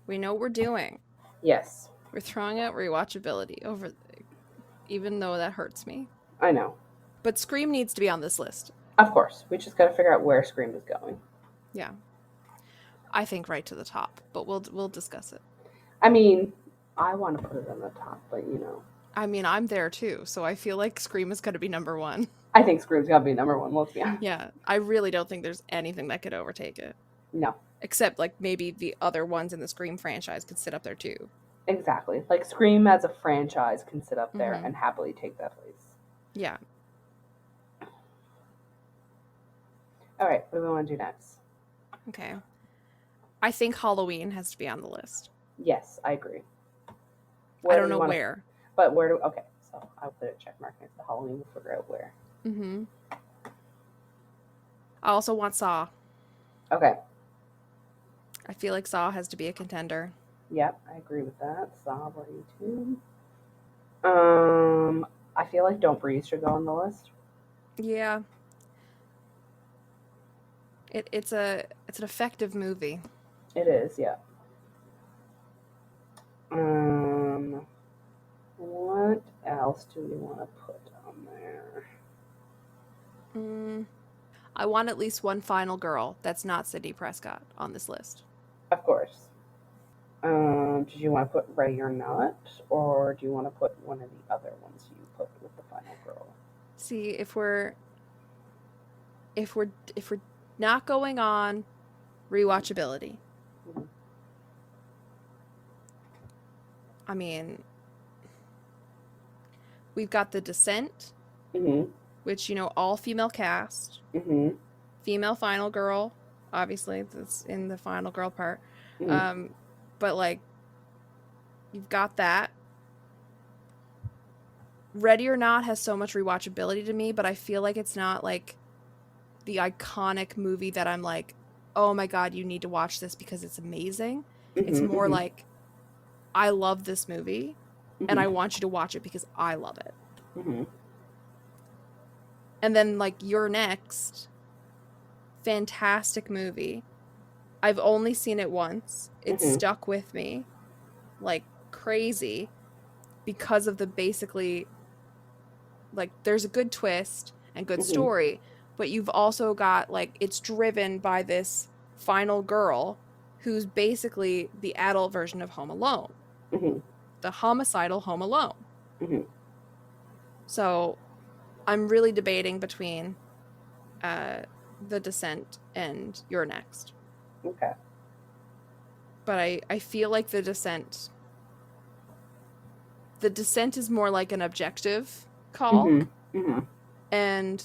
Speaker 2: We know what we're doing.
Speaker 3: Yes.
Speaker 2: We're throwing out rewatchability even though that hurts me.
Speaker 3: I know.
Speaker 2: But Scream needs to be on this list.
Speaker 3: Of course. We just got to figure out where Scream is going.
Speaker 2: Yeah. I think right to the top, but we'll discuss it.
Speaker 3: I mean, I want to put it on the top, but
Speaker 2: I mean, I'm there too, so I feel like Scream is going to be number 1.
Speaker 3: I think Scream's got to be number 1, let's be honest.
Speaker 2: Yeah, I really don't think there's anything that could overtake it.
Speaker 3: No.
Speaker 2: Except, like, maybe the other ones in the Scream franchise could sit up there too.
Speaker 3: Exactly. Like, Scream as a franchise can sit up there and happily take that place.
Speaker 2: Yeah.
Speaker 3: All right, what do we want to do next?
Speaker 2: Okay. I think Halloween has to be on the list.
Speaker 3: Yes, I agree.
Speaker 2: I don't know where.
Speaker 3: But where do... Okay, so I'll put a check mark next to Halloween. We'll figure out where.
Speaker 2: I also want Saw.
Speaker 3: Okay.
Speaker 2: I feel like Saw has to be a contender.
Speaker 3: Yep, I agree with that. Saw Volume 2. I feel like Don't Breathe should go on the list.
Speaker 2: Yeah. It's an effective movie.
Speaker 3: It is, yeah. What else do we want to put on there?
Speaker 2: I want at least one final girl that's not Sidney Prescott on this list.
Speaker 3: Of course. Did you want to put Ready or Not, or do you want to put one of the other ones you put with the final girl?
Speaker 2: See, if we're not going on rewatchability, I mean, we've got The Descent, which, all female cast, female final girl, obviously, that's in the final girl part. But, like, you've got that. Ready or Not has so much rewatchability to me, but I feel like it's not, like, the iconic movie that I'm like, oh my god, you need to watch this because it's amazing. It's more like, I love this movie, and I want you to watch it because I love it. And then, like, You're Next, fantastic movie. I've only seen it once. It stuck with me like crazy because of the basically, like, there's a good twist and good story, but you've also got, like, it's driven by this final girl who's basically the adult version of Home Alone,
Speaker 3: Mm-hmm.
Speaker 2: the homicidal Home Alone.
Speaker 3: Mm-hmm.
Speaker 2: So I'm really debating between The Descent and You're Next.
Speaker 3: Okay.
Speaker 2: But I feel like The Descent is more like an objective call,
Speaker 3: Mm-hmm. Mm-hmm.
Speaker 2: and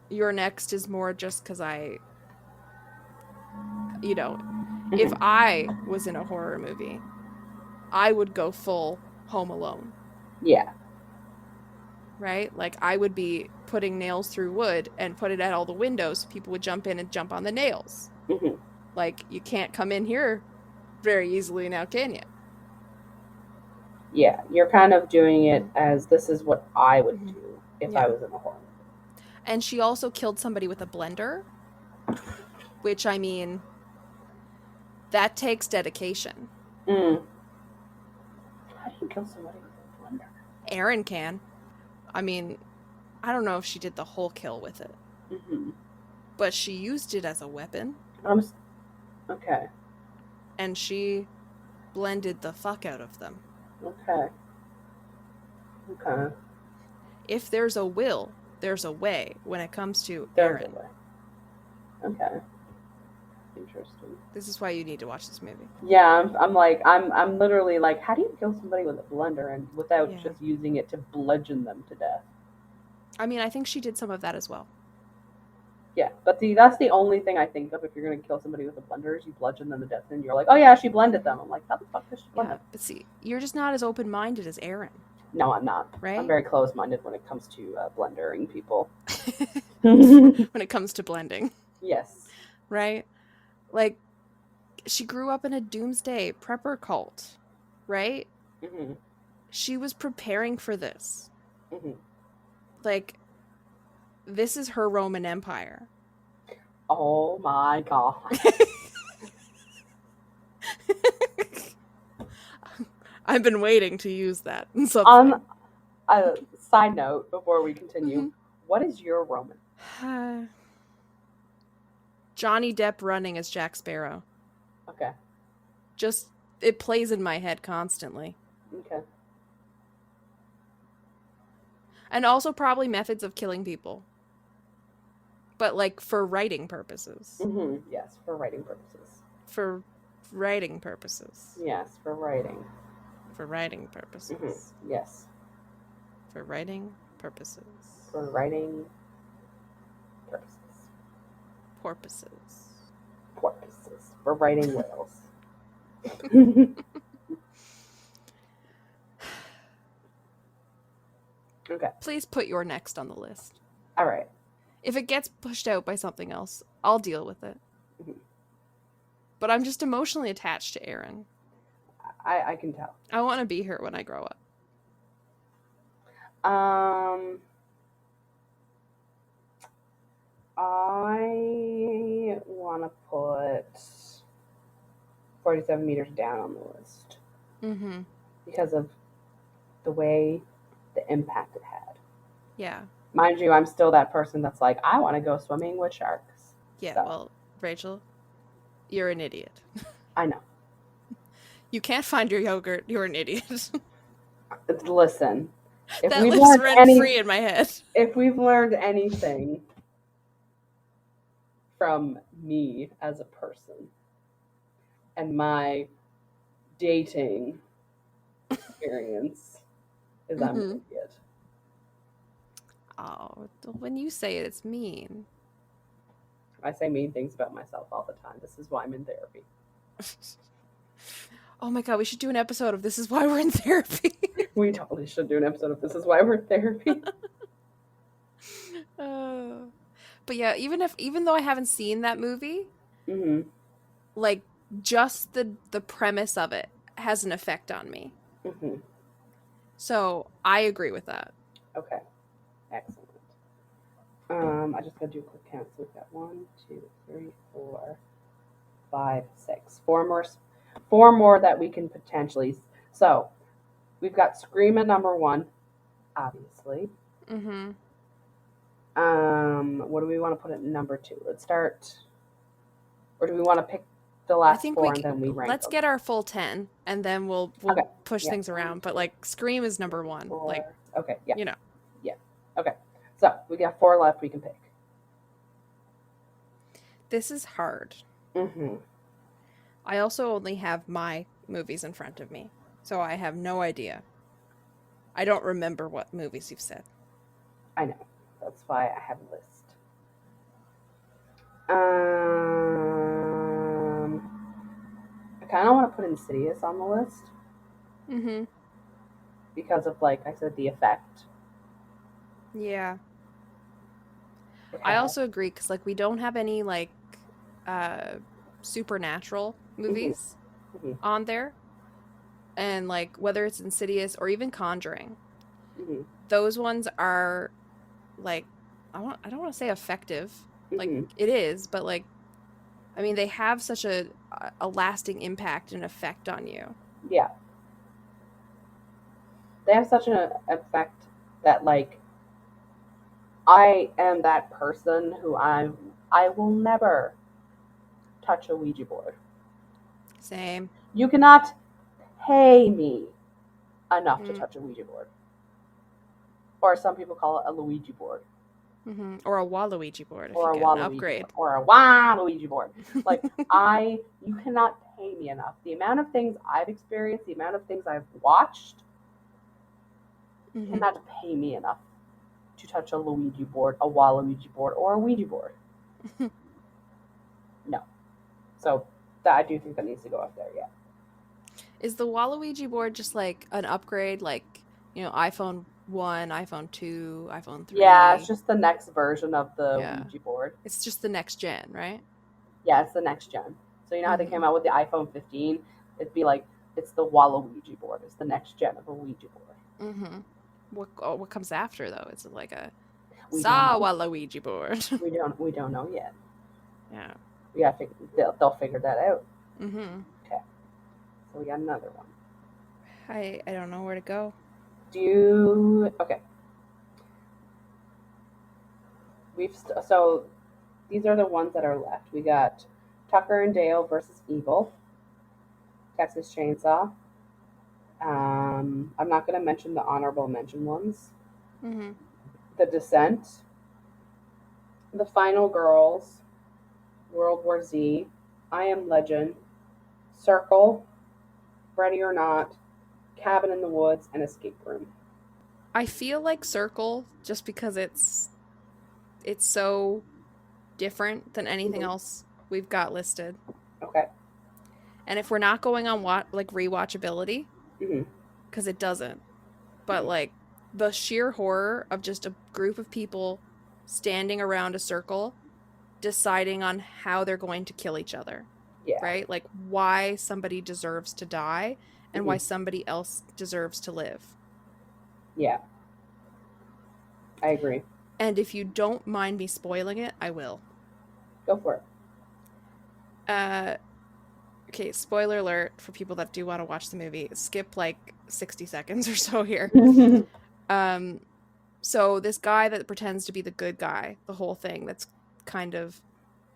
Speaker 2: You're Next is more just because if
Speaker 3: Mm-hmm.
Speaker 2: I was in a horror movie, I would go full Home Alone,
Speaker 3: Yeah.
Speaker 2: right? Like, I would be putting nails through wood and put it at all the windows so people would jump in and jump on the nails.
Speaker 3: Mm-hmm.
Speaker 2: Like, you can't come in here very easily now, can you?
Speaker 3: Yeah. You're kind of doing it as this is what I would
Speaker 2: Mm-hmm.
Speaker 3: do if I
Speaker 2: Yeah.
Speaker 3: was in a horror movie.
Speaker 2: And she also killed somebody with a blender, which, I mean, that takes dedication.
Speaker 3: Mm. How do you kill somebody with a blender?
Speaker 2: Erin can. I mean, I don't know if she did the whole kill with it,
Speaker 3: Mm-hmm.
Speaker 2: but she used it as a weapon,
Speaker 3: Okay.
Speaker 2: and she blended the fuck out of them.
Speaker 3: Okay. Okay.
Speaker 2: If there's a will, there's a way when it comes to
Speaker 3: There's
Speaker 2: Erin.
Speaker 3: a way. Okay. Interesting.
Speaker 2: This is why you need to watch this movie.
Speaker 3: Yeah, I'm literally like, how do you kill somebody with a blender and without
Speaker 2: Yeah.
Speaker 3: just using it to bludgeon them to death?
Speaker 2: I mean, I think she did some of that as well.
Speaker 3: Yeah, but that's the only thing I think of if you're gonna kill somebody with a blender is you bludgeon them to death and you're like, oh yeah, she blended them. I'm like, how the fuck does she blend
Speaker 2: Yeah,
Speaker 3: them?
Speaker 2: but see, you're just not as open-minded as Erin,
Speaker 3: No, I'm not.
Speaker 2: right?
Speaker 3: I'm very close-minded when it comes to blendering people.
Speaker 2: When it comes to blending,
Speaker 3: Yes.
Speaker 2: right? Like, she grew up in a doomsday prepper cult, right?
Speaker 3: Mm-hmm.
Speaker 2: She was preparing for this.
Speaker 3: Mm-hmm.
Speaker 2: Like, this is her Roman Empire.
Speaker 3: Oh my god.
Speaker 2: I've been waiting to use that in something.
Speaker 3: On a side note, before we continue, what is your Roman?
Speaker 2: Johnny Depp running as Jack Sparrow.
Speaker 3: Okay.
Speaker 2: Just, it plays in my head constantly.
Speaker 3: Okay.
Speaker 2: And also probably methods of killing people. But, like, for writing purposes.
Speaker 3: Mm-hmm. Yes, for writing purposes.
Speaker 2: For writing purposes.
Speaker 3: Yes, for writing.
Speaker 2: For writing purposes.
Speaker 3: Mm-hmm. Yes.
Speaker 2: For writing purposes.
Speaker 3: For writing purposes.
Speaker 2: Porpoises.
Speaker 3: Porpoises. For writing whales. Okay.
Speaker 2: Please put Your Next on the list.
Speaker 3: All right.
Speaker 2: If it gets pushed out by something else, I'll deal with it.
Speaker 3: Mm-hmm.
Speaker 2: But I'm just emotionally attached to Erin.
Speaker 3: I can tell.
Speaker 2: I want to be her when I grow up.
Speaker 3: I want to put 47 meters down on the list.
Speaker 2: Mm-hmm.
Speaker 3: Because of the way the impact it had.
Speaker 2: Yeah.
Speaker 3: Mind you, I'm still that person that's like, I want to go swimming with sharks.
Speaker 2: Yeah,
Speaker 3: So.
Speaker 2: well, Rachel, you're an idiot.
Speaker 3: I know.
Speaker 2: You can't find your yogurt, you're an idiot.
Speaker 3: Listen. If
Speaker 2: That
Speaker 3: we've
Speaker 2: lives
Speaker 3: learned
Speaker 2: rent-free in my head.
Speaker 3: If we've learned anything from me as a person and my dating experience is I'm an idiot.
Speaker 2: Oh, when you say it, it's mean.
Speaker 3: I say mean things about myself all the time. This is why I'm in therapy.
Speaker 2: Oh my god, we should do an episode of This Is Why We're in Therapy.
Speaker 3: We totally should do an episode of This Is Why We're in Therapy.
Speaker 2: But yeah, even though I haven't seen that movie,
Speaker 3: Mm-hmm.
Speaker 2: like, just the premise of it has an effect on me.
Speaker 3: Mm-hmm.
Speaker 2: So I agree with that.
Speaker 3: Okay. Excellent. I just gotta do a quick count. So we've got 1, 2, 3, 4, 5, 6. Four more that we can potentially. So we've got Scream at number 1, obviously.
Speaker 2: Mm-hmm.
Speaker 3: What do we want to put at number 2? Let's start, or do we want to pick the
Speaker 2: I
Speaker 3: last
Speaker 2: think
Speaker 3: 4 and then we rank
Speaker 2: let's
Speaker 3: them?
Speaker 2: get our full 10 and then we'll
Speaker 3: Okay.
Speaker 2: push
Speaker 3: Yeah.
Speaker 2: things around. But like Scream is number 1.
Speaker 3: 4.
Speaker 2: Like,
Speaker 3: Okay. Yeah.
Speaker 2: you know.
Speaker 3: Yeah. Okay. So we got 4 left we can pick.
Speaker 2: This is hard.
Speaker 3: Mm-hmm.
Speaker 2: I also only have my movies in front of me, so I have no idea. I don't remember what movies you've said.
Speaker 3: I know. That's why I have a list. I kind of want to put Insidious on the list
Speaker 2: Mm-hmm.
Speaker 3: because of, like I said, the effect.
Speaker 2: Yeah.
Speaker 3: it
Speaker 2: I
Speaker 3: had.
Speaker 2: also agree because like we don't have any like supernatural movies
Speaker 3: Mm-hmm.
Speaker 2: on there. And like whether it's Insidious or even Conjuring,
Speaker 3: Mm-hmm.
Speaker 2: those ones are like I don't want to say effective. Like
Speaker 3: Mm-hmm.
Speaker 2: it is, but like I mean they have such a lasting impact and effect on you.
Speaker 3: Yeah. They have such an effect that, like, I am that person who I will never touch a Ouija board.
Speaker 2: Same.
Speaker 3: You cannot pay me enough to touch a Ouija board. Or some people call it a Luigi board.
Speaker 2: Mm-hmm. Or a Waluigi board if
Speaker 3: Or
Speaker 2: you
Speaker 3: a
Speaker 2: get an
Speaker 3: Waluigi
Speaker 2: upgrade.
Speaker 3: board. Or a Waluigi board. Like, you cannot pay me enough. The amount of things I've experienced, the amount of things I've watched,
Speaker 2: Mm-hmm.
Speaker 3: cannot pay me enough to touch a Luigi board, a Waluigi board, or a Ouija board. No. So that I do think that needs to go up there, yeah.
Speaker 2: Is the Waluigi board just like an upgrade, like, you know, iPhone 1, iPhone 2, iPhone 3?
Speaker 3: Yeah, it's just the next version of the
Speaker 2: Yeah.
Speaker 3: Ouija board.
Speaker 2: It's just the next gen, right?
Speaker 3: Yeah, it's the next gen. So you know how they came out with the iPhone 15? It'd be like, it's the Waluigi board. It's the next gen of a Ouija board.
Speaker 2: Mm-hmm. What comes after though? Is it like a
Speaker 3: We don't know.
Speaker 2: Waluigi board?
Speaker 3: We don't know yet.
Speaker 2: Yeah.
Speaker 3: Yeah, they'll figure that out.
Speaker 2: Mm-hmm.
Speaker 3: Okay. So we got another one.
Speaker 2: I don't know where to go.
Speaker 3: Okay. So these are the ones that are left. We got Tucker and Dale versus Evil, Texas Chainsaw. I'm not going to mention the honorable mention ones.
Speaker 2: Mm-hmm.
Speaker 3: The Descent, The Final Girls, World War Z, I Am Legend, Circle, Ready or Not, Cabin in the Woods, and Escape Room.
Speaker 2: I feel like Circle just because it's so different than anything else we've got listed.
Speaker 3: Okay.
Speaker 2: And if we're not going on rewatchability, because it doesn't, but like the sheer horror of just a group of people standing around a circle deciding on how they're going to kill each other.
Speaker 3: Yeah.
Speaker 2: Right? Like why somebody deserves to die and why somebody else deserves to live.
Speaker 3: Yeah. I agree.
Speaker 2: And if you don't mind me spoiling it, I will.
Speaker 3: Go for
Speaker 2: it. Okay, spoiler alert for people that do want to watch the movie. Skip like 60 seconds or so here. So this guy that pretends to be the good guy, the whole thing, that's kind of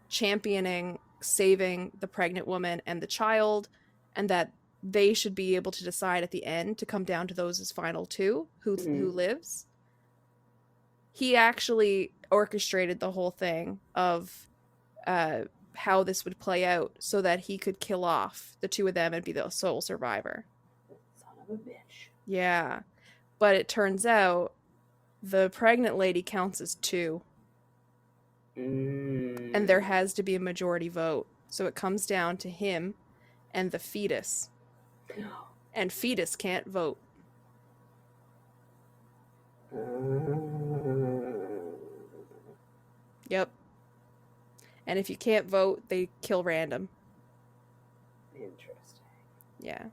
Speaker 2: championing saving the pregnant woman and the child, and that they should be able to decide at the end to come down to those as final two who lives. He actually orchestrated the whole thing of how this would play out so that he could kill off the two of them and be the sole survivor.
Speaker 3: Son of a bitch.
Speaker 2: Yeah. But it turns out the pregnant lady counts as 2. And there has to be a majority vote. So it comes down to him and the fetus. And fetus can't vote. Yep. And if you can't vote, they kill random.
Speaker 3: Interesting.
Speaker 2: Yeah.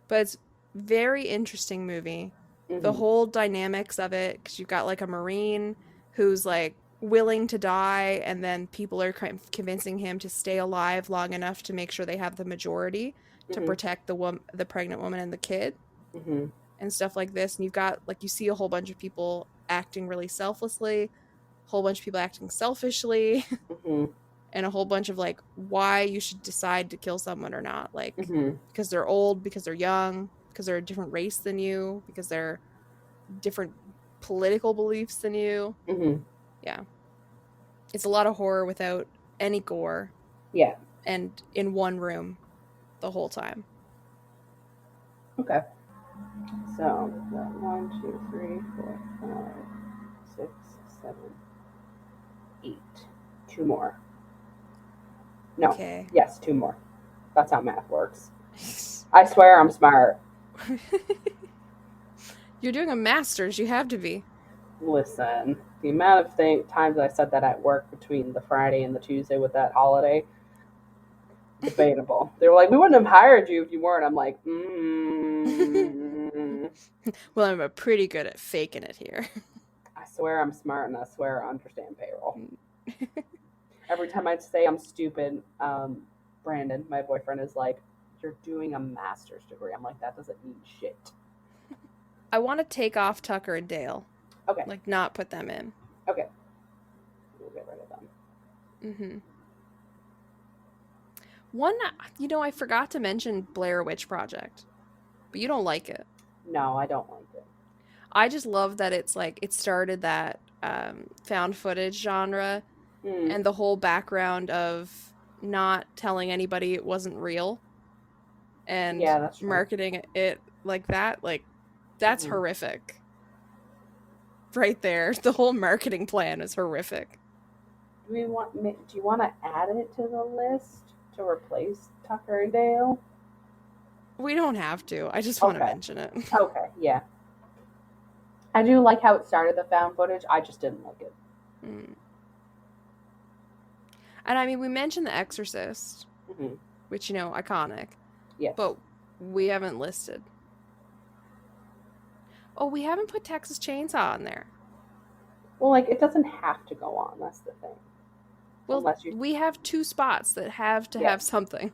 Speaker 2: But it's very interesting movie. The whole dynamics of it, because you've got like a Marine who's like willing to die, and then people are convincing him to stay alive long enough to make sure they have the majority to protect the pregnant woman and the kid and stuff like this. And you've got like, you see a whole bunch of people acting really selflessly. whole bunch of people acting selfishly, and a whole bunch of like why you should decide to kill someone or not, like because they're old, because they're young, because they're a different race than you, because they're different political beliefs than you. Yeah, it's a lot of horror without any gore.
Speaker 3: Yeah.
Speaker 2: And in one room the whole time.
Speaker 3: Okay. So, 1, 2, 3, 4, 5, 6, 7, 8. 2 more. No.
Speaker 2: Okay.
Speaker 3: Yes, 2 more. That's how math works. I swear I'm smart.
Speaker 2: You're doing a master's. You have to be.
Speaker 3: Listen, the amount of times I said that at work between the Friday and the Tuesday with that holiday, debatable. They were like, we wouldn't have hired you if you weren't. I'm like,
Speaker 2: Well, I'm pretty good at faking it here.
Speaker 3: I swear I'm smart, and I swear I understand payroll. Every time I say I'm stupid, Brandon, my boyfriend, is like, you're doing a master's degree. I'm like, that doesn't mean shit.
Speaker 2: I want to take off Tucker and Dale.
Speaker 3: Okay.
Speaker 2: Like, not put them in.
Speaker 3: Okay. We'll get rid of them.
Speaker 2: One, I forgot to mention Blair Witch Project, but you don't like it.
Speaker 3: No, I don't like it.
Speaker 2: I just love that it's like, it started that found footage genre and the whole background of not telling anybody it wasn't real and
Speaker 3: that's
Speaker 2: marketing it like that. Like, that's horrific. Right there. The whole marketing plan is horrific.
Speaker 3: Do you want to add it to the list to replace Tucker and Dale?
Speaker 2: We don't have to. I just want to mention it.
Speaker 3: Okay, yeah. I do like how it started, the found footage. I just didn't like it.
Speaker 2: And I mean, we mentioned The Exorcist, which, iconic.
Speaker 3: Yes.
Speaker 2: But we haven't listed. Oh, we haven't put Texas Chainsaw on there.
Speaker 3: Well, like, it doesn't have to go on. That's the thing.
Speaker 2: Well, we have 2 spots that have to have something.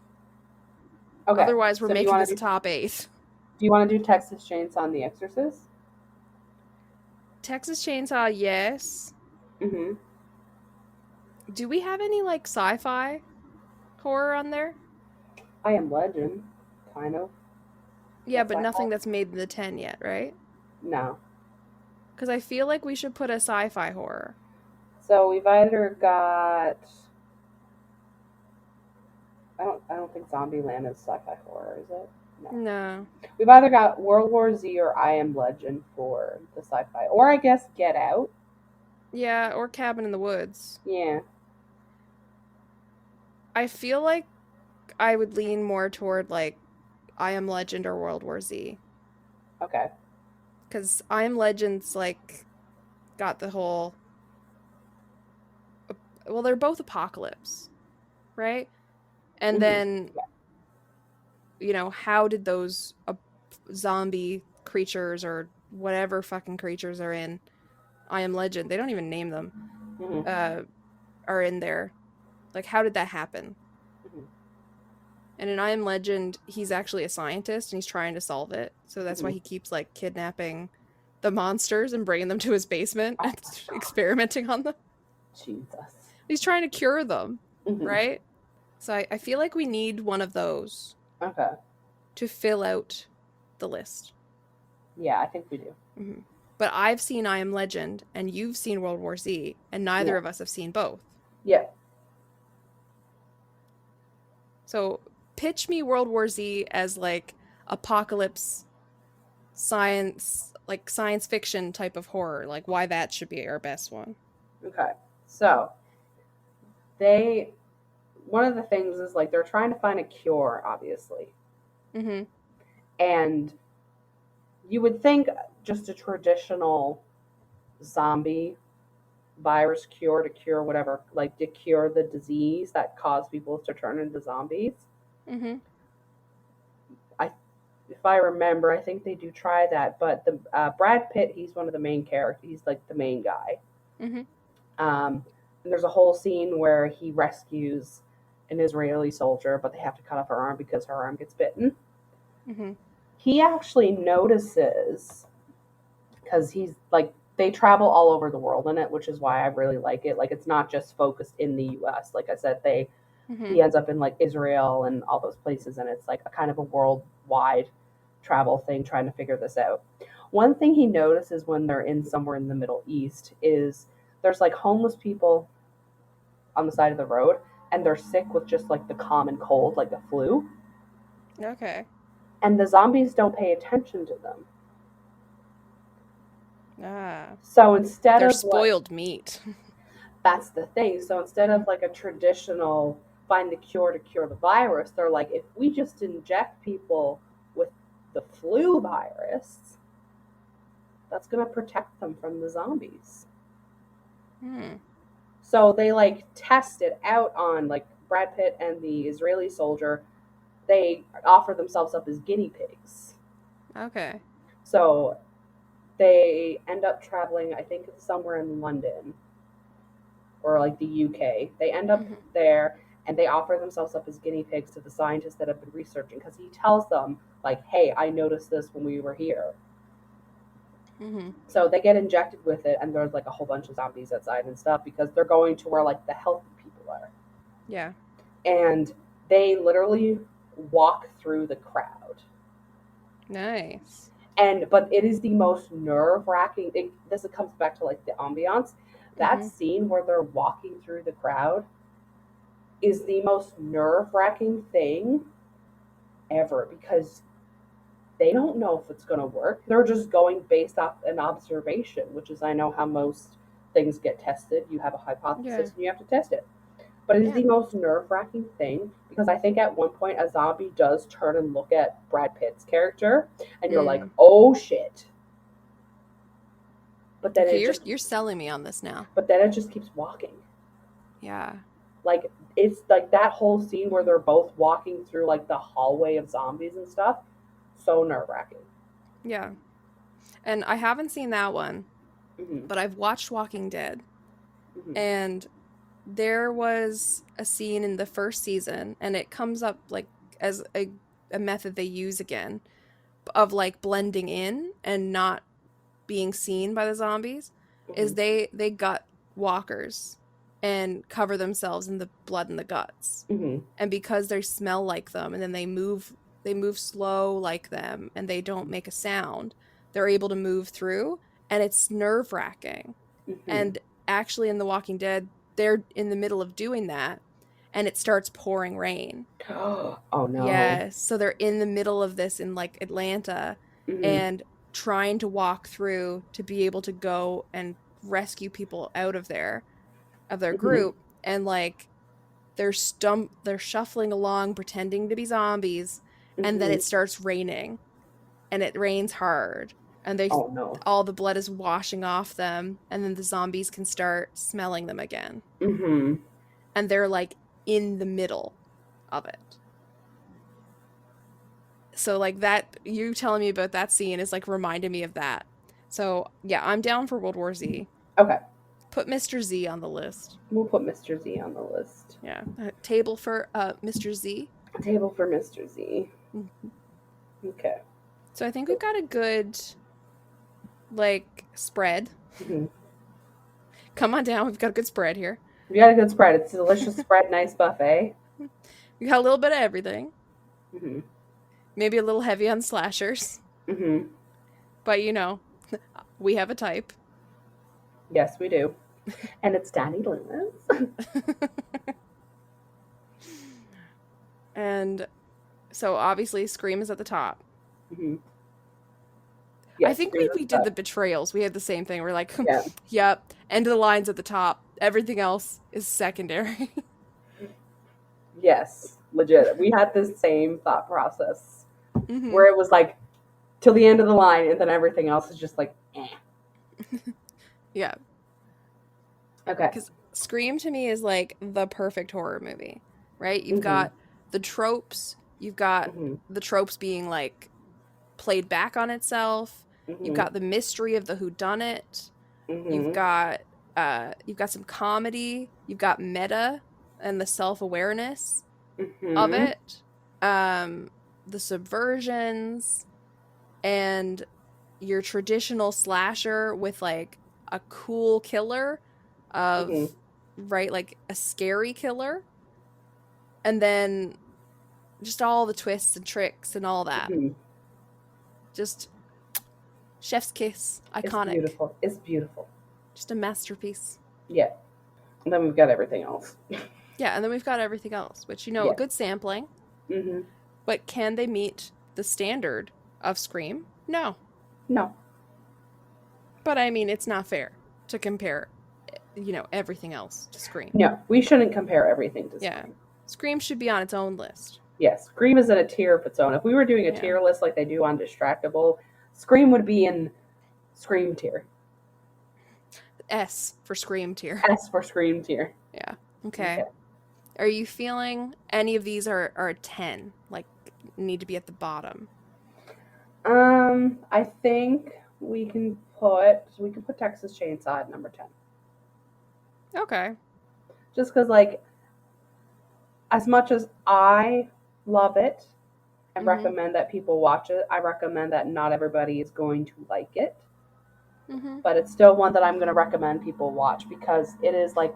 Speaker 3: Okay.
Speaker 2: Otherwise, we're making this top 8.
Speaker 3: Do you want to do Texas Chainsaw and The Exorcist?
Speaker 2: Texas Chainsaw, yes. Do we have any, like, sci-fi horror on there?
Speaker 3: I Am Legend, kind of.
Speaker 2: Yeah, but nothing that's made the 10 yet, right?
Speaker 3: No.
Speaker 2: Because I feel like we should put a sci-fi horror.
Speaker 3: So we've either got... I don't think Zombieland is sci-fi horror, is it?
Speaker 2: No.
Speaker 3: We've either got World War Z or I Am Legend for the sci-fi. Or I guess Get Out.
Speaker 2: Yeah, or Cabin in the Woods.
Speaker 3: Yeah.
Speaker 2: I feel like I would lean more toward, like, I Am Legend or World War Z.
Speaker 3: Okay.
Speaker 2: Because I Am Legend's, like, got the whole... Well, they're both apocalypse, right? And then, how did those zombie creatures or whatever fucking creatures are in I Am Legend, they don't even name them, are in there. Like, how did that happen? And in I Am Legend, he's actually a scientist and he's trying to solve it. So that's why he keeps, like, kidnapping the monsters and bringing them to his basement and experimenting on them.
Speaker 3: Jesus.
Speaker 2: He's trying to cure them, right? So I feel like we need one of those.
Speaker 3: Okay.
Speaker 2: To fill out the list.
Speaker 3: Yeah, I think we do.
Speaker 2: But I've seen I Am Legend and you've seen World War Z and neither of us have seen both.
Speaker 3: Yeah.
Speaker 2: So pitch me World War Z as, like, apocalypse science, like science fiction type of horror, like why that should be our best one.
Speaker 3: Okay. So one of the things is, like, they're trying to find a cure, obviously. And you would think just a traditional zombie virus cure to cure whatever, like to cure the disease that caused people to turn into zombies. If I remember, I think they do try that, but the Brad Pitt, he's one of the main characters. He's, like, the main guy. And there's a whole scene where he rescues an Israeli soldier, but they have to cut off her arm because her arm gets bitten. He actually notices, because he's, like, they travel all over the world in it, which is why I really like it. Like, it's not just focused in the U.S. Like I said,
Speaker 2: Mm-hmm.
Speaker 3: he ends up in like Israel and all those places, and it's like a kind of a worldwide travel thing, trying to figure this out. One thing he notices when they're in somewhere in the Middle East is there's like homeless people on the side of the road, and they're sick with just like the common cold, like the flu,
Speaker 2: Okay.
Speaker 3: and the zombies don't pay attention to them.
Speaker 2: Ah.
Speaker 3: So instead
Speaker 2: They're
Speaker 3: of like,
Speaker 2: spoiled meat.
Speaker 3: that's the thing. So instead of like a traditional find the cure to cure the virus, they're like, if we just inject people with the flu virus, that's going to protect them from the zombies.
Speaker 2: Hmm.
Speaker 3: So they like test it out on like Brad Pitt and the Israeli soldier. They offer themselves up as guinea pigs.
Speaker 2: Okay.
Speaker 3: So they end up traveling, I think, somewhere in London or like the UK. They end up
Speaker 2: Mm-hmm.
Speaker 3: there, and they offer themselves up as guinea pigs to the scientists that have been researching, because he tells them like, hey, I noticed this when we were here.
Speaker 2: Mm-hmm.
Speaker 3: So they get injected with it, and there's like a whole bunch of zombies outside and stuff, because they're going to where like the healthy people are.
Speaker 2: Yeah.
Speaker 3: And they literally walk through the crowd.
Speaker 2: Nice.
Speaker 3: But it is the most nerve-wracking. This comes back to like the ambiance. That
Speaker 2: Mm-hmm.
Speaker 3: scene where they're walking through the crowd is the most nerve-wracking thing ever, because they don't know if it's going to work. They're just going based off an observation, which is, I know how most things get tested. You have a
Speaker 2: Yeah.
Speaker 3: hypothesis and you have to test it. But it is
Speaker 2: Yeah.
Speaker 3: the most nerve-wracking thing, because I think at one point a zombie does turn and look at Brad Pitt's character, and you're like,
Speaker 2: Mm.
Speaker 3: oh shit. But then
Speaker 2: Okay,
Speaker 3: it just
Speaker 2: you're selling me on this now.
Speaker 3: but then it just keeps walking.
Speaker 2: Yeah.
Speaker 3: Like, it's like that whole scene where they're both walking through like the hallway of zombies and stuff. So nerve-wracking.
Speaker 2: Yeah. And I haven't seen that one,
Speaker 3: Mm-hmm.
Speaker 2: but I've watched Walking Dead,
Speaker 3: Mm-hmm.
Speaker 2: and there was a scene in the first season, and it comes up like as a method they use again of like blending in and not being seen by the zombies, is
Speaker 3: Mm-hmm.
Speaker 2: they gut walkers and cover themselves in the blood and the guts.
Speaker 3: Mm-hmm.
Speaker 2: And because they smell like them, and then they move slow like them, and they don't make a sound, they're able to move through, and it's nerve-wracking.
Speaker 3: Mm-hmm.
Speaker 2: And actually in The Walking Dead, they're in the middle of doing that, and it starts pouring rain.
Speaker 3: Oh no.
Speaker 2: Yes, so they're in the middle of this in like Atlanta,
Speaker 3: Mm-hmm.
Speaker 2: and trying to walk through to be able to go and rescue people out of their
Speaker 3: Mm-hmm.
Speaker 2: group, and like they're shuffling along pretending to be zombies, and then
Speaker 3: Mm-hmm.
Speaker 2: it starts raining, and it rains hard, and they
Speaker 3: Oh no.
Speaker 2: all the blood is washing off them, and then the zombies can start smelling them again,
Speaker 3: Mm-hmm.
Speaker 2: and they're like in the middle of it. So like that, you telling me about that scene is like reminding me of that. So yeah, I'm down for World War Z.
Speaker 3: Okay.
Speaker 2: Put Mr. Z on the list.
Speaker 3: We'll put Mr. Z on the list.
Speaker 2: Yeah, table for Mr. Z.
Speaker 3: Table for Mr. Z.
Speaker 2: Mhm.
Speaker 3: Okay.
Speaker 2: So I think we've got a good like spread.
Speaker 3: Mm-hmm.
Speaker 2: Come on down, we've got a good spread here.
Speaker 3: We got a good spread. It's a delicious spread, nice buffet.
Speaker 2: We got a little bit of everything.
Speaker 3: Mm-hmm.
Speaker 2: Maybe a little heavy on slashers,
Speaker 3: Mm-hmm.
Speaker 2: but you know, we have a type.
Speaker 3: Yes, we do. And it's Danny Loomis.
Speaker 2: And so obviously Scream is at the top.
Speaker 3: Mm-hmm.
Speaker 2: I
Speaker 3: Yes,
Speaker 2: think
Speaker 3: Scream
Speaker 2: we
Speaker 3: is
Speaker 2: did the
Speaker 3: that.
Speaker 2: betrayals. We had the same thing. We're like,
Speaker 3: Yeah.
Speaker 2: yep, end of the line's at the top. Everything else is secondary.
Speaker 3: Yes, legit. We had the same thought process
Speaker 2: Hmm.
Speaker 3: where it was like till the end of the line, and then everything else is just like, eh.
Speaker 2: Yeah,
Speaker 3: Okay.
Speaker 2: because Scream to me is like the perfect horror movie, right? You've
Speaker 3: Mm-hmm.
Speaker 2: got the tropes. You've got
Speaker 3: Mm-hmm.
Speaker 2: the tropes being like played back on itself. You've
Speaker 3: Mm-hmm.
Speaker 2: got the mystery of the whodunit. You've
Speaker 3: Mm-hmm.
Speaker 2: got you've got some comedy. You've got meta and the self-awareness of
Speaker 3: Mm-hmm.
Speaker 2: it. The subversions, and your traditional slasher with like a cool killer of
Speaker 3: Mhm.
Speaker 2: right, like a scary killer, and then just all the twists and tricks and all that.
Speaker 3: Mhm.
Speaker 2: Just chef's kiss,
Speaker 3: It's
Speaker 2: iconic.
Speaker 3: beautiful. It's beautiful.
Speaker 2: Just a masterpiece.
Speaker 3: Yeah. And then we've got everything else.
Speaker 2: Yeah, and then we've got everything else, which, you know, a
Speaker 3: Yeah.
Speaker 2: good sampling,
Speaker 3: Mhm.
Speaker 2: but can they meet the standard of Scream? No.
Speaker 3: No.
Speaker 2: But I mean, it's not fair to compare, you know, everything else to Scream.
Speaker 3: No. We shouldn't compare everything to
Speaker 2: Yeah.
Speaker 3: Scream.
Speaker 2: Scream should be on its own list.
Speaker 3: Yes, Scream is in a tier of its own. If we were doing a
Speaker 2: Yeah.
Speaker 3: tier list like they do on Distractable, Scream would be in Scream tier.
Speaker 2: S for Scream tier.
Speaker 3: S for Scream tier.
Speaker 2: Yeah. Okay. Are you feeling any of these are a 10? Like, need to be at the bottom?
Speaker 3: I think we can put Texas Chainsaw at number 10.
Speaker 2: Okay.
Speaker 3: Just because, like, as much as I love it and
Speaker 2: Mhm.
Speaker 3: recommend that people watch it, I recommend that not everybody is going to like it.
Speaker 2: Mhm.
Speaker 3: But it's still one that I'm going to recommend people watch because it is like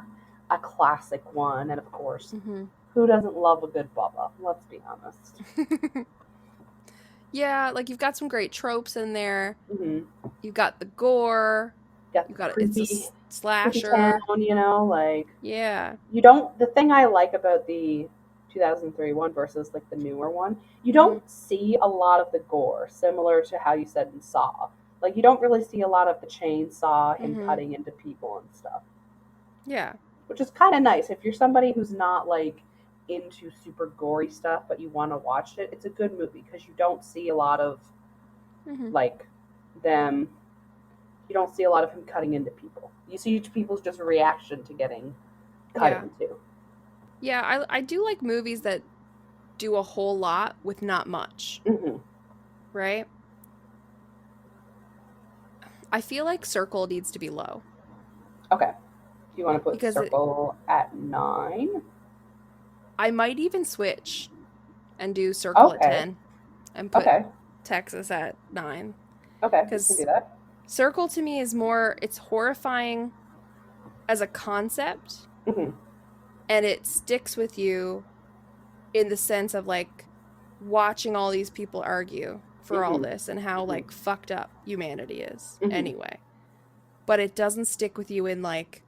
Speaker 3: a classic one. And of course,
Speaker 2: Mhm.
Speaker 3: who doesn't love a good Bubba? Let's be honest.
Speaker 2: Yeah, like you've got some great tropes in there.
Speaker 3: Mm-hmm.
Speaker 2: You've got the gore.
Speaker 3: Got
Speaker 2: You've
Speaker 3: the
Speaker 2: got it's a
Speaker 3: creepy
Speaker 2: slasher.
Speaker 3: town, you know, like
Speaker 2: Yeah.
Speaker 3: you don't. The thing I like about the 2003 one versus like the newer one, you
Speaker 2: Mhm.
Speaker 3: don't see a lot of the gore, similar to how you said in Saw. Like you don't really see a lot of the chainsaw, him
Speaker 2: Mhm.
Speaker 3: cutting into people and stuff,
Speaker 2: Yeah.
Speaker 3: which is kind of nice. If you're somebody who's not like into super gory stuff, but you want to watch it, it's a good movie because you don't see a lot of
Speaker 2: Mhm.
Speaker 3: like them. You don't see a lot of him cutting into people. You see people's just reaction to getting cut
Speaker 2: Yeah.
Speaker 3: into.
Speaker 2: Yeah, I do like movies that do a whole lot with not much,
Speaker 3: Mm-hmm.
Speaker 2: right? I feel like Circle needs to be low
Speaker 3: Okay. Do you want to put
Speaker 2: because
Speaker 3: Circle at 9?
Speaker 2: I might even switch and do Circle at
Speaker 3: Okay.
Speaker 2: 10 and put
Speaker 3: Okay.
Speaker 2: Texas at 9
Speaker 3: Okay. You can
Speaker 2: because
Speaker 3: do that.
Speaker 2: Circle to me is more, it's horrifying as a concept
Speaker 3: Mm-hmm.
Speaker 2: and it sticks with you in the sense of like watching all these people argue for all
Speaker 3: Mm-hmm.
Speaker 2: this and how
Speaker 3: Mm-hmm.
Speaker 2: like fucked up humanity is
Speaker 3: Mm-hmm.
Speaker 2: anyway. But it doesn't stick with you in like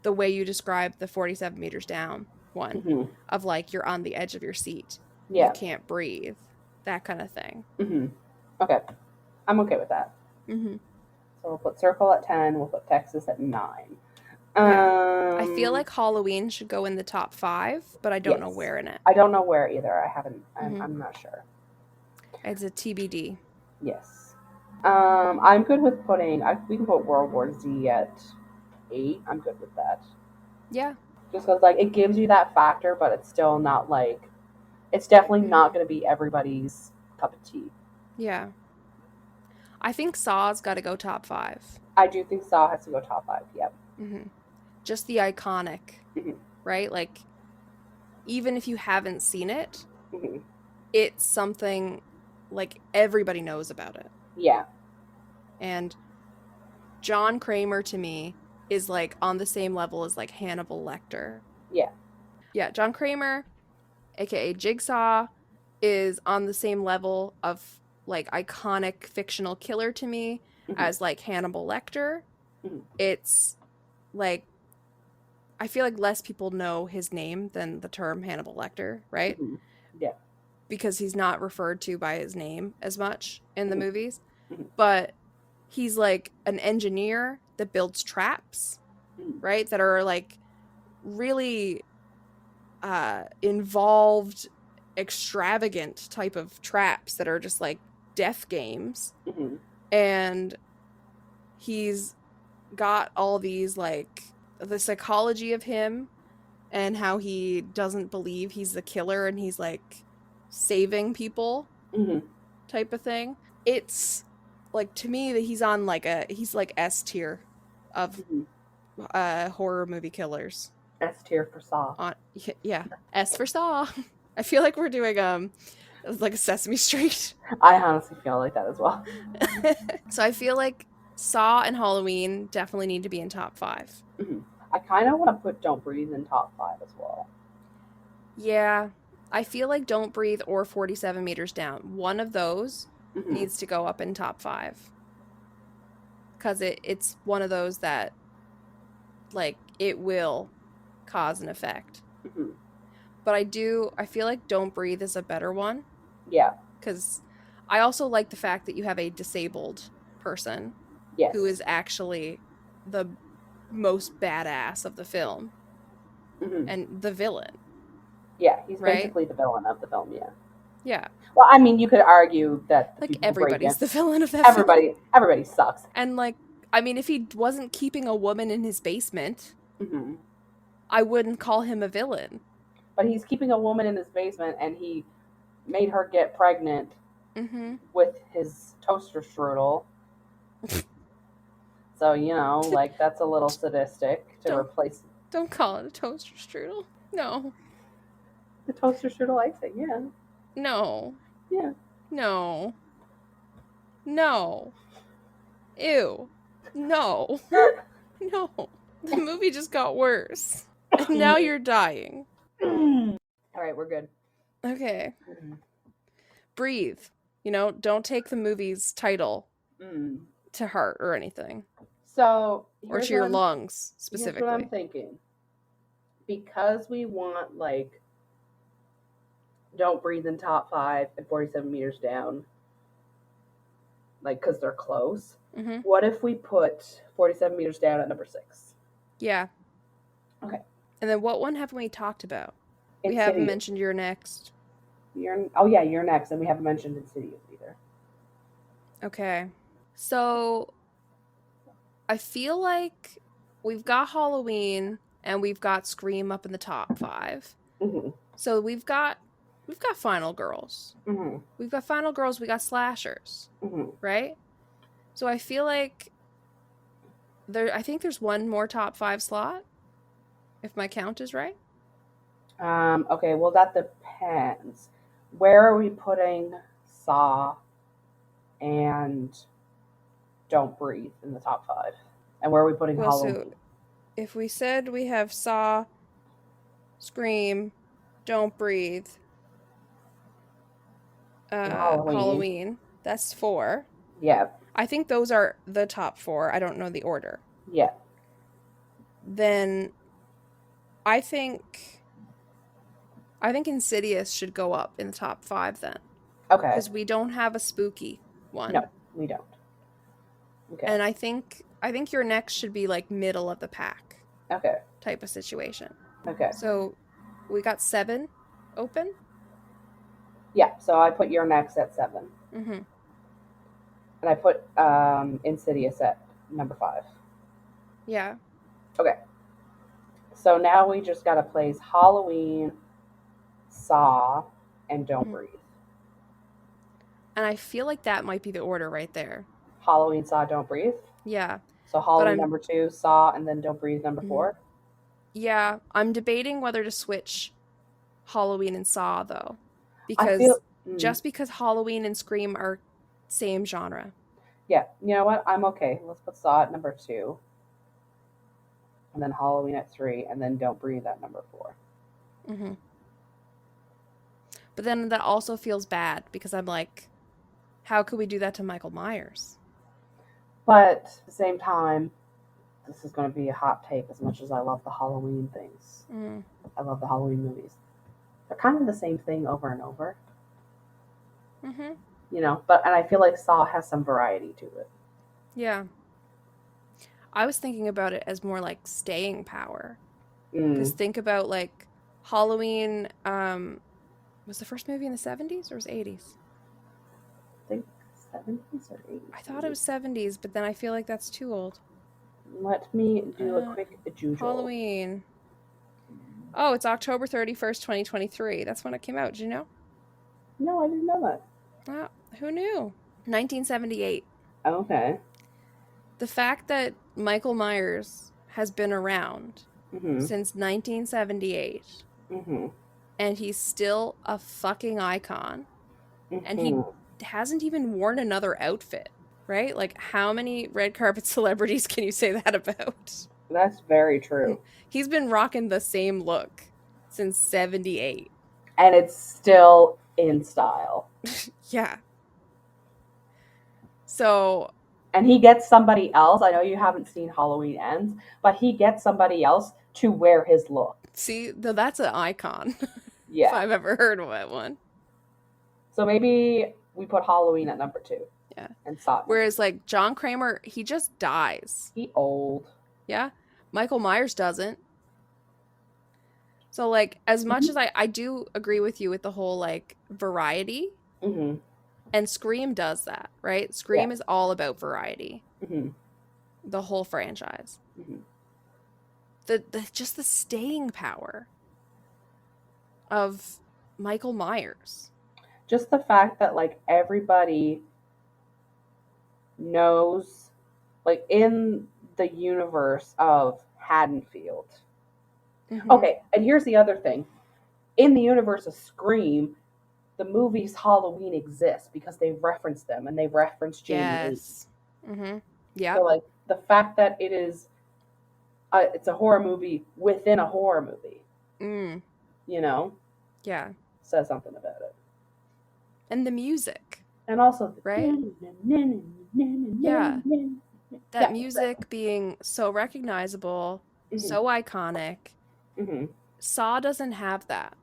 Speaker 2: the way you described the 47 meters down one
Speaker 3: Mm-hmm.
Speaker 2: of like you're on the edge of your seat. You
Speaker 3: Yeah.
Speaker 2: can't breathe. That kind of thing.
Speaker 3: Mm-hmm. Okay. I'm okay with that.
Speaker 2: Mm-hmm.
Speaker 3: So we'll put Circle at 10. We'll put Texas at 9.
Speaker 2: I feel like Halloween should go in the top 5, but I don't know
Speaker 3: yes.
Speaker 2: where in it.
Speaker 3: I don't know where either. I haven't.
Speaker 2: Mhm.
Speaker 3: I'm not sure.
Speaker 2: It's a TBD.
Speaker 3: Yes. I'm good with putting. We can put World War Z at 8. I'm good with that.
Speaker 2: Yeah.
Speaker 3: Just because like it gives you that factor, but it's still not like it's definitely not going to be everybody's cup of tea.
Speaker 2: Yeah. I think Saw's got to go top 5.
Speaker 3: I do think Saw has to go top 5. Yep.
Speaker 2: Mm-hmm. Just the iconic,
Speaker 3: Mm-hmm.
Speaker 2: right? Like, even if you haven't seen it,
Speaker 3: Mm-hmm.
Speaker 2: it's something like everybody knows about it.
Speaker 3: Yeah.
Speaker 2: And John Kramer to me is like on the same level as like Hannibal Lecter.
Speaker 3: Yeah.
Speaker 2: Yeah, John Kramer, aka Jigsaw, is on the same level of like iconic fictional killer to me
Speaker 3: Mm-hmm.
Speaker 2: as like Hannibal Lecter.
Speaker 3: Mm-hmm.
Speaker 2: It's like I feel like less people know his name than the term Hannibal Lecter, right?
Speaker 3: Mm-hmm. Yeah.
Speaker 2: Because he's not referred to by his name as much in the
Speaker 3: Mm-hmm.
Speaker 2: movies.
Speaker 3: Mm-hmm.
Speaker 2: But he's like an engineer that builds traps,
Speaker 3: Mm-hmm.
Speaker 2: right? That are like really involved, extravagant type of traps that are just like death games.
Speaker 3: Mm-hmm.
Speaker 2: And he's got all these like the psychology of him and how he doesn't believe he's the killer and he's like saving people
Speaker 3: Mm-hmm.
Speaker 2: type of thing. It's like to me that he's on like he's like S tier of
Speaker 3: Mm-hmm.
Speaker 2: horror movie killers.
Speaker 3: S tier for Saw.
Speaker 2: On yeah, S for Saw. I feel like we're doing like a Sesame Street.
Speaker 3: I honestly feel like that as well.
Speaker 2: So I feel like Saw and Halloween definitely need to be in top 5.
Speaker 3: Mm-hmm. I kind of want to put Don't Breathe in top 5 as well.
Speaker 2: Yeah. I feel like Don't Breathe or 47 Meters Down. One of those needs to go up in top 5. Because it's one of those that, like, it will cause an effect.
Speaker 3: Mm-hmm.
Speaker 2: But I feel like Don't Breathe is a better one.
Speaker 3: Yeah.
Speaker 2: Because I also like the fact that you have a disabled person
Speaker 3: Yes.
Speaker 2: who is actually the most badass of the film and the villain.
Speaker 3: Yeah, he's
Speaker 2: right?
Speaker 3: basically the villain of the film, yeah.
Speaker 2: Yeah.
Speaker 3: Well, I mean, you could argue that
Speaker 2: like everybody's the villain of that
Speaker 3: everybody sucks.
Speaker 2: And like, I mean, if he wasn't keeping a woman in his basement,
Speaker 3: Mm-hmm.
Speaker 2: I wouldn't call him a villain.
Speaker 3: But he's keeping a woman in his basement, and he made her get pregnant with his toaster strudel. So, you know, like, that's a little sadistic to replace.
Speaker 2: Don't call it a toaster strudel. No.
Speaker 3: The toaster strudel icing, yeah.
Speaker 2: No.
Speaker 3: Yeah.
Speaker 2: No. No. Ew. No. No. The movie just got worse. And now you're dying.
Speaker 3: All right, we're good.
Speaker 2: Okay. Breathe. You know, don't take the movie's title to heart or anything.
Speaker 3: So,
Speaker 2: or to your lungs specifically.
Speaker 3: Here's what I'm thinking. Because we want, like, Don't Breathe in top 5 and 47 Meters Down, like, because they're close. What if we put 47 Meters Down at number 6?
Speaker 2: Yeah.
Speaker 3: Okay.
Speaker 2: And then what one haven't we talked about? We
Speaker 3: Insidious.
Speaker 2: haven't mentioned You're Next.
Speaker 3: You're Next, and we haven't mentioned Insidious either.
Speaker 2: Okay. So I feel like we've got Halloween and we've got Scream up in the top 5. So we've got Final Girls. We've got Final Girls, we got slashers. Right? So I feel like I think there's one more top 5 slot, if my count is right.
Speaker 3: Okay, well, that depends. Where are we putting Saw and Don't Breathe in the top 5? And where are we putting Halloween?
Speaker 2: So if we said we have Saw, Scream, Don't Breathe, Halloween, that's 4.
Speaker 3: Yeah.
Speaker 2: I think those are the top 4. I don't know the order.
Speaker 3: Yeah.
Speaker 2: Then I think Insidious should go up in the top 5 then.
Speaker 3: Okay.
Speaker 2: Because we don't have a spooky one.
Speaker 3: No, we don't. Okay.
Speaker 2: And I think Your Next should be like middle of the pack.
Speaker 3: Okay.
Speaker 2: Type of situation.
Speaker 3: Okay.
Speaker 2: So we got 7 open?
Speaker 3: Yeah, so I put You're Next at 7. And I put Insidious at number 5.
Speaker 2: Yeah.
Speaker 3: Okay. So now we just got to place Halloween, Saw, and Don't Breathe.
Speaker 2: And I feel like that might be the order right there.
Speaker 3: Halloween, Saw, Don't Breathe?
Speaker 2: Yeah.
Speaker 3: So Halloween number 2, Saw, and then Don't Breathe number 4?
Speaker 2: Yeah. I'm debating whether to switch Halloween and Saw, though. Because just because Halloween and Scream are same genre.
Speaker 3: Yeah. You know what? I'm okay. Let's put Saw at number 2. And then Halloween at 3. And then Don't Breathe at number 4.
Speaker 2: But then that also feels bad because I'm like, how could we do that to Michael Myers?
Speaker 3: But at the same time, this is going to be a hot take as much as I love the Halloween things. I love the Halloween movies. They're kind of the same thing over and over. You know, and I feel like Saw has some variety to it.
Speaker 2: Yeah. I was thinking about it as more like staying power. Because think about like Halloween, was the first movie in the 70s or was it 80s?
Speaker 3: I think 70s or 80s.
Speaker 2: I thought it was 70s, but then I feel like that's too old.
Speaker 3: Let me do a quick jujol.
Speaker 2: Halloween. Oh, it's October 31st, 2023. That's when it came out. Did you know?
Speaker 3: No, I didn't know that.
Speaker 2: Wow. Who knew? 1978.
Speaker 3: Okay.
Speaker 2: The fact that Michael Myers has been around since 1978 and he's still a fucking icon and he hasn't even worn another outfit. right? Like, how many red carpet celebrities can you say that about?
Speaker 3: That's very true.
Speaker 2: He's been rocking the same look since 78.
Speaker 3: And it's still in style.
Speaker 2: Yeah. So,
Speaker 3: And he gets somebody else. I know you haven't seen Halloween Ends, but he gets somebody else to wear his look.
Speaker 2: see, that's an icon if
Speaker 3: Yeah.
Speaker 2: I've ever heard of that one.
Speaker 3: So maybe we put Halloween at number 2.
Speaker 2: Yeah.
Speaker 3: And Saw.
Speaker 2: Whereas, like, John Kramer, he just dies.
Speaker 3: He old.
Speaker 2: Yeah. Michael Myers doesn't. So, like, as much as I do agree with you with the whole, like, variety,
Speaker 3: Mm-hmm.
Speaker 2: and Scream does that, right? Scream
Speaker 3: Yeah.
Speaker 2: is all about variety.
Speaker 3: Mm-hmm.
Speaker 2: The whole franchise.
Speaker 3: Mm-hmm.
Speaker 2: The just the staying power of Michael Myers.
Speaker 3: Just the fact that like everybody knows, like in the universe of Haddonfield.
Speaker 2: Mm-hmm.
Speaker 3: Okay, and here's the other thing. In the universe of Scream, the movies Halloween exist because they reference them and they reference Jamie Lee.
Speaker 2: Yes. Mm-hmm. Yeah.
Speaker 3: So like the fact that it's a horror movie within a horror movie,
Speaker 2: Mm.
Speaker 3: you know,
Speaker 2: Yeah.
Speaker 3: says something about it.
Speaker 2: And the music.
Speaker 3: And also,
Speaker 2: right? Yeah. That music being so recognizable, so iconic.
Speaker 3: Mm-hmm.
Speaker 2: Saw doesn't have that.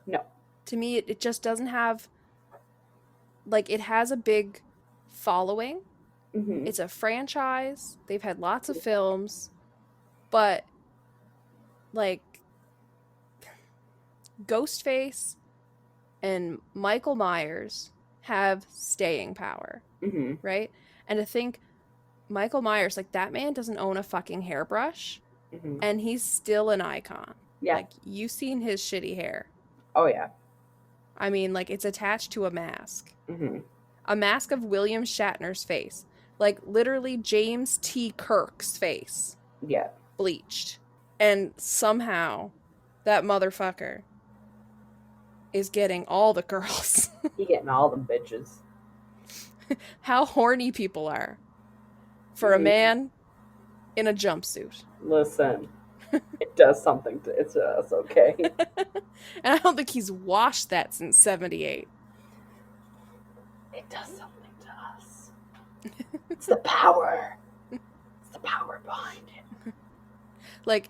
Speaker 3: No.
Speaker 2: To me, it just doesn't have, like, it has a big following.
Speaker 3: Mm-hmm.
Speaker 2: It's a franchise. They've had lots of films, but, like, Ghostface and Michael Myers have staying power,
Speaker 3: Mm-hmm.
Speaker 2: right? And to think Michael Myers, like, that man doesn't own a fucking hairbrush,
Speaker 3: Mm-hmm.
Speaker 2: and he's still an icon.
Speaker 3: Yeah.
Speaker 2: Like, you've seen his shitty hair.
Speaker 3: Oh, yeah.
Speaker 2: I mean, like, it's attached to a mask.
Speaker 3: Mm-hmm.
Speaker 2: A mask of William Shatner's face. Like, literally James T. Kirk's face.
Speaker 3: Yeah.
Speaker 2: Bleached. And somehow, that motherfucker is getting all the girls.
Speaker 3: He getting all the bitches.
Speaker 2: How horny people are for a man in a jumpsuit.
Speaker 3: Listen, it does something to us, okay?
Speaker 2: And I don't think he's washed that since 78.
Speaker 3: It does something to us. It's the power. It's the power behind it.
Speaker 2: Like,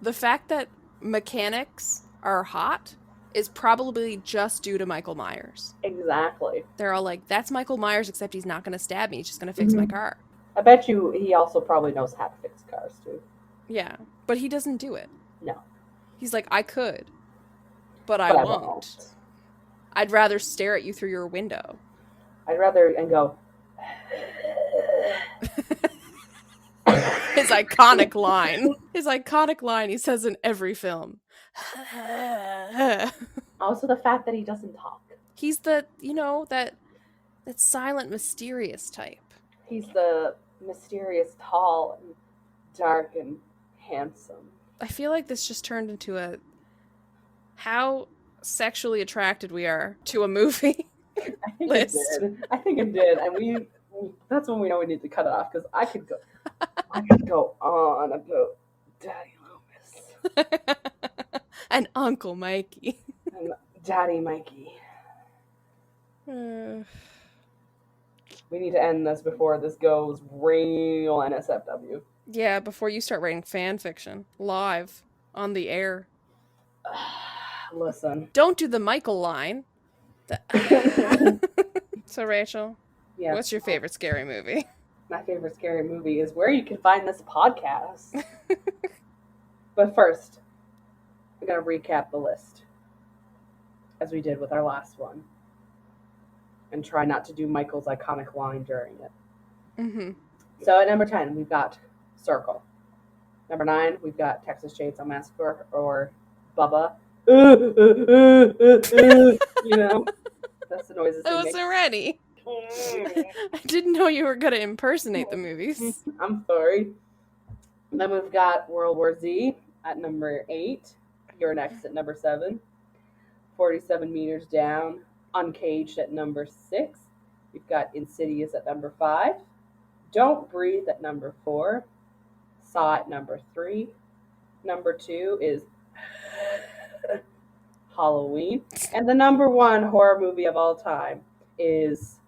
Speaker 2: the fact that mechanics are hot is probably just due to Michael Myers.
Speaker 3: Exactly.
Speaker 2: They're all like, that's Michael Myers, except he's not going to stab me. He's just going to fix my car.
Speaker 3: I bet you he also probably knows how to fix cars, too.
Speaker 2: Yeah, but he doesn't do it.
Speaker 3: No.
Speaker 2: He's like, I could, but I won't. I'd rather stare at you through your window.
Speaker 3: I'd rather and go.
Speaker 2: His iconic line. His iconic line he says in every film.
Speaker 3: Also the fact that he doesn't talk.
Speaker 2: He's the, that silent, mysterious type.
Speaker 3: He's the mysterious, tall, and dark, and handsome.
Speaker 2: I feel like this just turned into a how sexually attracted we are to a movie list.
Speaker 3: I think it did. And that's when we know we need to cut it off, because I could go on about Daddy Loomis.
Speaker 2: And Uncle Mikey.
Speaker 3: And Daddy Mikey. We need to end this before this goes real NSFW.
Speaker 2: Yeah, before you start writing fan fiction live on the air.
Speaker 3: Listen.
Speaker 2: Don't do the Michael line. So, Rachel,
Speaker 3: yes.
Speaker 2: What's your favorite scary movie?
Speaker 3: My favorite scary movie is where you can find this podcast. But first, we're going to recap the list, as we did with our last one, and try not to do Michael's iconic line during it.
Speaker 2: Mm-hmm.
Speaker 3: So at number 10, we've got Circle. Number 9, we've got Texas Chainsaw Massacre, or Bubba. You know, that's the noises.
Speaker 2: I wasn't ready. I didn't know you were going to impersonate the movies.
Speaker 3: I'm sorry. Then we've got World War Z at number 8. You're Next at number 7. 47 Meters Down. Uncaged at number 6. We've got Insidious at number 5. Don't Breathe at number 4. Saw at number 3. Number 2 is Halloween. And the number 1 horror movie of all time is...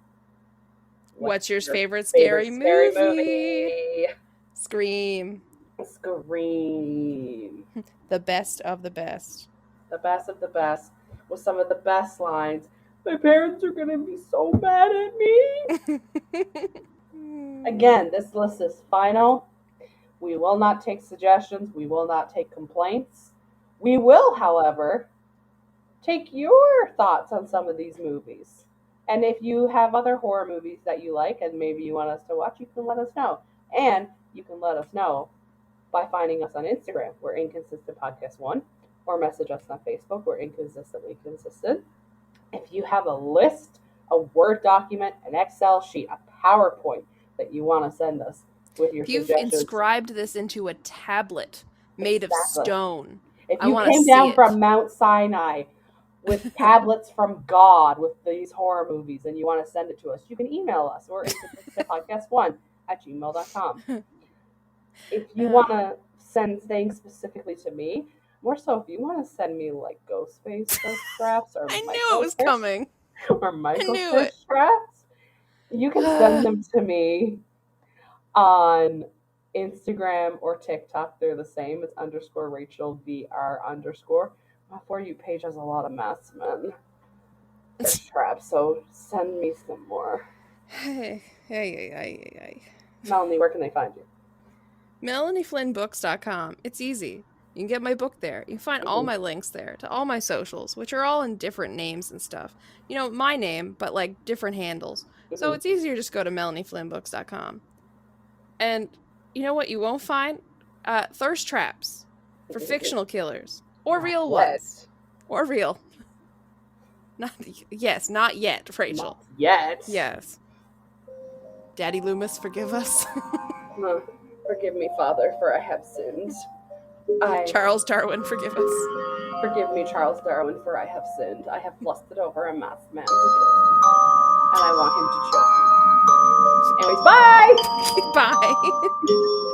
Speaker 2: What's your favorite scary movie? Scream.
Speaker 3: Scream.
Speaker 2: The best of the best.
Speaker 3: The best of the best, with some of the best lines. My parents are going to be so mad at me. Again, this list is final. We will not take suggestions. We will not take complaints. We will, however, take your thoughts on some of these movies. And if you have other horror movies that you like and maybe you want us to watch, you can let us know. And you can let us know by finding us on Instagram. We're Inconsistent Podcast 1. Or message us on Facebook. We're Inconsistently Consistent. If you have a list, a Word document, an Excel sheet, a PowerPoint that you want to send us with your
Speaker 2: You've
Speaker 3: suggestions.
Speaker 2: inscribed this into a tablet made of stone.
Speaker 3: If you came down from Mount Sinai with tablets from God with these horror movies and you want to send it to us, you can email us. We're inconsistentpodcast1@gmail.com. If you want to send things specifically to me, more so if you want to send me like Ghostface straps or
Speaker 2: I knew it was coming.
Speaker 3: Or Michael straps, you can send them to me on Instagram or TikTok. They're the same. It's _RachelVR_. My For You page has a lot of masked men straps, so send me some more.
Speaker 2: Hey.
Speaker 3: Melanie, where can they find you?
Speaker 2: MelanieFlynnBooks.com. It's easy. You can get my book there. You can find all my links there to all my socials, which are all in different names and stuff. You know, my name, but like different handles. So it's easier to just go to MelanieFlynnBooks.com. And you know what you won't find? Thirst traps for fictional killers. Or real ones. Or real. Not yet, Rachel.
Speaker 3: Not yet.
Speaker 2: Yes. Daddy Loomis, forgive us.
Speaker 3: Forgive me, Father, for I have sinned.
Speaker 2: Charles Darwin, forgive us.
Speaker 3: Forgive me, Charles Darwin, for I have sinned. I have lusted over a masked man who kills me. And I want him to choke me. Anyways, bye!
Speaker 2: Bye!